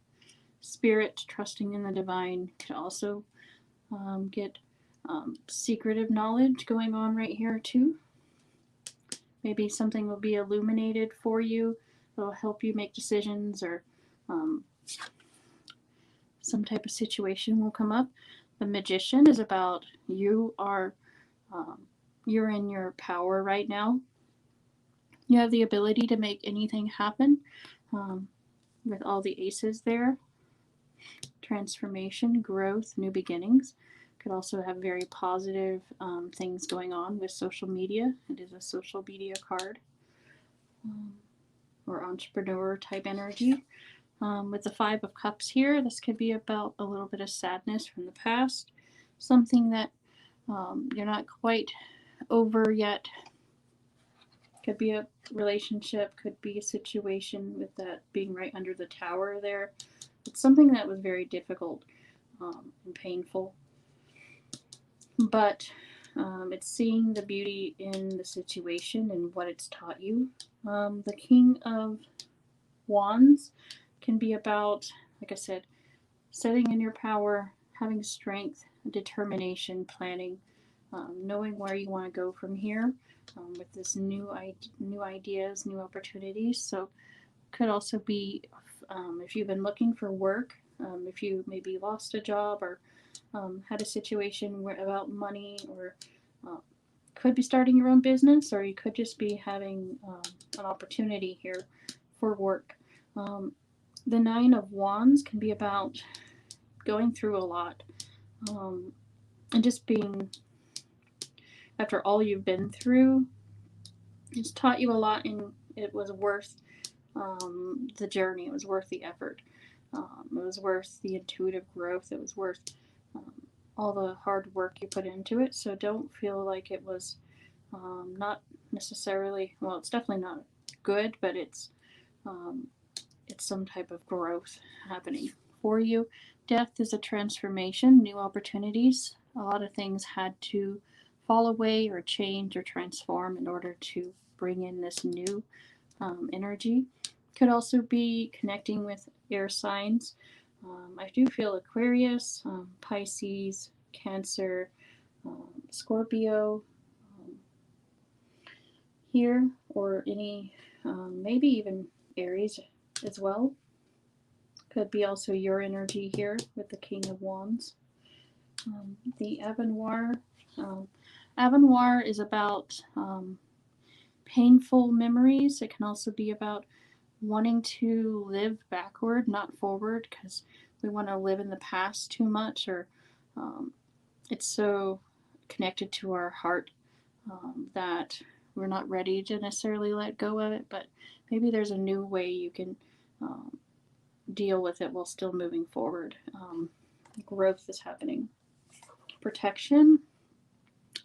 spirit, trusting in the divine. Could also get secretive knowledge going on right here too. Maybe something will be illuminated for you. It'll help you make decisions, or some type of situation will come up. The Magician is about you're in your power right now. You have the ability to make anything happen with all the aces there. Transformation, growth, new beginnings. Could also have very positive things going on with social media. It is a social media card. Or entrepreneur type energy. With the Five of Cups here, this could be about a little bit of sadness from the past. Something that you're not quite over yet. Could be a relationship, could be a situation with that being right under the tower there. It's something that was very difficult and painful. But it's seeing the beauty in the situation and what it's taught you. The King of Wands can be about, like I said, setting in your power, having strength, determination, planning, knowing where you want to go from here with this new ideas, new opportunities. So could also be if you've been looking for work, if you maybe lost a job or had a situation about money, or could be starting your own business, or you could just be having an opportunity here for work. The Nine of Wands can be about going through a lot and just being, after all you've been through, it's taught you a lot, and it was worth the journey. It was worth the effort. It was worth the intuitive growth. It was worth all the hard work you put into it. So don't feel like it was not necessarily, well, it's definitely not good, but it's some type of growth happening for you. Death is a transformation, new opportunities. A lot of things had to fall away or change or transform in order to bring in this new energy. Could also be connecting with air signs. I do feel Aquarius, Pisces, Cancer, Scorpio. here, or any, maybe even Aries as well. Could be also your energy here with the King of Wands. The Avenoir. Avenoir is about painful memories. It can also be about wanting to live backward, not forward, because we want to live in the past too much, or it's so connected to our heart that we're not ready to necessarily let go of it, but maybe there's a new way you can deal with it while still moving forward. Growth is happening. Protection.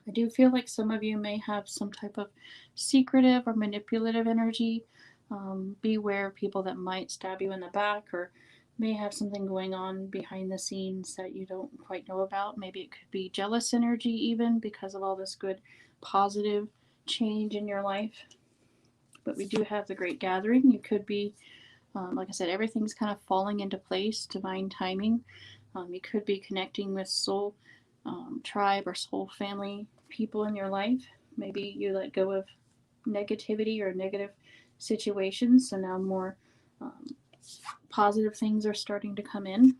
I do feel like some of you may have some type of secretive or manipulative energy. Beware of people that might stab you in the back, or may have something going on behind the scenes that you don't quite know about. Maybe it could be jealous energy even because of all this good positive change in your life. But we do have the Great Gathering. You could be, like I said, everything's kind of falling into place, divine timing. You could be connecting with soul tribe or soul family people in your life. Maybe you let go of negativity or negative situations, so now more positive things are starting to come in,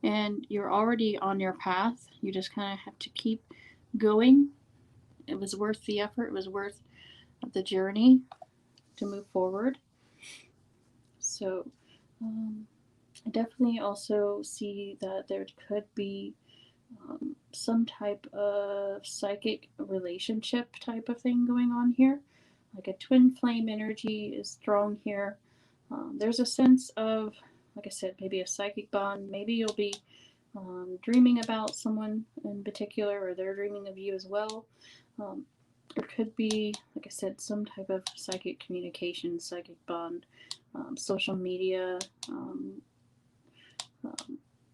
and you're already on your path. You just kind of have to keep going. It was worth the effort. It was worth the journey to move forward. So I definitely also see that there could be some type of psychic relationship type of thing going on here. Like a twin flame energy is strong here. There's a sense of, like I said, maybe a psychic bond. Maybe you'll be dreaming about someone in particular, or they're dreaming of you as well. There could be, like I said, some type of psychic communication, psychic bond, social media,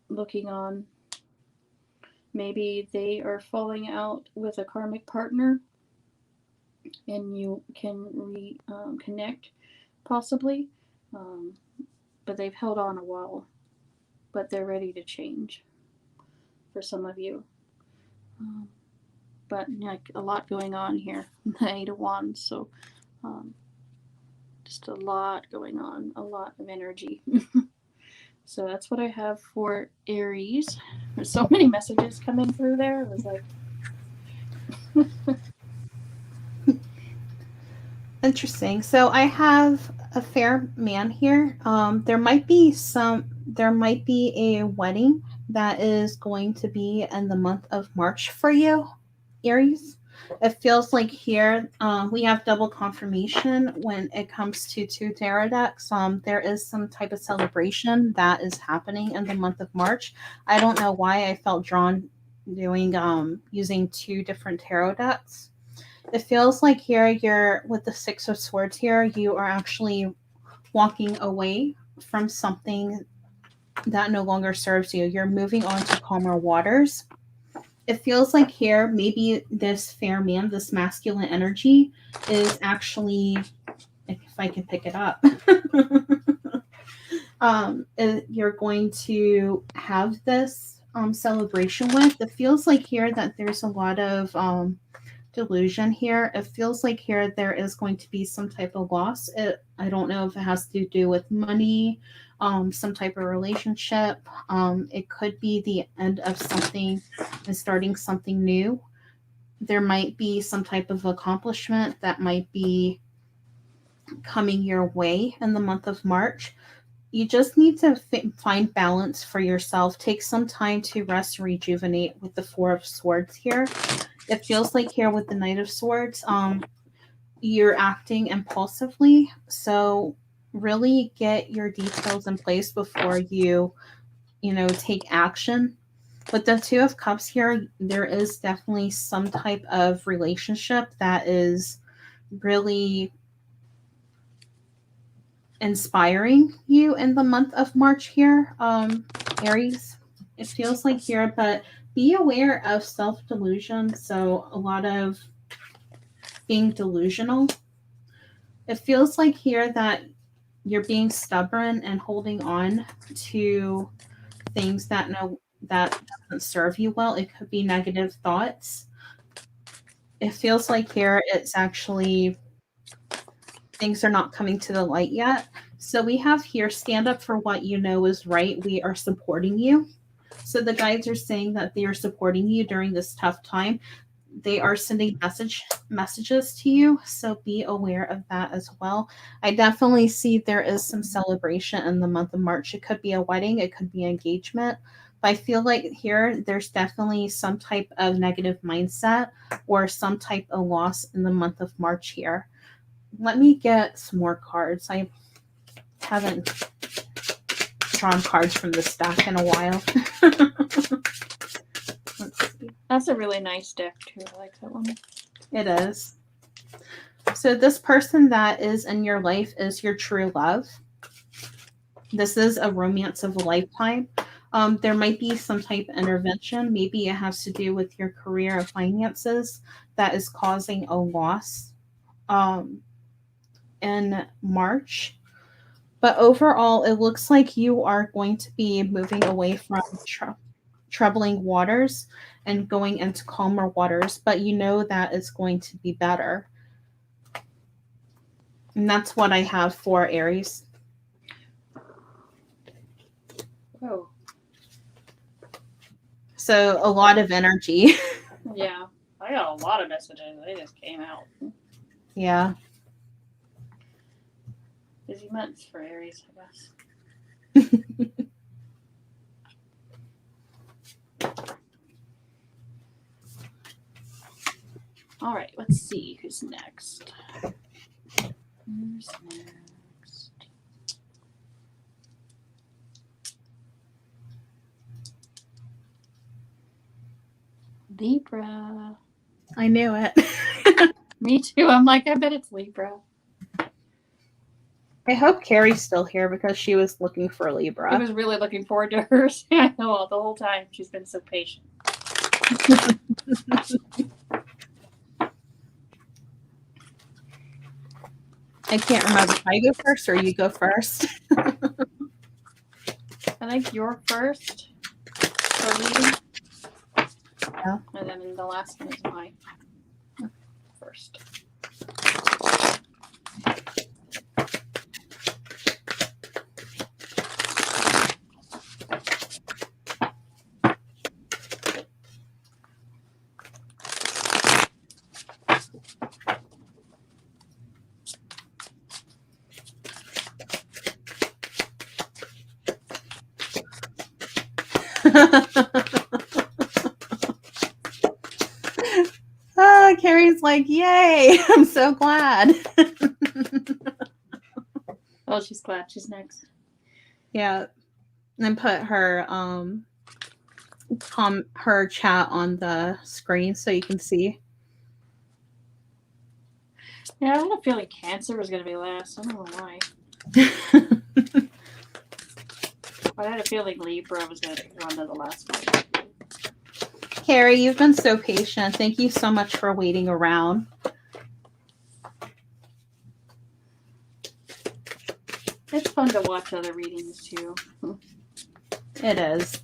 looking on. Maybe they are falling out with a karmic partner and you can reconnect possibly, but they've held on a while, but they're ready to change for some of you. But like a lot going on here, the Eight of Wands, so just a lot going on, a lot of energy. So that's what I have for Aries. There's so many messages coming through there. It was like Interesting. So I have a fair man here. There might be a wedding that is going to be in the month of March for you, Aries. It feels like here we have double confirmation when it comes to two tarot decks. There is some type of celebration that is happening in the month of March. I don't know why I felt drawn doing using two different tarot decks. It feels like here you're with the Six of Swords here, you are actually walking away from something that no longer serves you. You're moving on to calmer waters. It feels like here maybe this fair man, this masculine energy is actually, if I can pick it up, you're going to have this celebration with. It feels like here that there's a lot of delusion here. It feels like here there is going to be some type of loss. I don't know if it has to do with money, some type of relationship. It could be the end of something and starting something new. There might be some type of accomplishment that might be coming your way in the month of March. You just need to find balance for yourself. Take some time to rest, rejuvenate with the Four of Swords here. It feels like here with the Knight of Swords, you're acting impulsively. So really get your details in place before you take action. With the Two of Cups here, there is definitely some type of relationship that is really inspiring you in the month of March here, Aries. It feels like here, but be aware of self-delusion. So a lot of being delusional. It feels like here that you're being stubborn and holding on to things that doesn't serve you well. It could be negative thoughts. it feels like here it's actually things are not coming to the light yet. So we have here, stand up for what you know is right. We are supporting you. So the guides are saying that they are supporting you during this tough time. They are sending messages to you, so be aware of that as well. I definitely see there is some celebration in the month of March. It could be a wedding, it could be engagement, but I feel like here there's definitely some type of negative mindset or some type of loss in the month of March here. Let me get some more cards. I haven't drawn cards from this stack in a while. That's a really nice deck too. I like that one. It is. So this person that is in your life is your true love. This is a romance of a lifetime. There might be some type of intervention. Maybe it has to do with your career or finances that is causing a loss in March. But overall, it looks like you are going to be moving away from troubling waters and going into calmer waters, but you know that it's going to be better. And that's what I have for Aries. Oh. So a lot of energy. Yeah. I got a lot of messages. They just came out. Yeah. Busy months for Aries, I guess. All right, let's see who's next. Who's next? Libra. I knew it. Me too. I'm like, I bet it's Libra. I hope Carrie's still here because she was looking for Libra. I was really looking forward to hers. I know, the whole time she's been so patient. I can't remember if I go first or you go first. I think you're first for reading. Yeah. And then the last one is mine. First. Carrie's like, yay, I'm so glad. Oh, she's glad she's next. Yeah. And put her her chat on the screen so you can see. Yeah, I had a feeling Cancer was going to be last. I don't know why. But I had a feeling Libra was going to be one of the last ones. Carrie, you've been so patient. Thank you so much for waiting around. It's fun to watch other readings too. It is.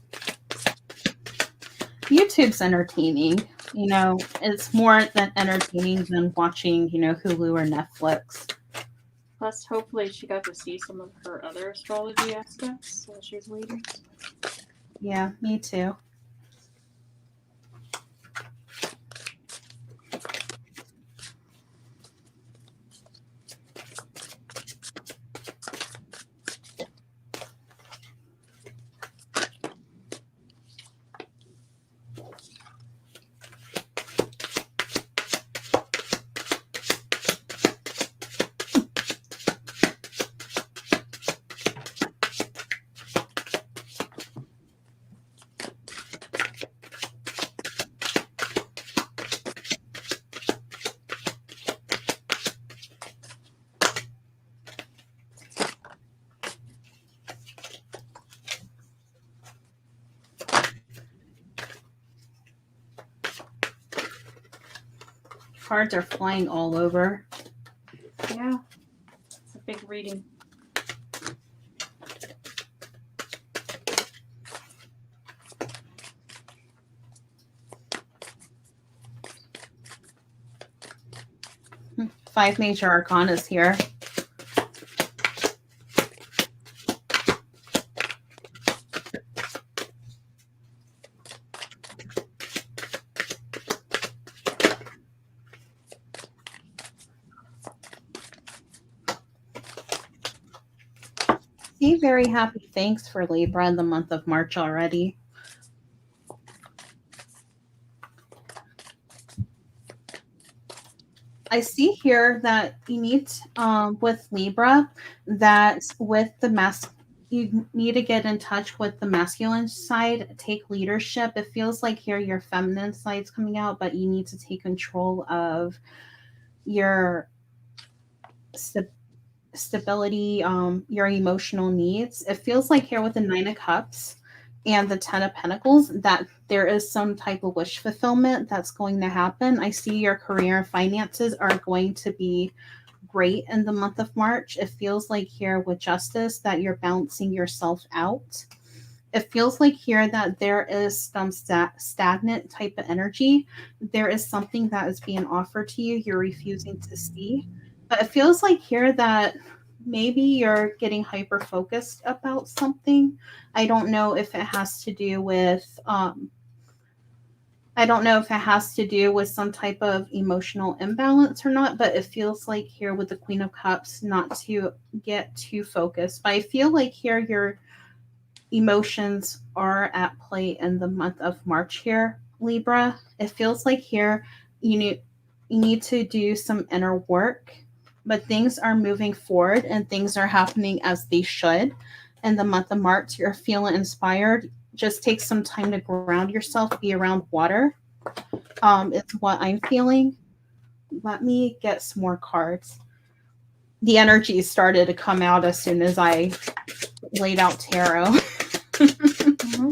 YouTube's entertaining. You know, it's more than entertaining than watching, you know, Hulu or Netflix. Plus, hopefully she got to see some of her other astrology aspects while she was waiting. Yeah, me too. Cards are flying all over. Yeah, it's a big reading. 5 major arcanas here. See, very happy thanks for Libra in the month of March already. I see here that you need, with Libra, that with the you need to get in touch with the masculine side, take leadership. It feels like here your feminine side's coming out, but you need to take control of your stability, your emotional needs. It feels like here with the 9 of Cups and the 10 of Pentacles that there is some type of wish fulfillment that's going to happen. I see your career and finances are going to be great in the month of March. It feels like here with Justice that you're balancing yourself out. It feels like here that there is some stagnant type of energy. There is something that is being offered to you. You're refusing to see. But it feels like here that maybe you're getting hyper focused about something. I don't know if it has to do with some type of emotional imbalance or not, but it feels like here with the Queen of Cups not to get too focused. But I feel like here your emotions are at play in the month of March here, Libra. It feels like here you need to do some inner work, but things are moving forward and things are happening as they should. In the month of March, you're feeling inspired. Just take some time to ground yourself, be around water. It's what I'm feeling. Let me get some more cards. The energy started to come out as soon as I laid out tarot. Mm-hmm.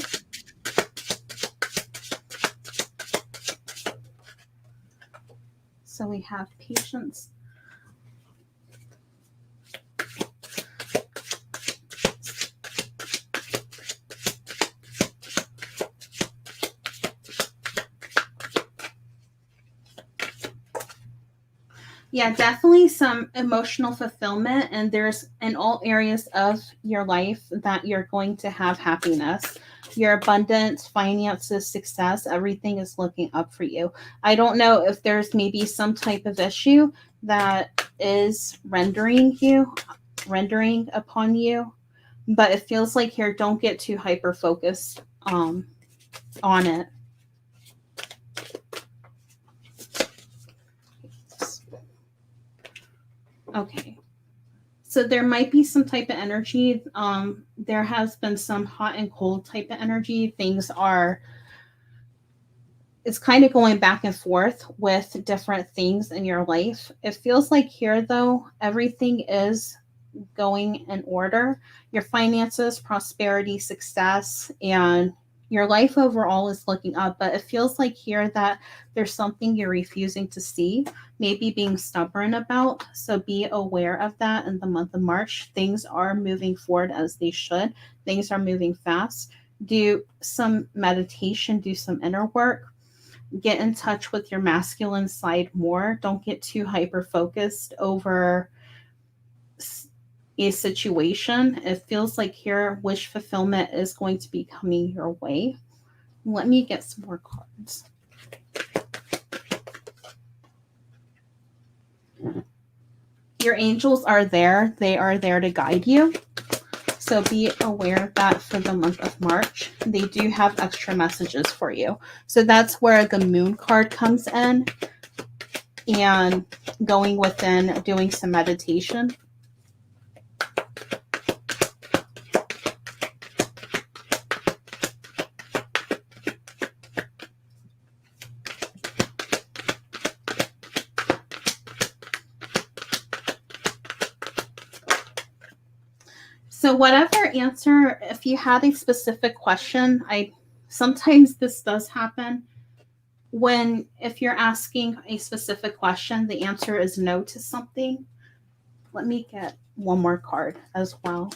So we have patience. Yeah, definitely some emotional fulfillment, and there's in all areas of your life that you're going to have happiness. Your abundance, finances, success, everything is looking up for you. I don't know if there's maybe some type of issue that is rendering upon you, but it feels like here, don't get too hyper focused on it. Okay. So there might be some type of energy. There has been some hot and cold type of energy. It's kind of going back and forth with different things in your life. It feels like here, though, everything is going in order. Your finances, prosperity, success, and your life overall is looking up. But it feels like here that there's something you're refusing to see, maybe being stubborn about. So be aware of that in the month of March. Things are moving forward as they should. Things are moving fast. Do some meditation, do some inner work. Get in touch with your masculine side more. Don't get too hyper focused over a situation. It feels like here wish fulfillment is going to be coming your way. Let me get some more cards. Your angels are there. They are there to guide you. So be aware of that for the month of March. They do have extra messages for you. So that's where the moon card comes in and going within, doing some meditation. So whatever answer, if you had a specific question, sometimes this does happen. If you're asking a specific question, the answer is no to something. Let me get one more card as well.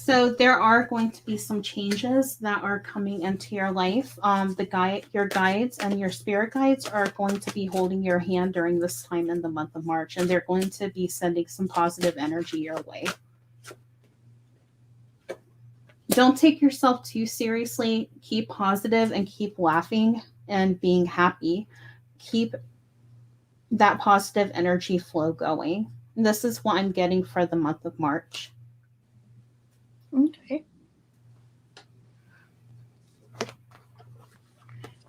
So there are going to be some changes that are coming into your life. Your guides and your spirit guides are going to be holding your hand during this time in the month of March, and they're going to be sending some positive energy your way. Don't take yourself too seriously. Keep positive and keep laughing and being happy. Keep that positive energy flow going. This is what I'm getting for the month of March. Okay.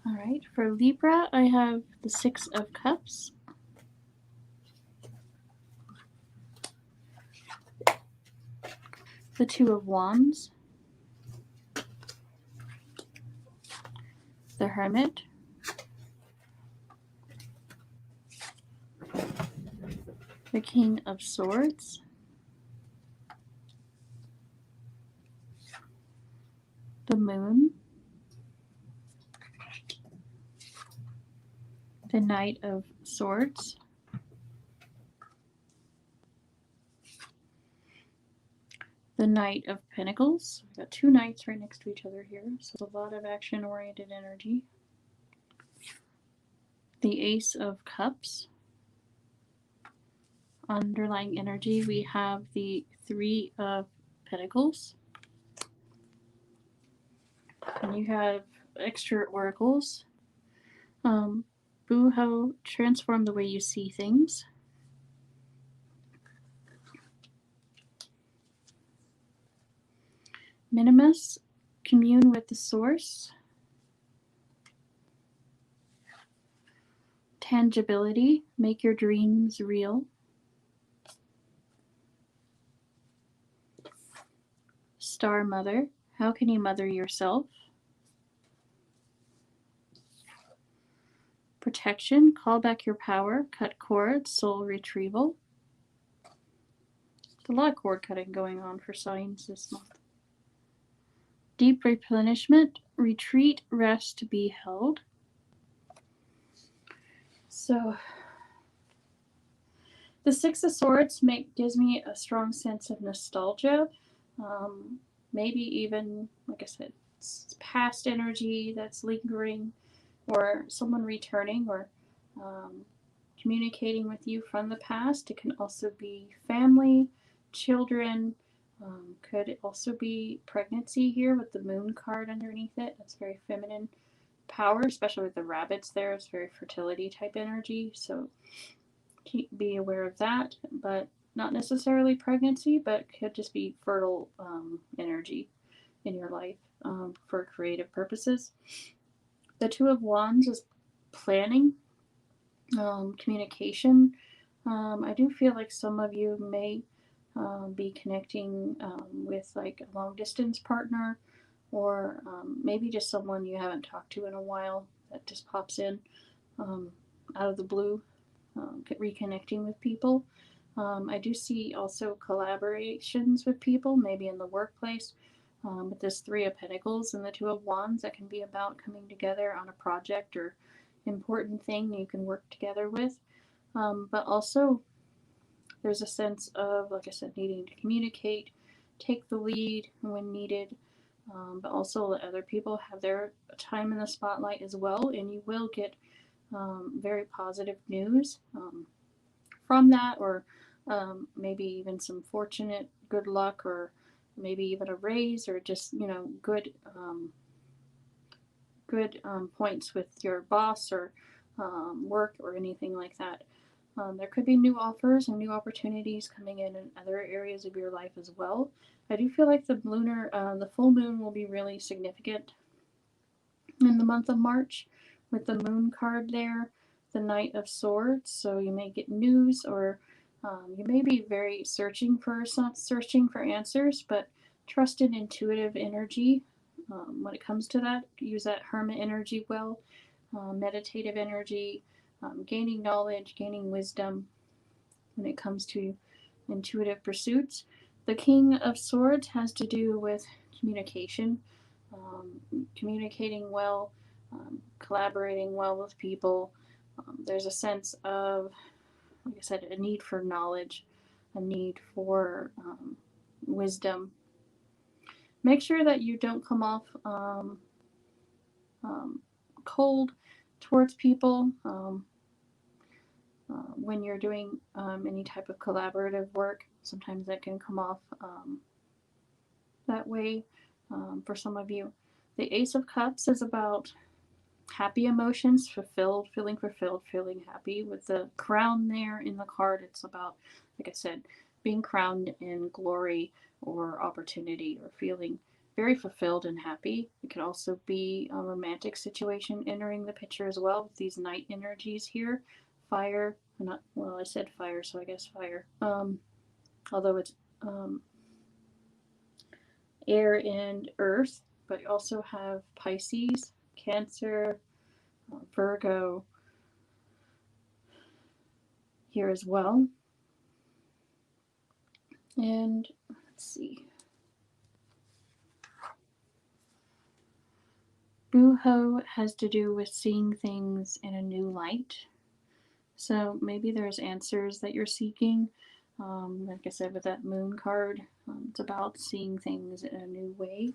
All right. For Libra, I have the Six of Cups, the Two of Wands, the Hermit, the King of Swords, the Moon, the Knight of Swords, the Knight of Pentacles. We've got two knights right next to each other here, so a lot of action-oriented energy. The Ace of Cups. Underlying energy, we have the Three of Pentacles. And you have extra oracles. Boo-ho, transform the way you see things. Minimus, commune with the source. Tangibility, make your dreams real. Star Mother, how can you mother yourself? Protection, call back your power, cut cords, soul retrieval. There's a lot of cord cutting going on for signs this month. Deep replenishment, retreat, rest, be held. So, the Six of Swords gives me a strong sense of nostalgia. Maybe even, like I said, it's past energy that's lingering, or someone returning, or communicating with you from the past. It can also be family, children, could also be pregnancy here with the Moon card underneath it. That's very feminine power, especially with the rabbits there. It's very fertility type energy, so be aware of that, but not necessarily pregnancy, but could just be fertile energy in your life for creative purposes. The Two of Wands is planning, communication. I do feel like some of you may be connecting with like a long distance partner, or maybe just someone you haven't talked to in a while that just pops in out of the blue, reconnecting with people. I do see also collaborations with people, maybe in the workplace, with this Three of Pentacles and the Two of Wands. That can be about coming together on a project or important thing you can work together with. But also there's a sense of, like I said, needing to communicate, take the lead when needed, but also let other people have their time in the spotlight as well, and you will get very positive news from that, or maybe even some fortunate good luck, or maybe even a raise, or just good points with your boss, or work, or anything like that. There could be new offers and new opportunities coming in other areas of your life as well. I do feel like the full moon will be really significant in the month of March, with the Moon card there, the Knight of Swords. So you may get news, or you may be very searching for answers, but trust in intuitive energy when it comes to that. Use that Hermit energy well, meditative energy, gaining knowledge, gaining wisdom when it comes to intuitive pursuits. The King of Swords has to do with communication, communicating well, collaborating well with people. There's a sense of, like I said, a need for knowledge, a need for wisdom, make sure that you don't come off cold towards people when you're doing any type of collaborative work. Sometimes that can come off that way for some of you. The Ace of Cups is about happy emotions, fulfilled, feeling happy. With the crown there in the card, it's about, like I said, being crowned in glory or opportunity, or feeling very fulfilled and happy. It could also be a romantic situation entering the picture as well, with these night energies here. Fire, not, well, I said fire, so I guess fire. Although it's air and earth, but you also have Pisces, Cancer, Virgo here as well. And let's see. Booho has to do with seeing things in a new light. So maybe there's answers that you're seeking. Like I said, with that moon card, it's about seeing things in a new way.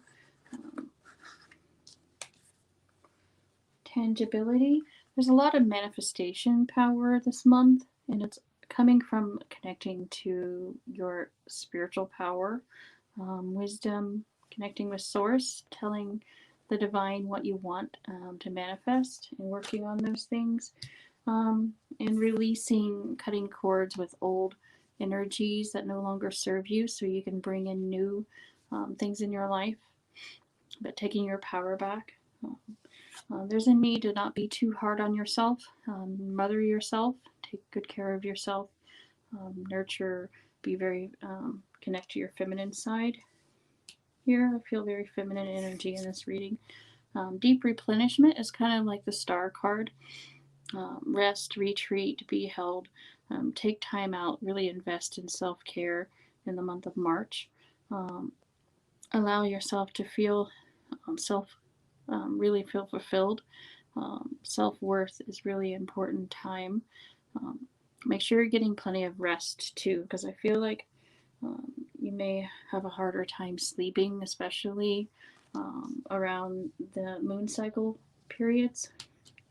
Tangibility. There's a lot of manifestation power this month, and it's coming from connecting to your spiritual power, wisdom, connecting with source, telling the divine what you want to manifest, and working on those things, and releasing, cutting cords with old energies that no longer serve you, so you can bring in new things in your life, but taking your power back. There's a need to not be too hard on yourself. Mother yourself, take good care of yourself, nurture, be very, connect to your feminine side. Here, I feel very feminine energy in this reading. Deep replenishment is kind of like the star card. Rest, retreat, be held, take time out, really invest in self-care in the month of March. Allow yourself to feel really feel fulfilled. Self-worth is really important time. Make sure you're getting plenty of rest too, because I feel like you may have a harder time sleeping, especially around the moon cycle periods.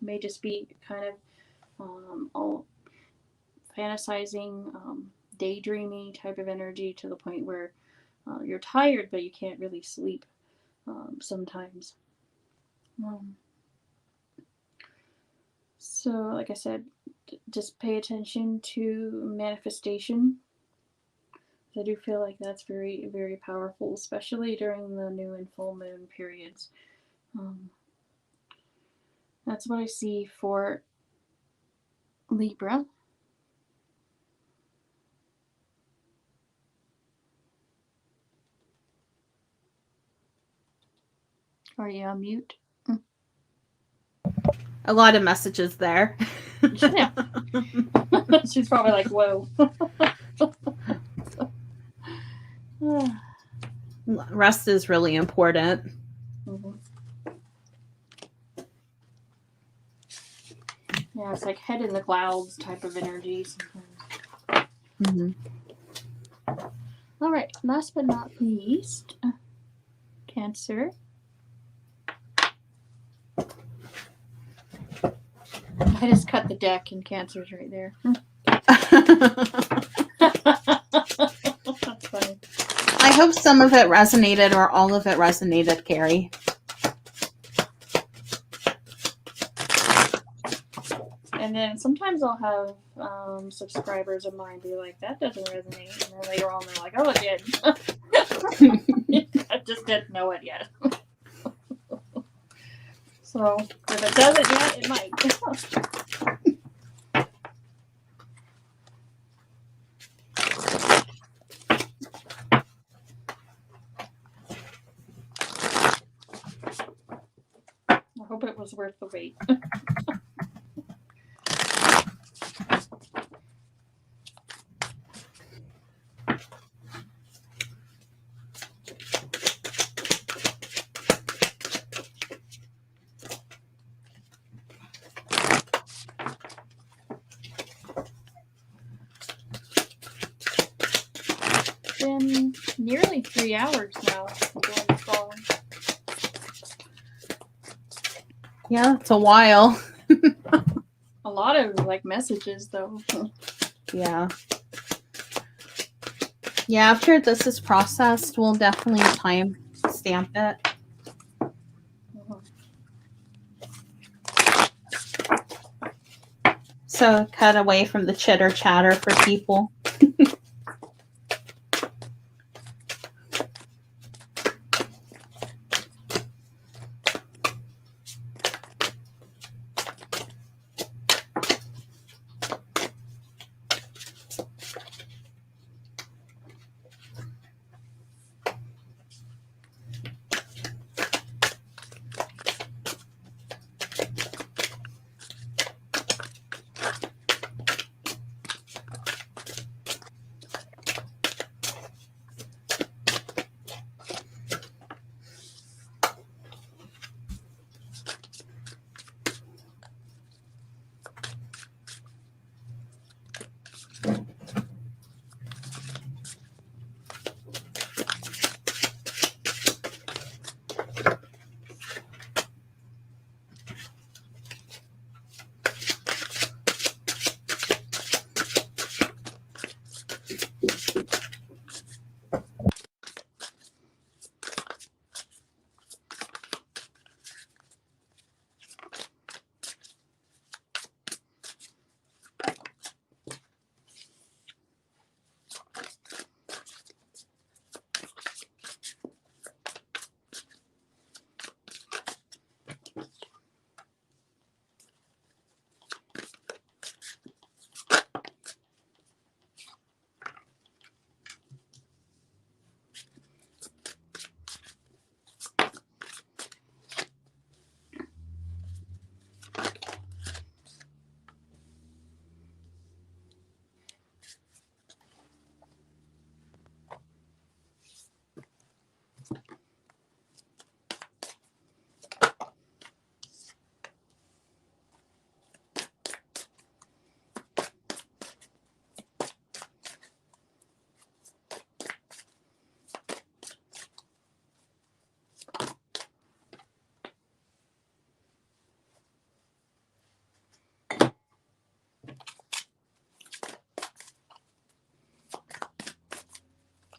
You may just be kind of all fantasizing, daydreamy type of energy, to the point where you're tired but you can't really sleep sometimes. So, like I said, just pay attention to manifestation. I do feel like that's very, very powerful, especially during the new and full moon periods. That's what I see for Libra. Are you on mute? A lot of messages there. Yeah. She's probably like, whoa. Rest is really important. Mm-hmm. Yeah, it's like head in the clouds type of energy sometimes. Mm-hmm. All right, last but not least, Cancer. I just cut the deck and Cancer's right there. That's funny. I hope some of it resonated, or all of it resonated, Carrie. And then sometimes I'll have subscribers of mine be like, that doesn't resonate. And then later on they're like, oh, it did. I just didn't know it yet. So if it doesn't yet, it might. I hope it was worth the wait. Been nearly 3 hours now doing this live. Yeah, it's a while. A lot of like messages though. Yeah. Yeah, after this is processed, we'll definitely time stamp it. So cut away from the chitter chatter for people.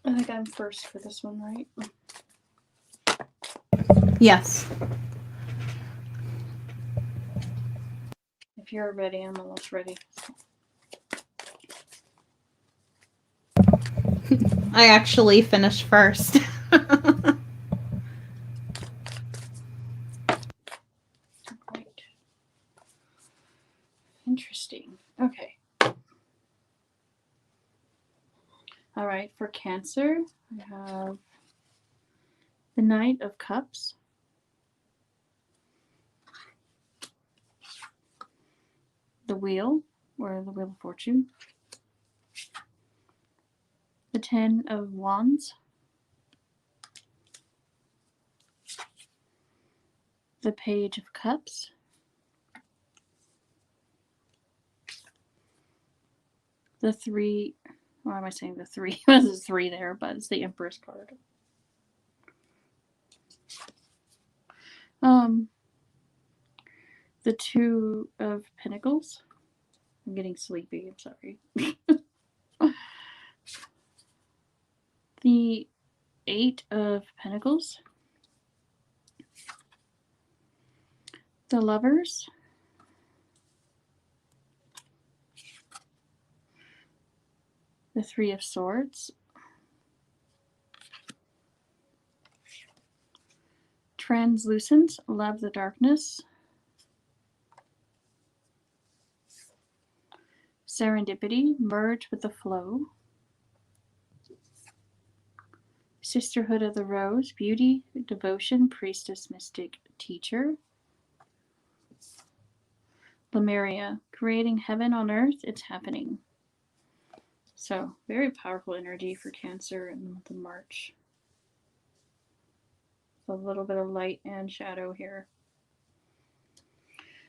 I think I'm first for this one, right? Yes. If you're ready, I'm almost ready. I actually finished first. Right. Interesting. Okay. All right, for Cancer, I have the Knight of Cups, the Wheel, or the Wheel of Fortune, the Ten of Wands, the Page of Cups, the Three, why am I saying the Three? There's three there, but it's the Empress card. The Two of Pentacles. I'm getting sleepy, I'm sorry. The Eight of Pentacles, the Lovers, the Three of Swords, Translucent, Love the Darkness, Serendipity, Merge with the Flow, Sisterhood of the Rose, Beauty, Devotion, Priestess, Mystic, Teacher, Lemuria, Creating Heaven on Earth, It's Happening. So, very powerful energy for Cancer in the month of March. A little bit of light and shadow here.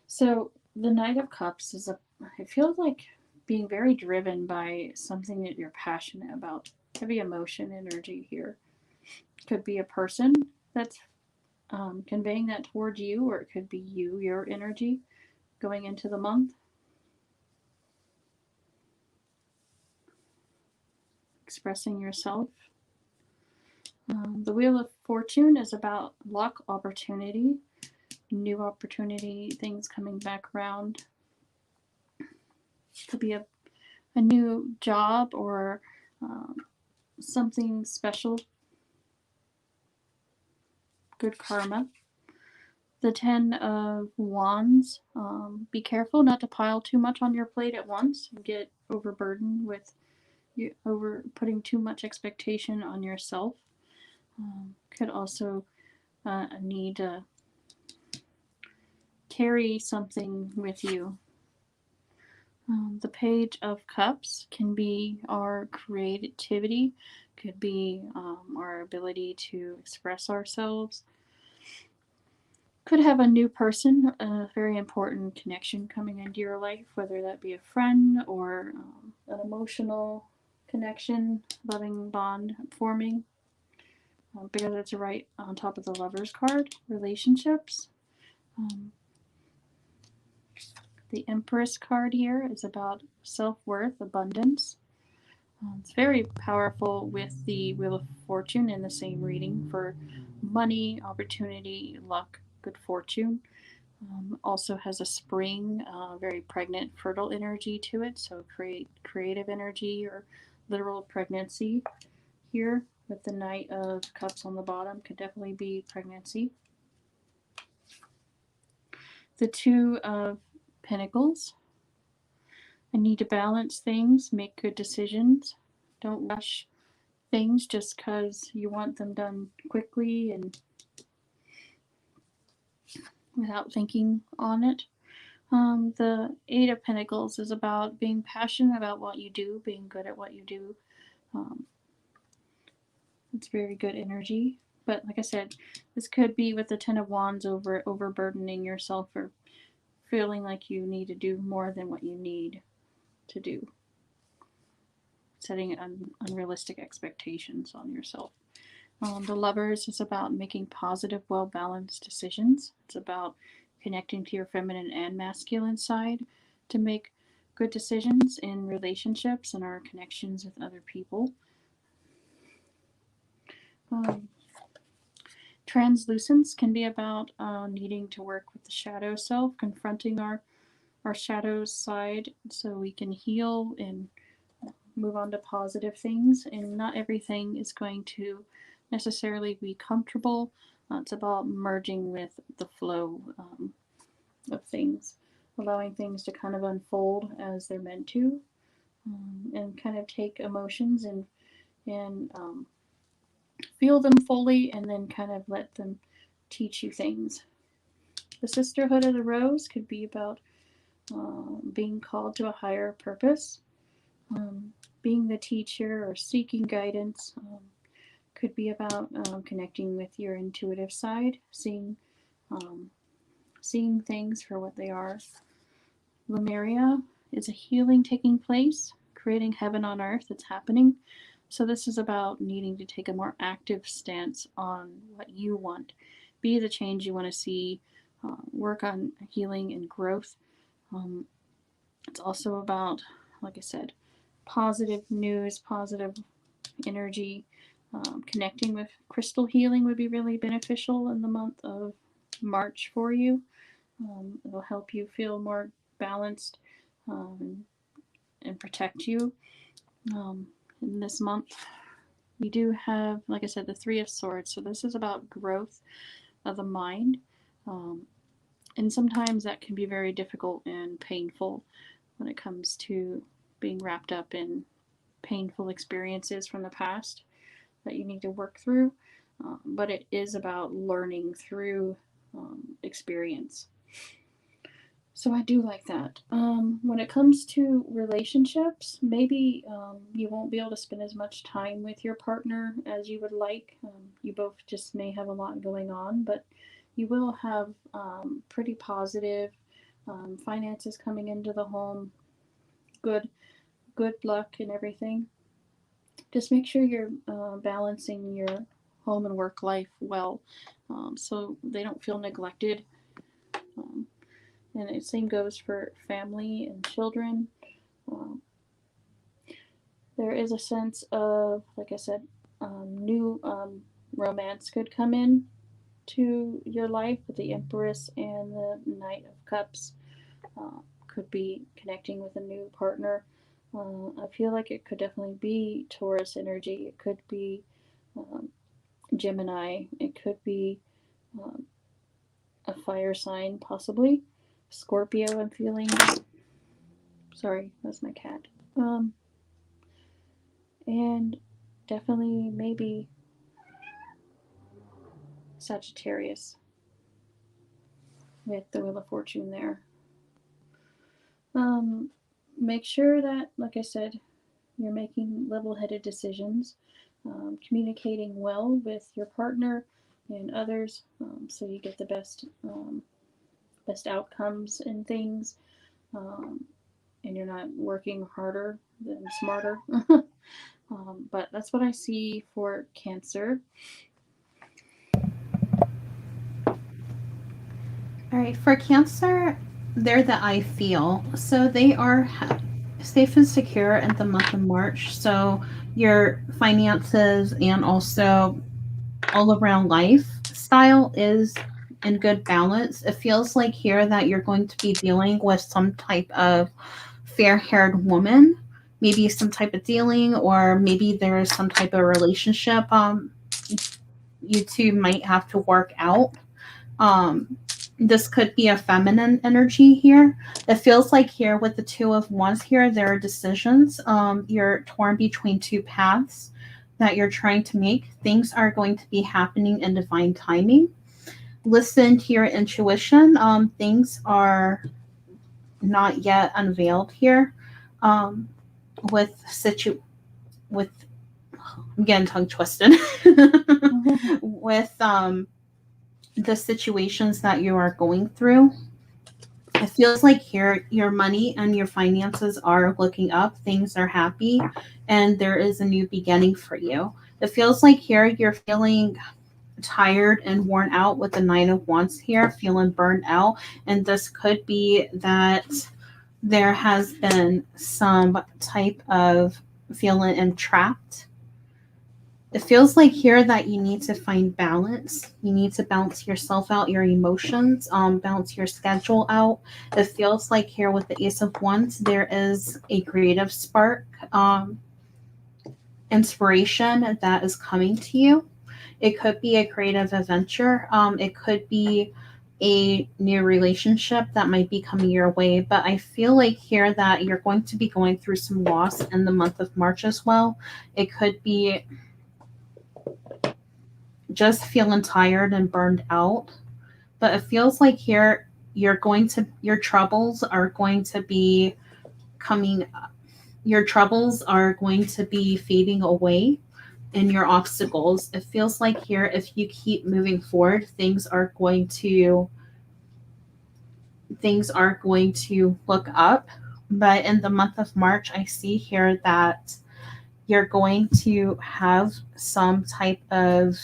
So, the Knight of Cups is it feels like being very driven by something that you're passionate about. Heavy emotion energy here. Could be a person that's conveying that towards you, or it could be you, your energy going into the month. Expressing yourself. The Wheel of Fortune is about luck, opportunity, new opportunity, things coming back around. Could be a new job or something special. Good karma. The 10 of Wands. Be careful not to pile too much on your plate at once and get overburdened with putting too much expectation on yourself. Could also need to carry something with you. The Page of Cups can be our creativity, could be our ability to express ourselves. Could have a new person, a very important connection coming into your life, whether that be a friend or an emotional connection, loving bond forming. Because it's right on top of the Lovers card, relationships. The Empress card here is about self-worth, abundance. It's very powerful with the Wheel of Fortune in the same reading for money, opportunity, luck, good fortune. Also has a spring, very pregnant, fertile energy to it, so creative energy or literal pregnancy here with the Knight of Cups on the bottom could definitely be pregnancy. The Two of Pentacles. I need to balance things, make good decisions. Don't rush things just because you want them done quickly and without thinking on it. The Eight of Pentacles is about being passionate about what you do, being good at what you do. It's very good energy. But like I said, this could be with the Ten of Wands overburdening yourself or feeling like you need to do more than what you need to do. Setting unrealistic expectations on yourself. The Lovers is about making positive, well-balanced decisions. It's about connecting to your feminine and masculine side to make good decisions in relationships and our connections with other people. Translucence can be about needing to work with the shadow self, confronting our shadow side so we can heal and move on to positive things. And not everything is going to necessarily be comfortable. It's about merging with the flow of things, allowing things to kind of unfold as they're meant to, and kind of take emotions and feel them fully and then kind of let them teach you things. The Sisterhood of the Rose could be about being called to a higher purpose, being the teacher or seeking guidance. Could be about connecting with your intuitive side, seeing things for what they are. Lemuria is a healing taking place, creating heaven on earth. It's happening. So this is about needing to take a more active stance on what you want. Be the change you want to see. Work on healing and growth. It's also about, like I said, positive news, positive energy. Connecting with crystal healing would be really beneficial in the month of March for you. It'll help you feel more balanced and protect you. In this month, we do have, like I said, the Three of Swords. So this is about growth of the mind. And sometimes that can be very difficult and painful when it comes to being wrapped up in painful experiences from the past that you need to work through. But it is about learning through experience. So I do like that. When it comes to relationships, maybe you won't be able to spend as much time with your partner as you would like. You both just may have a lot going on, but you will have pretty positive finances coming into the home, good luck and everything. Just make sure you're balancing your home and work life well, so they don't feel neglected. And the same goes for family and children. There is a sense of, like I said, new romance could come in to your life with the Empress and the Knight of Cups. Could be connecting with a new partner. I feel like it could definitely be Taurus energy. It could be Gemini. It could be a fire sign, possibly. Scorpio, I'm feeling. Sorry, that's my cat. And definitely maybe Sagittarius with the Wheel of Fortune there. Make sure that, like I said, you're making level-headed decisions, communicating well with your partner and others, so you get the best outcomes in things, and you're not working harder than smarter. But that's what I see for Cancer. All right, for Cancer, they're the I feel. So they are safe and secure in the month of March. So your finances and also all around lifestyle is in good balance. It feels like here that you're going to be dealing with some type of fair-haired woman, maybe some type of dealing, or maybe there is some type of relationship you two might have to work out. This could be a feminine energy here. It feels like here with the Two of Wands here, there are decisions. You're torn between two paths that you're trying to make. Things are going to be happening in divine timing. Listen to your intuition. Things are not yet unveiled here. With I'm getting tongue twisted. With the situations that you are going through. It feels like here your money and your finances are looking up, things are happy, and there is a new beginning for you. It feels like here you're feeling tired and worn out with the Nine of Wands here, feeling burned out, and this could be that there has been some type of feeling entrapped. It feels like here that you need to find balance. You need to balance yourself out, your emotions, balance your schedule out. It feels like here with the Ace of Wands, there is a creative spark, inspiration that is coming to you. It could be a creative adventure. It could be a new relationship that might be coming your way. But I feel like here that you're going to be going through some loss in the month of March as well. It could be just feeling tired and burned out. But it feels like here your troubles are going to be coming, your troubles are going to be fading away in your obstacles. It feels like here if you keep moving forward, things are going to look up. But in the month of March, I see here that you're going to have some type of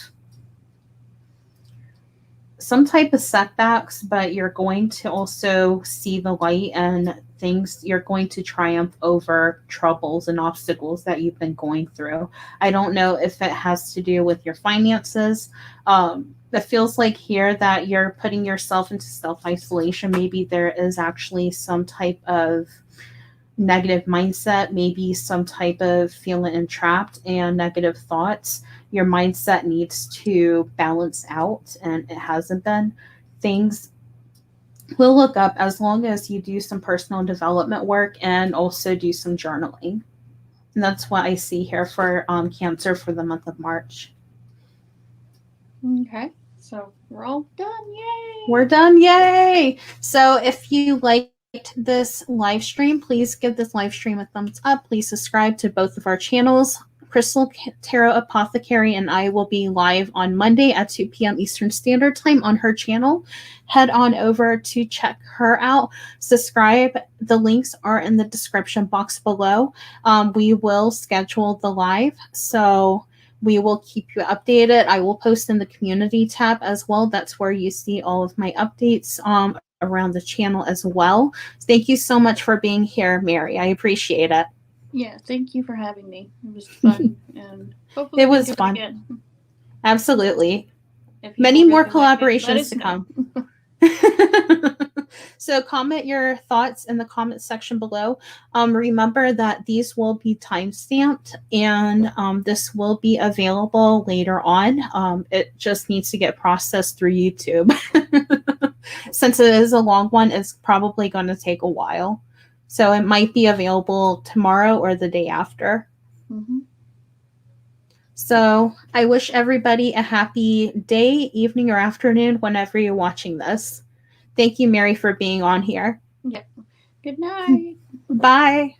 setbacks, but you're going to also see the light and things. You're going to triumph over troubles and obstacles that you've been going through. I don't know if it has to do with your finances. It feels like here that you're putting yourself into self-isolation. Maybe there is actually some type of negative mindset, maybe some type of feeling entrapped and negative thoughts. Your mindset needs to balance out, and it hasn't been. Things will look up as long as you do some personal development work and also do some journaling. And that's what I see here for Cancer for the month of March. Okay, so we're all done. Yay! We're done. Yay! So if you liked this live stream, please give this live stream a thumbs up. Please subscribe to both of our channels. Crystal Tarot Apothecary and I will be live on Monday at 2 p.m. Eastern Standard Time on her channel. Head on over to check her out. Subscribe. The links are in the description box below. We will schedule the live. So we will keep you updated. I will post in the community tab as well. That's where you see all of my updates around the channel as well. Thank you so much for being here, Mary. I appreciate it. Yeah, thank you for having me. It was fun, and hopefully it was do fun. It again. Absolutely. Many more collaborations to come. So comment your thoughts in the comment section below. Remember that these will be time-stamped, and this will be available later on. It just needs to get processed through YouTube. Since it is a long one, it's probably going to take a while. So it might be available tomorrow or the day after. Mm-hmm. So I wish everybody a happy day, evening, or afternoon whenever you're watching this. Thank you, Mary, for being on here. Yeah. Good night. Bye.